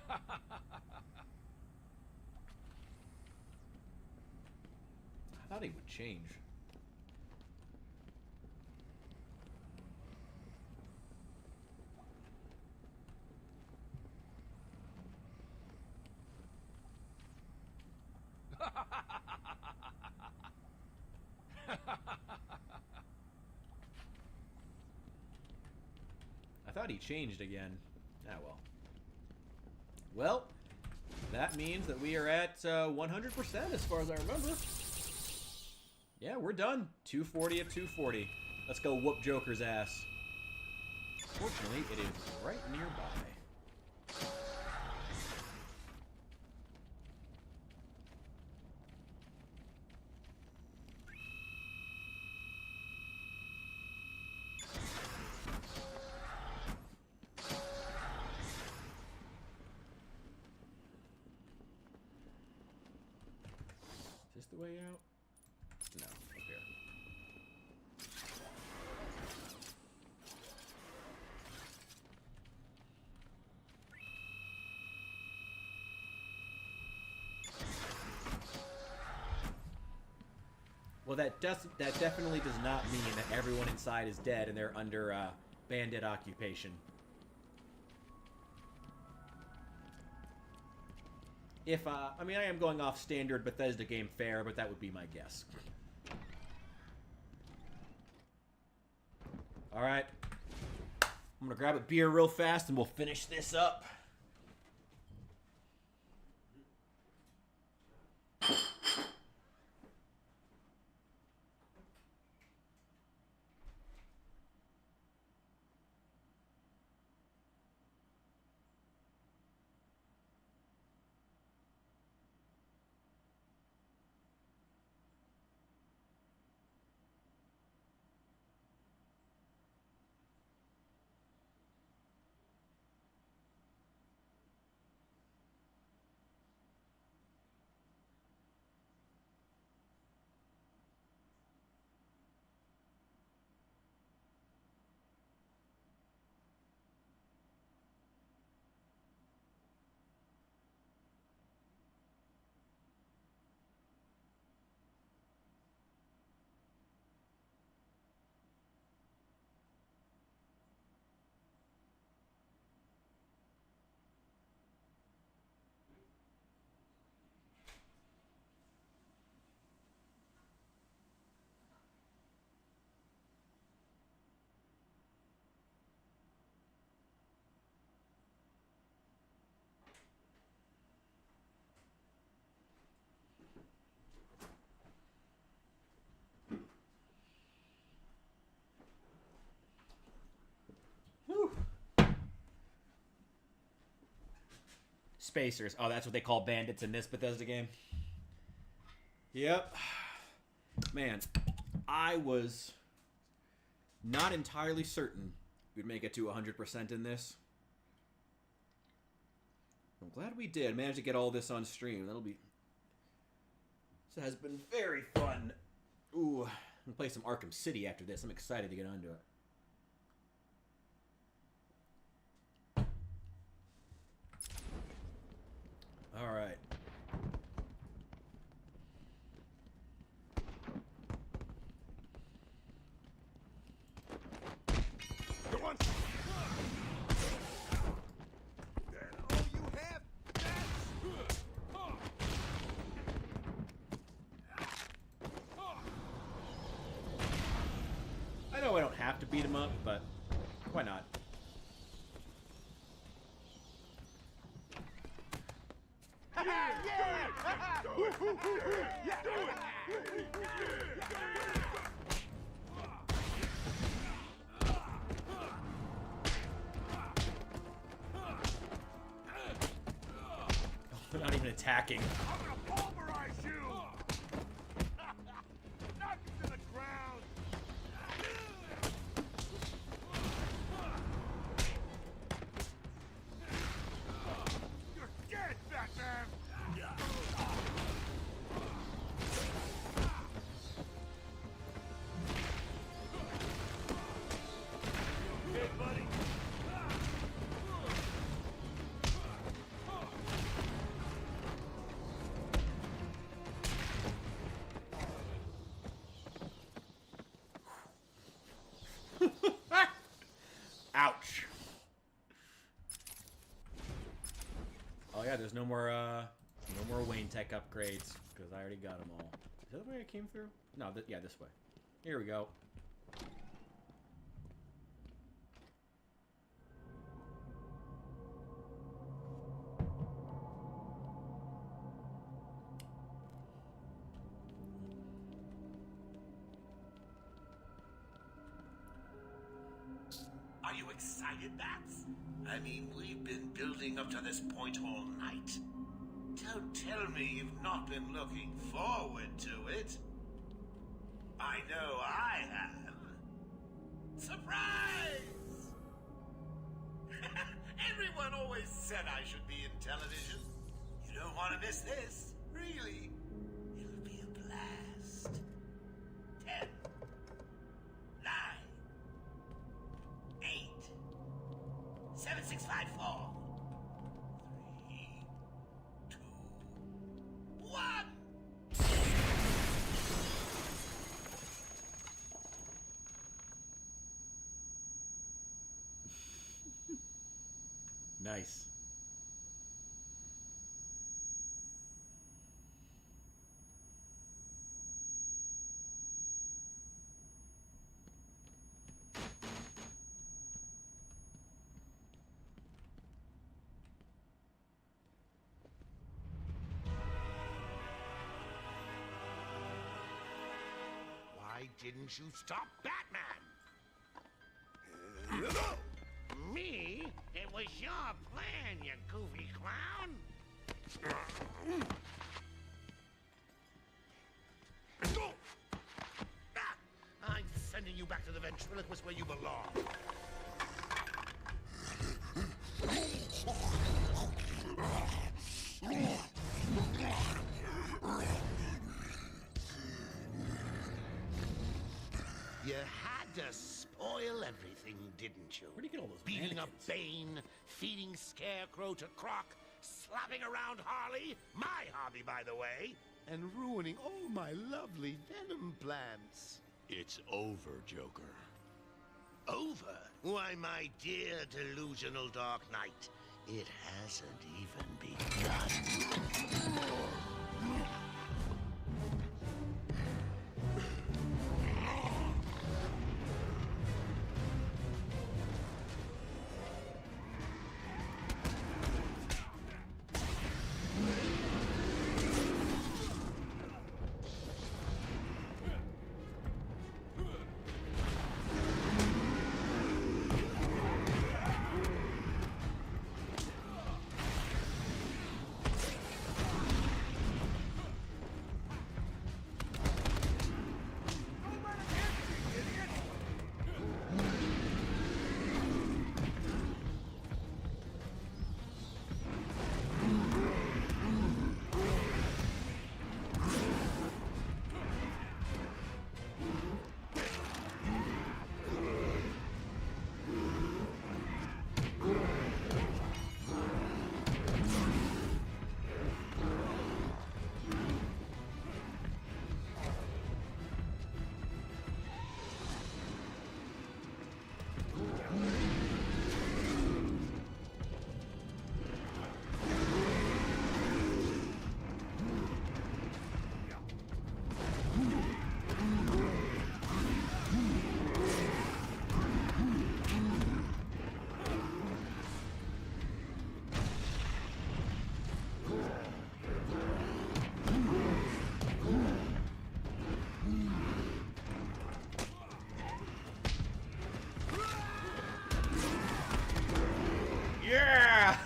A: thought he would change. I thought he changed again. Ah, well. Well, that means that we are at 100% as far as I remember. Yeah, we're done. 240 of 240. Let's go whoop Joker's ass. Fortunately, it is right nearby. Is this the way out? No, up here. Well, that definitely does not mean that everyone inside is dead and they're under bandit occupation. If, I mean, I am going off standard Bethesda game fare, but that would be my guess. Alright. I'm gonna grab a beer real fast and we'll finish this up. Spacers. Oh, that's what they call bandits in this Bethesda game. Yep. Man, I was not entirely certain we'd make it to 100% in this. I'm glad we did. Managed to get all this on stream. That'll be... This has been very fun. Ooh, I'm gonna play some Arkham City after this. I'm excited to get onto it. All right.
E: Come on.
A: I know I don't have to beat him up, but why not? They're not even attacking.
B: I'm gonna pulverize you! Knock you to the ground! You're dead, Batman! Okay, buddy?
A: Ouch. Oh yeah, there's no more Wayne Tech upgrades because I already got them all. Is that the way I came through? No, yeah, this way. Here we go.
C: Are you excited, Bats? I mean, we've been building up to this point all night. Don't tell me you've not been looking forward to it. I know I have. Surprise! Everyone always said I should be in television. You don't want to miss this, really. It'll be a blast. 10, 9, 8, 7, 6, 5, 4, 3, 2, 1.
A: Nice.
B: Why didn't you stop Batman? Me? It was your plan, you goofy clown. I'm sending you back to the ventriloquist where you belong. You had to spoil everything, didn't you?
A: Where'd you get all those
B: Beating up
A: mannequins?
B: Bane, feeding Scarecrow to Croc, slapping around Harley, my hobby, by the way, and ruining all my lovely Venom plants.
E: It's over, Joker.
B: Over? Why, my dear delusional Dark Knight, it hasn't even begun.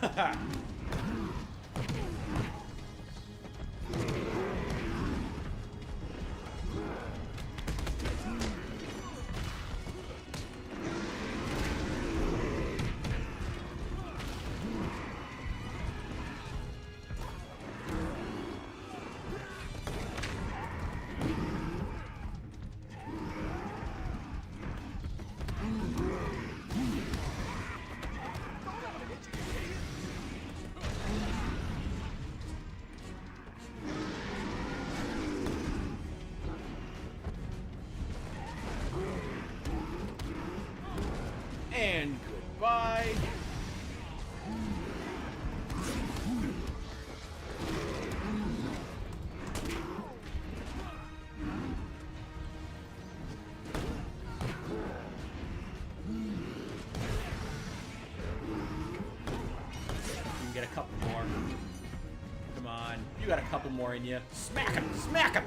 A: Ah! And goodbye. You can get a couple more. Come on. You got a couple more in you. Smack him! Smack him!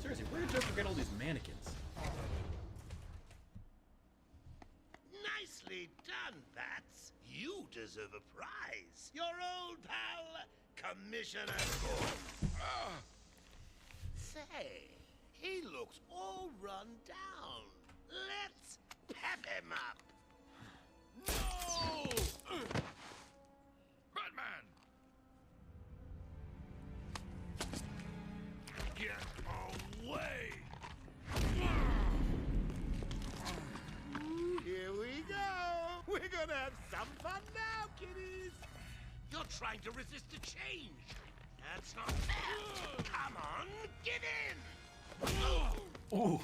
A: Seriously, where did Joker get all these mannequins?
C: Nicely done, Bats. You deserve a prize. Your old pal, Commissioner Gordon. Say, he looks all run down. Let's pep him up. No!
N: Batman!
C: Get away! Here we go! We're gonna have some fun now, kiddies! You're trying to resist the change! That's not fair! Come on, give in!
A: Ooh.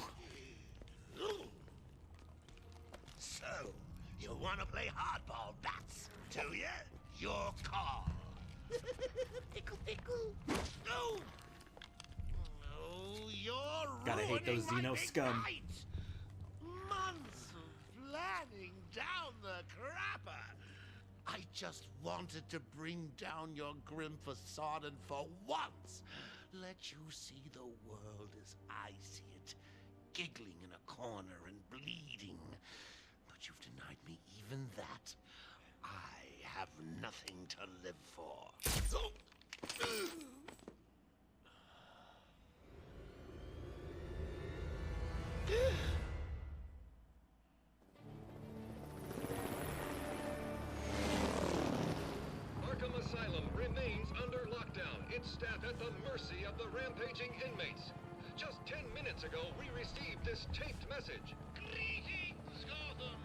C: So, you wanna play hardball, Bats, do you? Your call. Tickle, tickle. No! Oh, you're
A: Gotta hate those
C: ruining my
A: Xeno
C: big
A: scum.
C: night. Months of planning down the crapper. I just wanted to bring down your grim facade and for once let you see the world as I see it, giggling in a corner and bleeding. But you've denied me even that. I have nothing to live for.
Q: Arkham Asylum remains under lockdown, its staff at the mercy of the rampaging inmates. Just 10 minutes ago, we received this taped message.
C: Greetings, Gotham!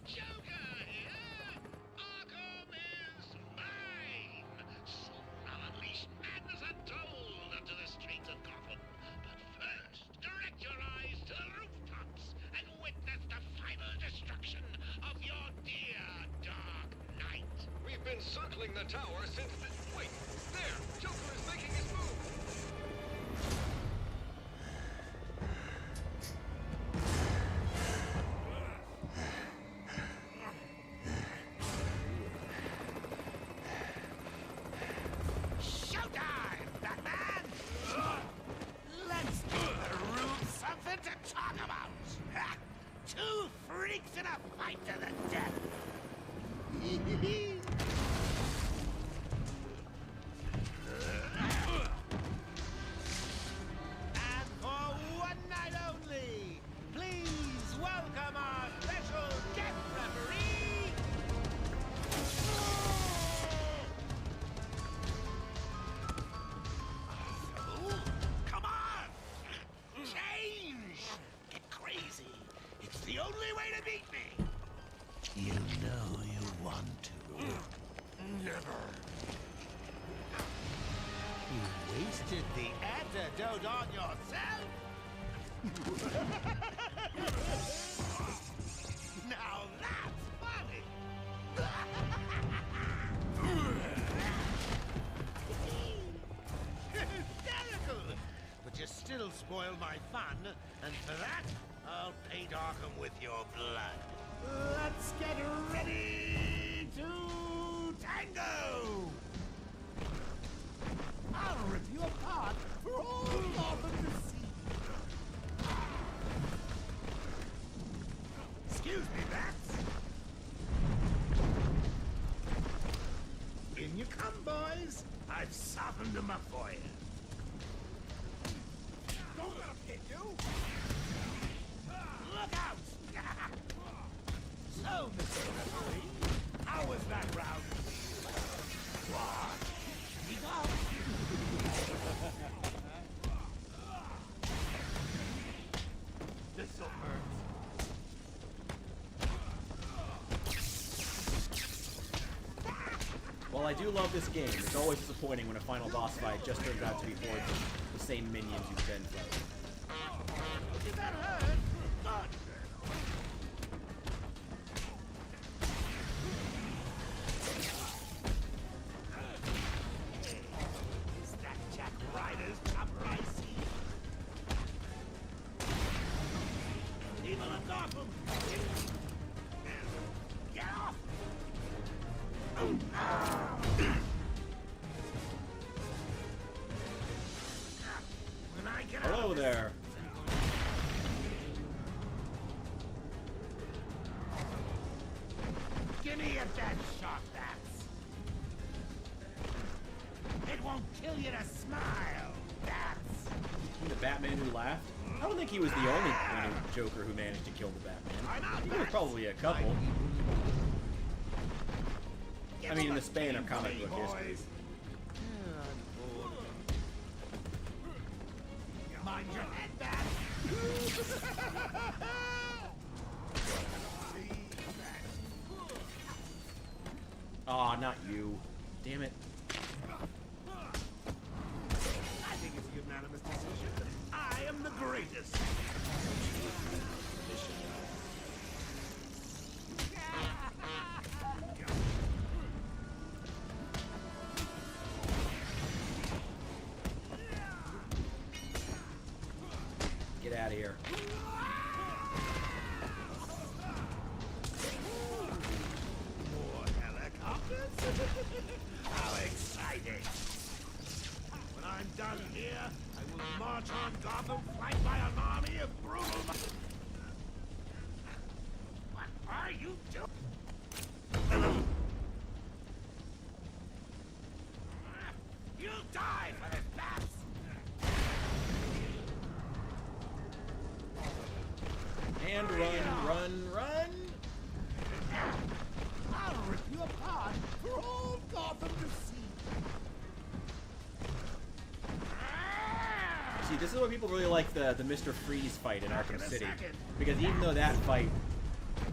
C: Joker here! Arkham is mine! Soon I'll unleash madness untold onto the streets of Gotham. But first, direct your eyes to the rooftops and witness the final destruction of your dear Dark Knight.
Q: We've been circling the tower since the... Wait, there! Joker is making his move!
C: Showtime, Batman! Let's give the room something to talk about! Ha! Two freaks in a fight to the death! And for one night only, please welcome our special guest referee, come on! to beat me? You know you want to. Never. You wasted the antidote on yourself? Now that's funny! Hysterical! But you still spoil my fun, and for that, I'll paint Arkham with your blood. Let's get ready to tango! I'll rip you apart for all Gotham to see. Excuse me, Bats. In you come, boys. I've softened them up for you. Don't let him hit you. Look out! So, Mr. Referee, how was that round? What? We got. This'll hurt.
A: While I do love this game, it's always disappointing when a final boss fight just turns out to be for the same minions you've been fighting.
C: Did that hurt? Good. Is that Jack Ryder's chopper I see? People of Gotham! Get off! When I get
A: Hello
C: out
A: there.
C: Give me a dead shot, Bats. It won't kill you to smile, Bats.
A: The Batman who laughed? I don't think he was the only Joker who managed to kill the Batman. There was probably a couple. I mean, in the span of comic book history.
C: Mind your head, Bats.
A: Aw, not you. Damn it.
C: I think it's a unanimous decision. I am the greatest.
A: Get out of here.
C: More helicopters? How exciting! When I'm done here, I will march on Gotham flanked by an army of brutal... What are you doing? You'll die for this, Bats!
A: And run.
C: I'll rip you apart for all Gotham to see.
A: See, this is why people really like the Mr. Freeze fight in Arkham City. Because even though that fight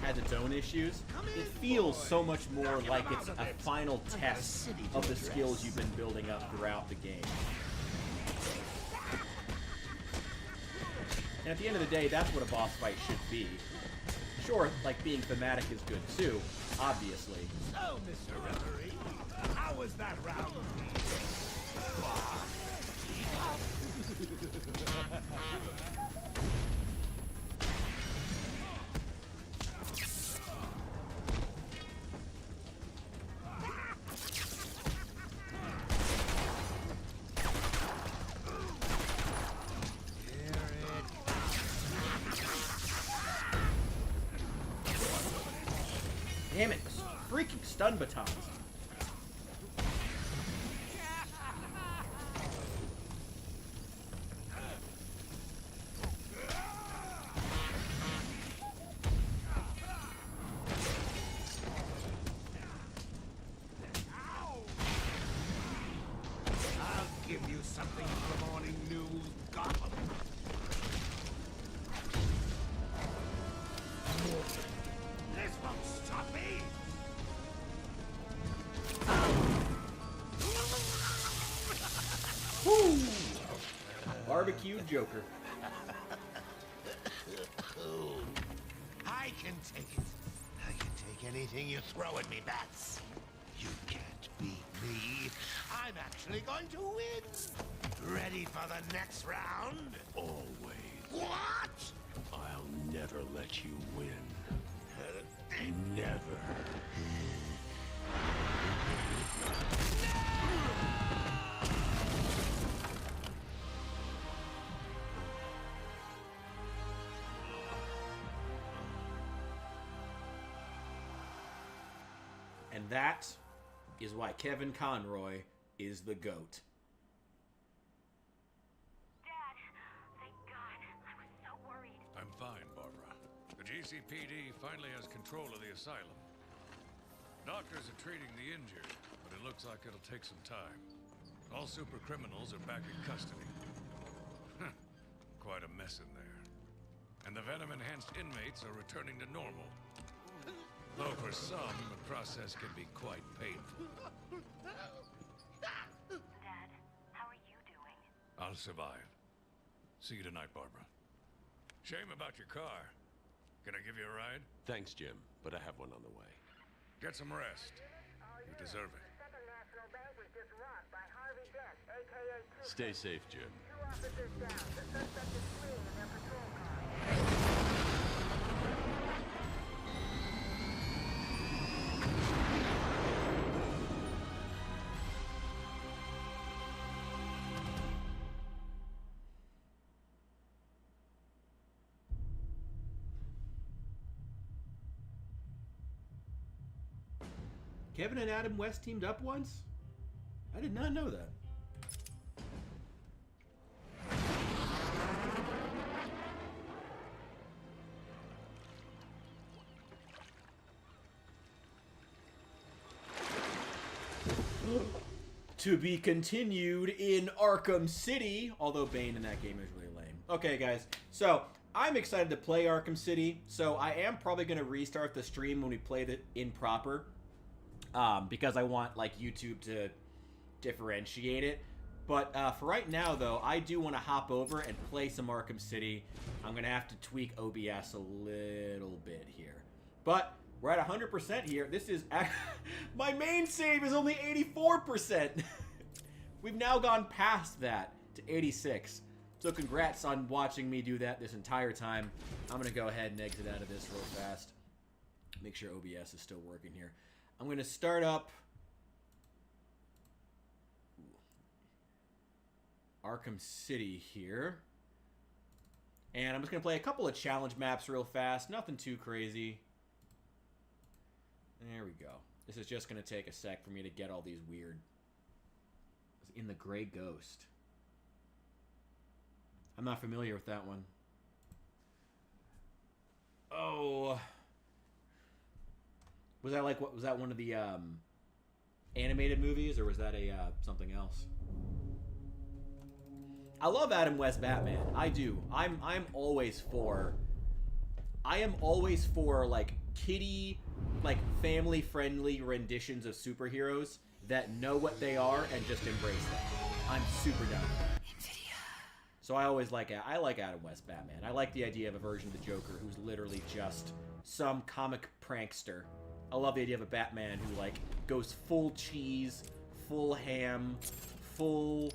A: has its own issues, it feels so much more like it's a final test of the skills you've been building up throughout the game. And at the end of the day, that's what a boss fight should be. Sure, like, being thematic is good too, obviously.
C: So, Mr. Referee, how was that round?
A: Damn it, freaking stun batons.
C: I'll give you something for the morning news, Gotham.
A: cute Joker.
B: I can take it. I can take anything you throw at me, Bats. You can't beat me. I'm actually going to win. Ready for the next round?
E: Always.
B: What?
E: I'll never let you win. Never.
A: And that is why Kevin Conroy is the GOAT.
F: Dad, thank God. I was so worried.
D: I'm fine, Barbara. The GCPD finally has control of the asylum. Doctors are treating the injured, but it looks like it'll take some time. All super criminals are back in custody. Quite a mess in there. And the venom-enhanced inmates are returning to normal. Though for some, the process can be quite painful.
F: Dad, how are you doing?
D: I'll survive. See you tonight, Barbara. Shame about your car. Can I give you a ride?
E: Thanks, Jim, but I have one on the way.
D: Get some rest. You deserve it.
E: Stay safe, Jim.
A: Kevin and Adam West teamed up once? I did not know that. To be continued in Arkham City, although Bane in that game is really lame. Okay, guys, so I'm excited to play Arkham City, so I am probably going to restart the stream when we play it in proper, because I want, like, YouTube to differentiate it. But for right now, though, I do want to hop over and play some Arkham City. I'm going to have to tweak OBS a little bit here. But we're at 100% here. This is... my main save is only 84%. We've now gone past that to 86. So congrats on watching me do that this entire time. I'm going to go ahead and exit out of this real fast. Make sure OBS is still working here. I'm going to start up Arkham City here. And I'm just going to play a couple of challenge maps real fast. Nothing too crazy. There we go. This is just going to take a sec for me to get all these weird... In the Gray Ghost. I'm not familiar with that one. Oh. Was that like, what was that, one of the animated movies, or was that a something else? I love Adam West Batman. I do. I'm always for... I am always for, like, kiddie, like, family-friendly renditions of superheroes that know what they are and just embrace them. I'm super down with that. So I always like Adam West Batman. I like the idea of a version of the Joker who's literally just some comic prankster. I love the idea of a Batman who, like, goes full cheese, full ham, full...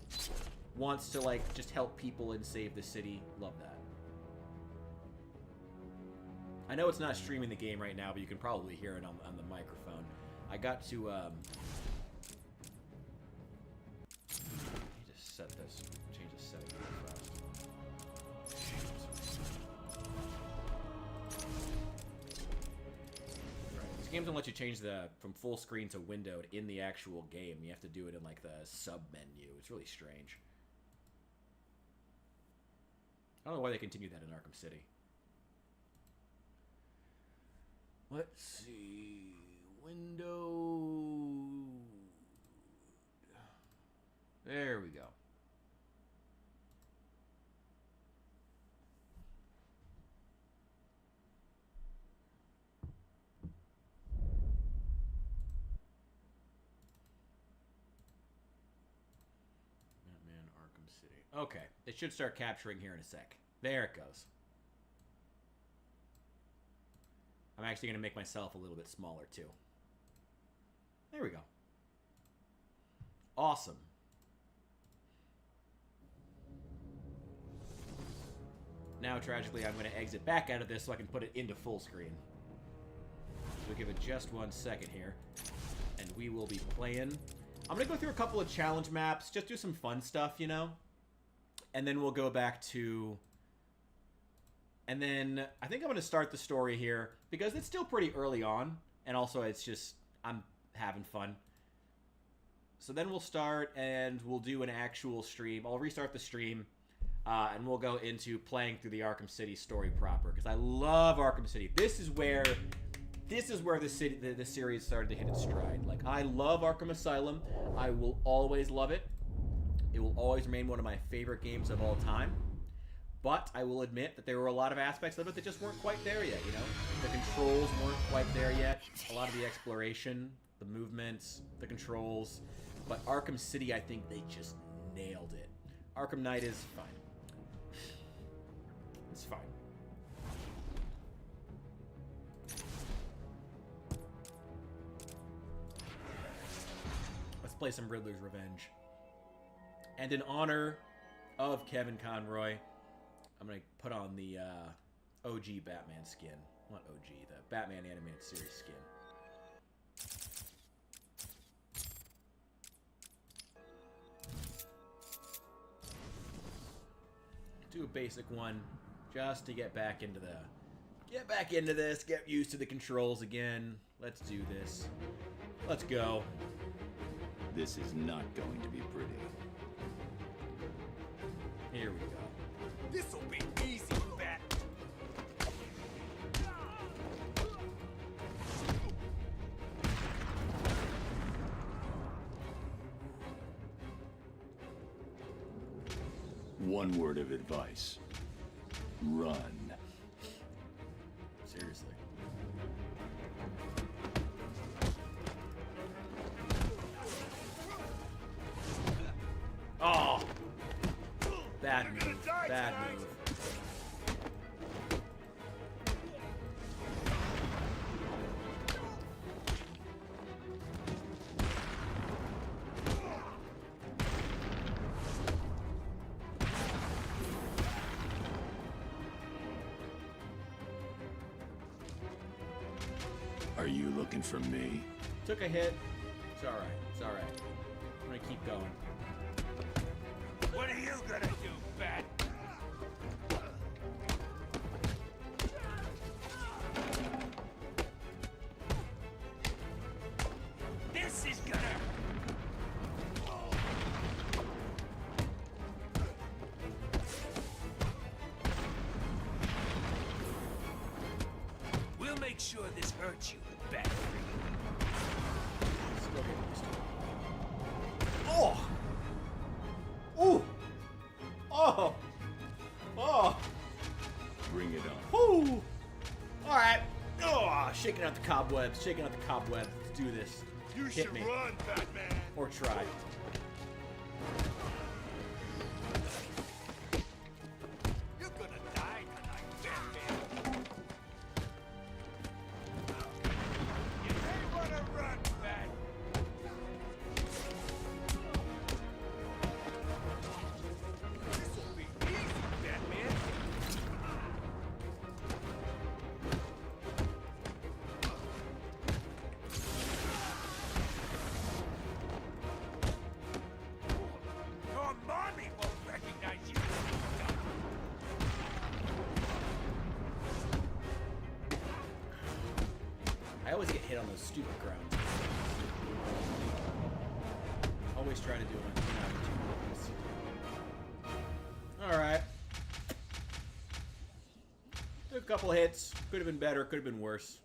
A: wants to, like, just help people and save the city. Love that. I know it's not streaming the game right now, but you can probably hear it on the microphone. I got to, let me just set this, change the setting real fast. Right, this game doesn't let you change from full screen to windowed in the actual game. You have to do it in, like, the sub-menu. It's really strange. I don't know why they continue that in Arkham City. Let's see. Window. There we go. Batman Arkham City. Okay, it should start capturing here in a sec. There it goes. I'm actually going to make myself a little bit smaller, too. There we go. Awesome. Now, tragically, I'm going to exit back out of this so I can put it into full screen. So give it just 1 second here. And we will be playing. I'm going to go through a couple of challenge maps. Just do some fun stuff, you know? And then we'll go back to... And then I think I'm going to start the story here because it's still pretty early on. And also it's just, I'm having fun. So then we'll start and we'll do an actual stream. I'll restart the stream and we'll go into playing through the Arkham City story proper because I love Arkham City. This is where the series started to hit its stride. Like, I love Arkham Asylum. I will always love it. It will always remain one of my favorite games of all time. But I will admit that there were a lot of aspects of it that just weren't quite there yet, you know? The controls weren't quite there yet. A lot of the exploration, the movements, the controls. But Arkham City, I think they just nailed it. Arkham Knight is fine. It's fine. Let's play some Riddler's Revenge. And in honor of Kevin Conroy, I'm going to put on the OG Batman skin. Not OG, the Batman Animated Series skin. Do a basic one just to get back into this, get used to the controls again. Let's do this. Let's go.
R: This is not going to be pretty.
A: Here we go.
P: This'll be easy, Bat.
R: One word of advice. Run.
A: Seriously. Oh! Bad move. Bad move.
R: Are you looking for me?
A: Took a hit. It's alright. It's alright. I'm gonna keep going.
P: What are you gonna do, Bat? This is gonna... We'll make sure this hurts you, Bat.
A: Oh! Ooh! Oh! Oh!
R: Bring it on.
A: Ooh! Alright. Oh, shaking out the cobwebs. Shaking out the cobwebs. Let's do this.
P: You
A: Hit
P: should
A: me.
P: run, Batman.
A: Or try.
P: You're gonna die tonight, Batman. You may wanna run, Bat. This'll be easy, Batman. Your mommy won't recognize you.
A: I always get hit on those stupid grounds. Always try to do it. Alright. Took a couple hits. Could have been better. Could have been worse.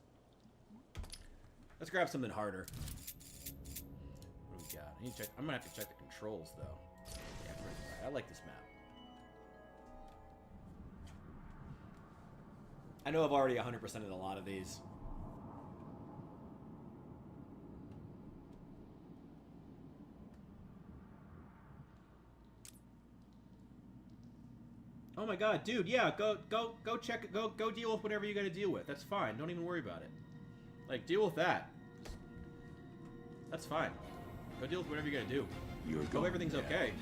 A: Let's grab something harder. What do we got? I need to check. I'm gonna have to check the controls though. Yeah, I like this map. I know I've already 100%ed a lot of these. my god, dude, yeah, go check it, go deal with whatever you gotta deal with. That's fine. Don't even worry about it. Like, deal with that. That's fine. Go deal with whatever you gotta do. Hope everything's okay.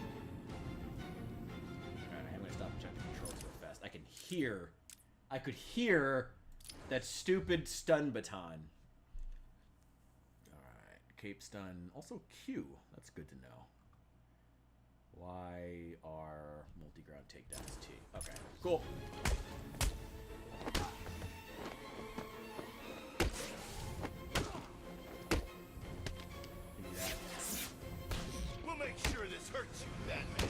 A: Alright, I'm gonna stop and check the controls real fast. I could hear that stupid stun baton. Alright, cape stun. Also Q. That's good to know. Y, R, multi-ground takedowns, T. Okay, cool. Give me that.
B: We'll make sure this hurts you, Batman.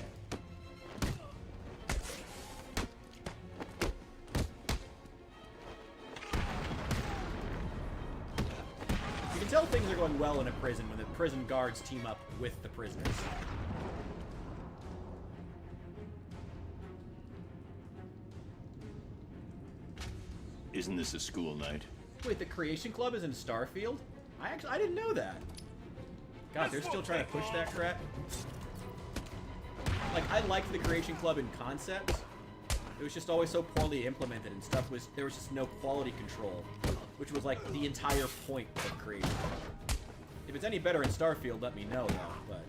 A: You can tell things are going well in a prison when the prison guards team up with the prisoners.
R: Isn't this a school night?
A: Wait, the Creation Club is in Starfield? I didn't know that. God, they're still trying to push that crap. Like, I liked the Creation Club in concept. It was just always so poorly implemented and stuff there was just no quality control, which was like the entire point of Creation Club. If it's any better in Starfield, let me know though, but...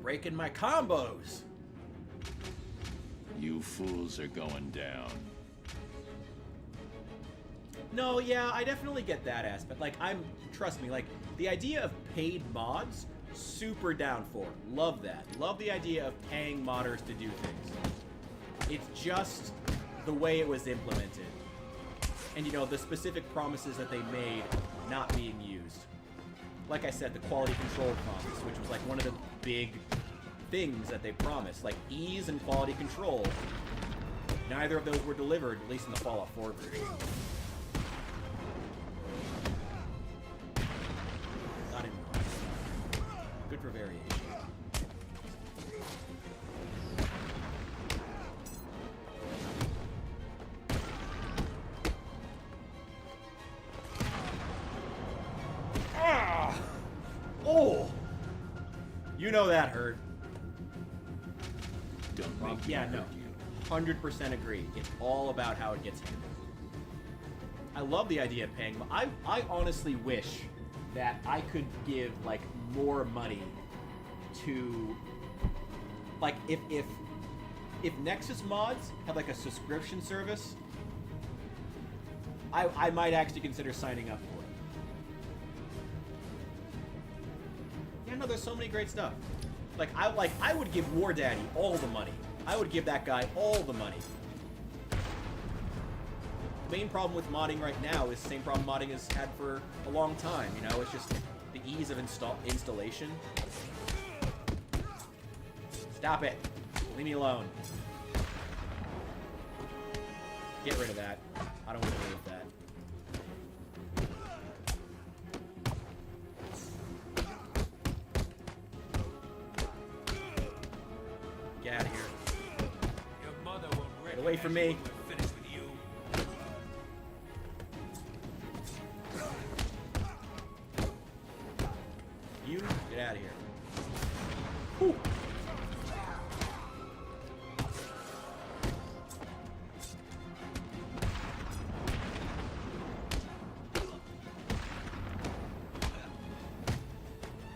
A: Breaking my combos.
R: You fools are going down.
A: No, yeah, I definitely get that aspect. Like, trust me, like, the idea of paid mods, super down for. Love that. Love the idea of paying modders to do things. It's just the way it was implemented. And, you know, the specific promises that they made not being used. Like I said, the quality control promise, which was like one of the big things that they promised, like ease and quality control. Neither of those were delivered, at least in the Fallout 4 version. Not anymore. Good for variation. Ah! Oh! You know that hurt.
R: Don't make me
A: yeah, no. 100% agree. It's all about how it gets handled. I love the idea of paying. I honestly wish that I could give like more money to, like, if Nexus mods had like a subscription service, I might actually consider signing up for it. Yeah, no, there's so many great stuff. I would give War Daddy all the money. I would give that guy all the money. The main problem with modding right now is the same problem modding has had for a long time, you know? It's just the ease of installation. Stop it. Leave me alone. Get rid of that. I don't want to deal with that. Get out of here.
P: Your mother won't
A: Get away from me.
P: finish with you.
A: You, get out of here. Whew.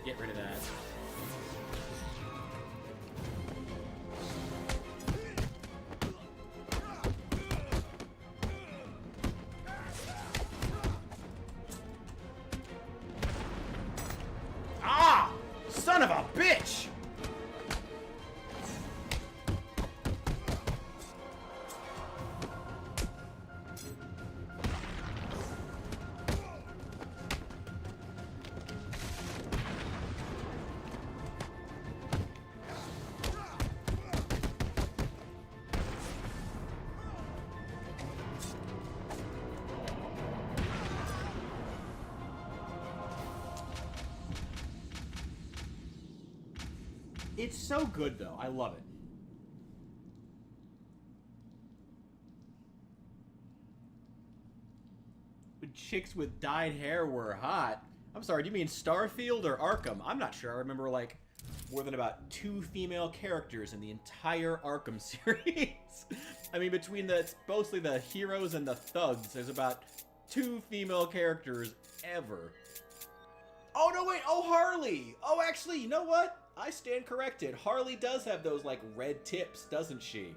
A: Get rid of that. It's so good, though. I love it. When chicks with dyed hair were hot. I'm sorry, do you mean Starfield or Arkham? I'm not sure. I remember, like, more than about 2 female characters in the entire Arkham series. I mean, between it's mostly the heroes and the thugs, there's about 2 female characters ever. Oh, no, wait. Oh, Harley. Oh, actually, you know what? I stand corrected. Harley does have those, like, red tips, doesn't she?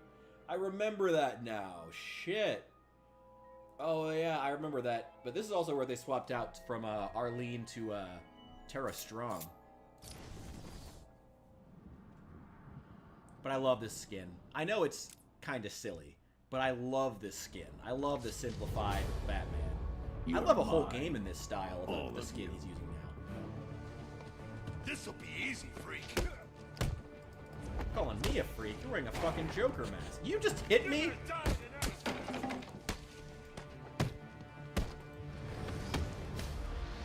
A: I remember that now. Shit. Oh, yeah, I remember that. But this is also where they swapped out from Arlene to Tara Strong. But I love this skin. I know it's kind of silly, but I love this skin. I love the simplified Batman. I love a whole game in this style of the skin he's using now.
E: This'll be easy, freak.
A: Calling me a freak? You're wearing a fucking Joker mask. You just hit me?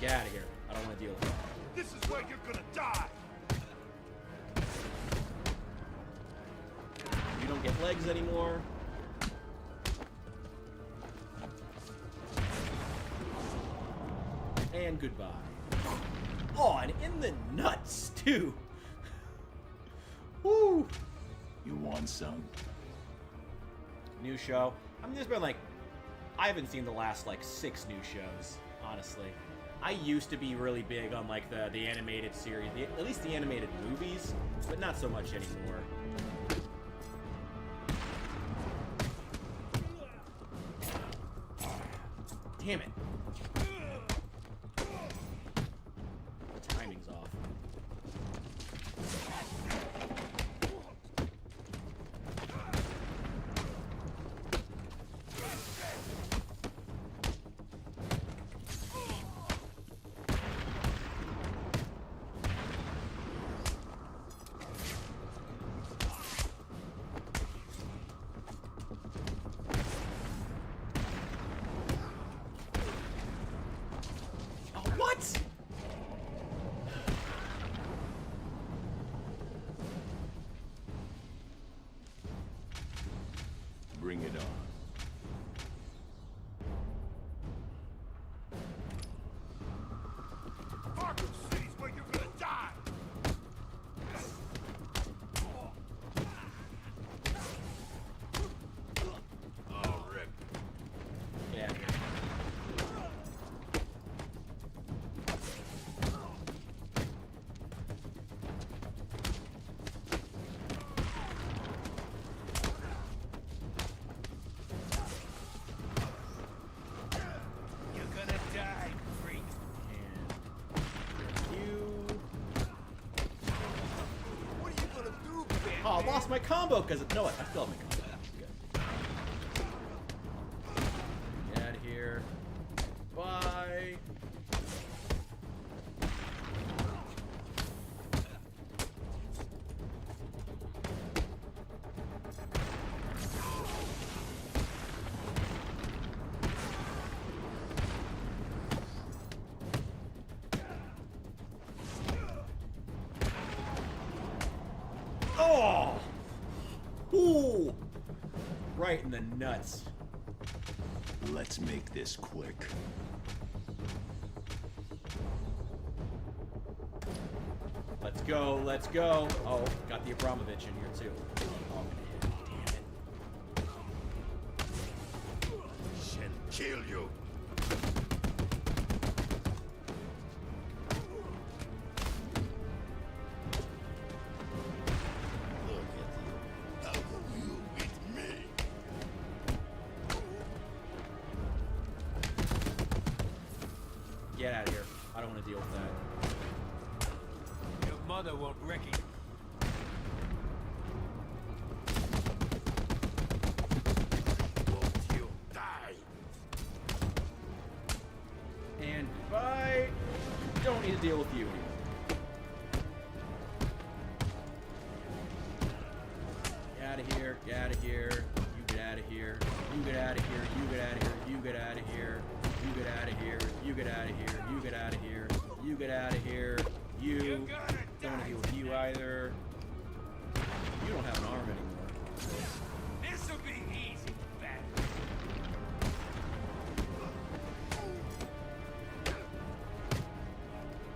A: Get out of here. I don't want to deal with it.
E: This is where you're gonna die.
A: You don't get legs anymore. And goodbye. Oh, and in the nuts, too. Woo!
R: You want some?
A: New show. I mean, there's been, like... I haven't seen the last, like, 6 new shows, honestly. I used to be really big on, like, the animated series. At least the animated movies, but not so much anymore. Damn it. The timing's off. What?
R: Bring it on.
E: Arkham City's where you're gonna die. Oh, Rick.
A: Yeah.
P: You're gonna die, freak.
E: What are you gonna do, Batman?
A: Oh, I lost my combo because no, I still have my combo. Good. Get out of here. Bye. Oh! Ooh! Right in the nuts.
R: Let's make this quick.
A: Let's go, let's go. Oh, got the Abramovich in here too. Oh, damn it.
E: She'll kill you. Look at you. How will you beat me?
A: Get out of here. I don't want to deal with that.
P: Your mother won't recognize.
E: Won't you die?
A: And goodbye. Don't need to deal with you anymore. Get out of here. Get out of here. You get out of here. You get out of here. You get out of here. You get out of here. You get out of here. You get out of here. You get out of here. You get out of here. You don't want to deal with you either. You don't have an arm anymore.
P: This'll be easy, Bat.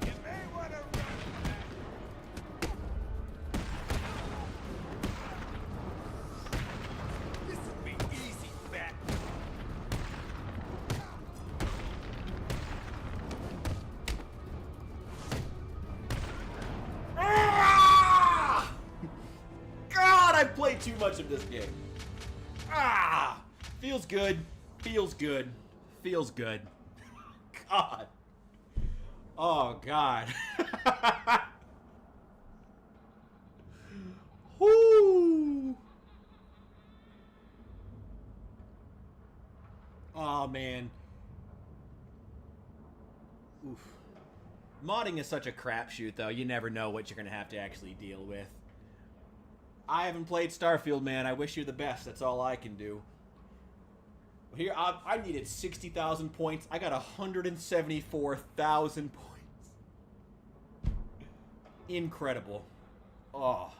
P: You may want to run back. This'll be easy, Bat.
A: God, I played too much of this game. Ah! Feels good. Feels good. Feels good. God. Oh, God. Whoo! Oh, man. Oof. Modding is such a crapshoot, though. You never know what you're going to have to actually deal with. I haven't played Starfield, man. I wish you the best. That's all I can do. Here, I needed 60,000 points. I got 174,000 points. Incredible. Oh,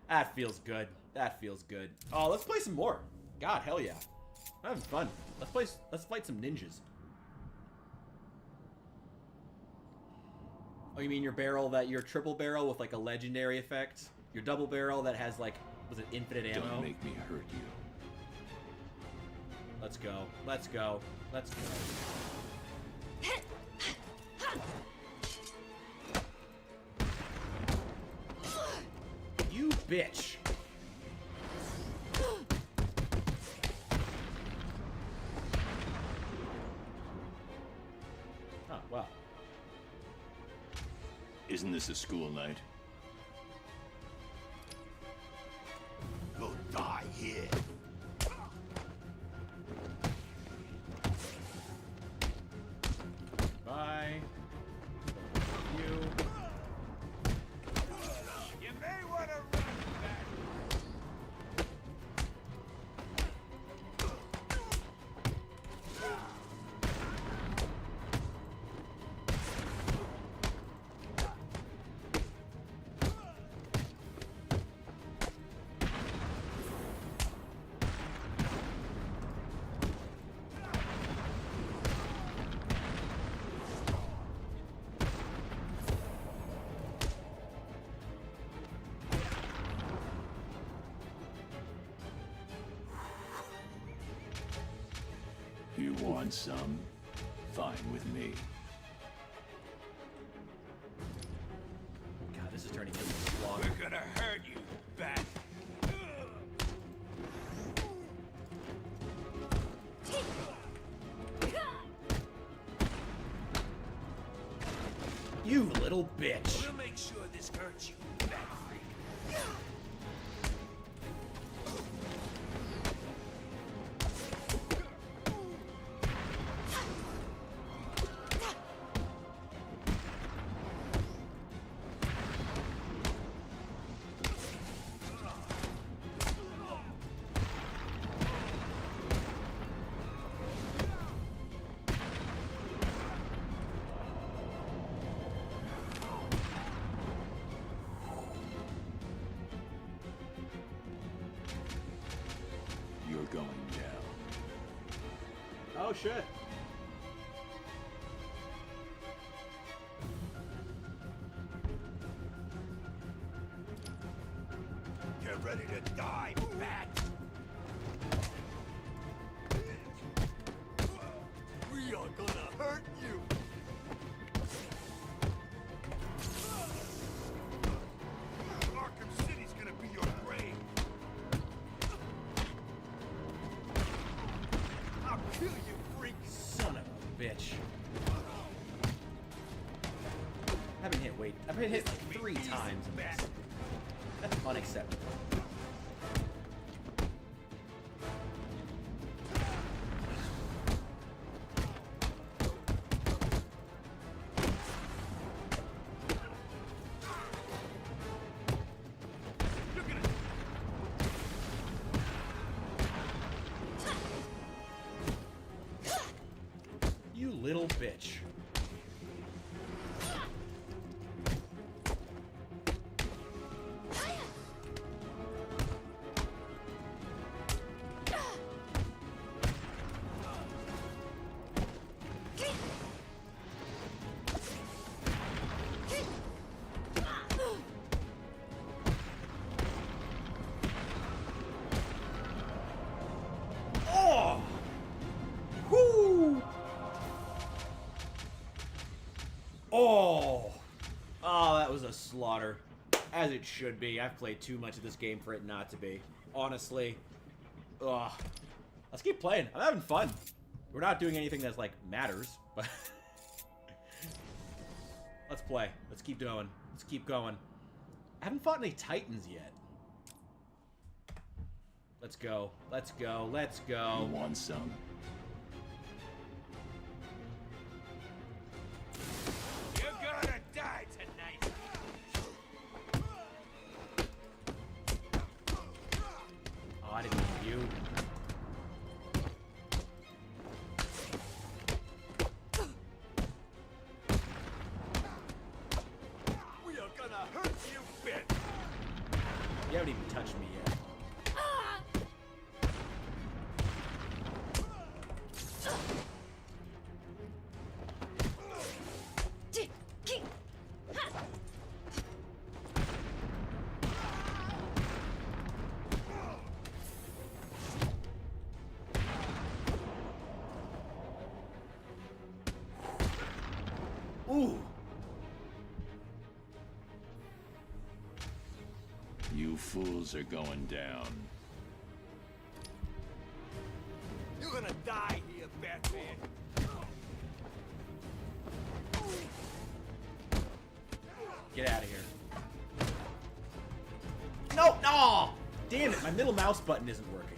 A: that feels good. That feels good. Oh, let's play some more. God, hell yeah. I'm having fun. Let's fight some ninjas. Oh, you mean your triple barrel with like a legendary effect? Your double barrel that has like, was it infinite ammo?
R: Don't make me hurt you.
A: Let's go. Let's go. Let's go. You bitch. Oh, wow.
R: Isn't this a school night?
B: You'll die here.
A: Bye. You.
P: You may want to run back.
R: You want some? Fine with me.
A: God, this is turning into a slog.
P: We're gonna hurt you, Bat.
A: You little bitch.
P: We'll make sure this hurts you, Bat.
R: You're going down.
A: Oh, shit.
B: Get ready to die, Bat. We are gonna hurt you. Arkham City's gonna be your grave. I'll kill you, freak.
A: Son of a bitch. I've been hit like 3 times in this. That's unacceptable. You little bitch. Oh! Oh, that was a slaughter. As it should be. I've played too much of this game for it not to be. Honestly. Ugh. Let's keep playing. I'm having fun. We're not doing anything that's, like, matters, but... Let's play. Let's keep going. Let's keep going. I haven't fought any Titans yet. Let's go. Let's go. Let's go.
R: You want some?
P: You're gonna die tonight.
A: Oh, I didn't need you.
P: We are gonna hurt you, bitch.
A: You haven't even touched me yet. Ooh.
R: You fools are going down.
P: You're gonna die here, Batman.
A: Get out of here. No! No! Damn it, my middle mouse button isn't working.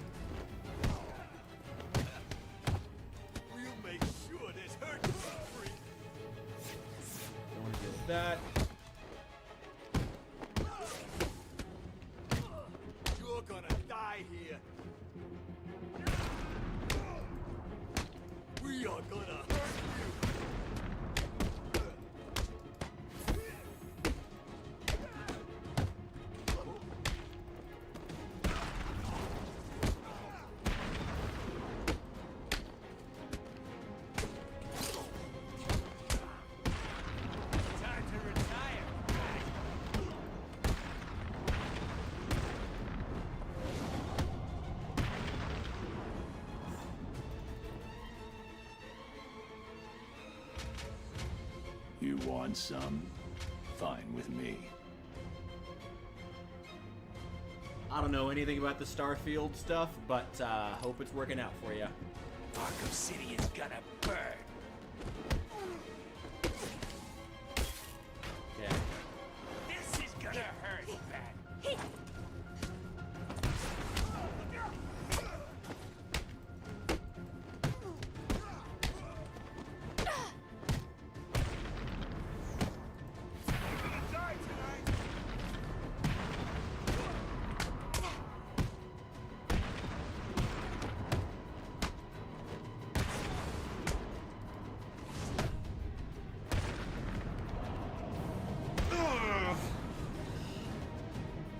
P: We'll make sure this hurts for free.
A: Don't want to deal with that.
P: You're gonna die here. We are gonna hurt you. Time to retire.
R: You want some? Fine with me.
A: I don't know anything about the Starfield stuff, but hope it's working out for you.
P: Arkham City is gonna burn.
A: Yeah.
P: This is gonna hurt, Bat. You're gonna die tonight.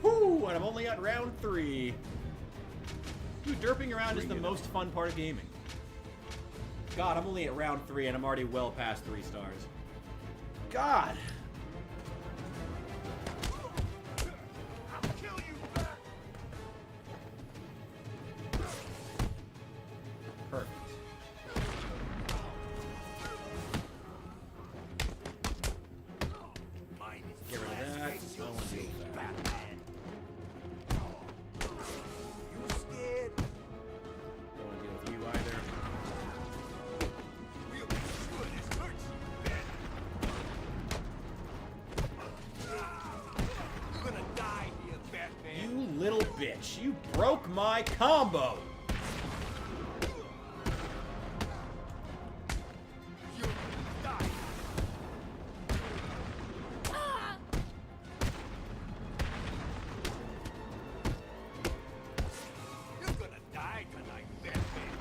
A: Whew, and I'm only at round 3. Dude, derping around is the most fun part of gaming. God, I'm only at round 3 and I'm already well past 3 stars. God!
P: I'll kill you, Bat.
A: Perfect.
P: Mine is
A: Get rid of that. I don't want to deal with that.
P: Batman. You scared?
A: Don't want to deal with you either.
P: We'll make sure this hurts you, Bat. You're gonna die here, Batman.
A: You little bitch. You broke my combo.
P: You're gonna die. You're gonna die tonight, Batman.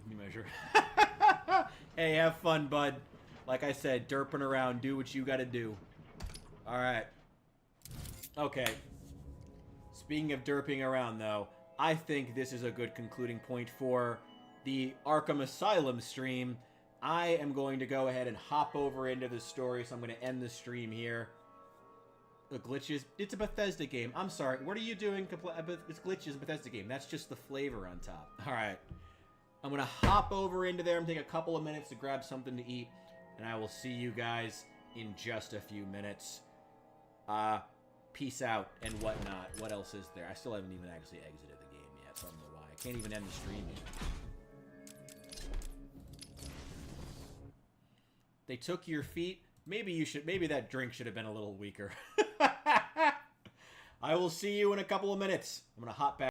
A: Let me measure. Hey, have fun, bud. Like I said, derping around, do what you gotta do. Alright. Okay. Speaking of derping around, though, I think this is a good concluding point for the Arkham Asylum stream. I am going to go ahead and hop over into the story, so I'm going to end the stream here. The glitches. It's a Bethesda game. I'm sorry. What are you doing? It's glitches, a Bethesda game. That's just the flavor on top. All right. I'm going to hop over into there and take a couple of minutes to grab something to eat, and I will see you guys in just a few minutes. Peace out and whatnot. What else is there? I still haven't even actually exited the game yet, so I don't know why. I can't even end the stream yet. They took your feet. Maybe that drink should have been a little weaker. I will see you in a couple of minutes. I'm going to hop back.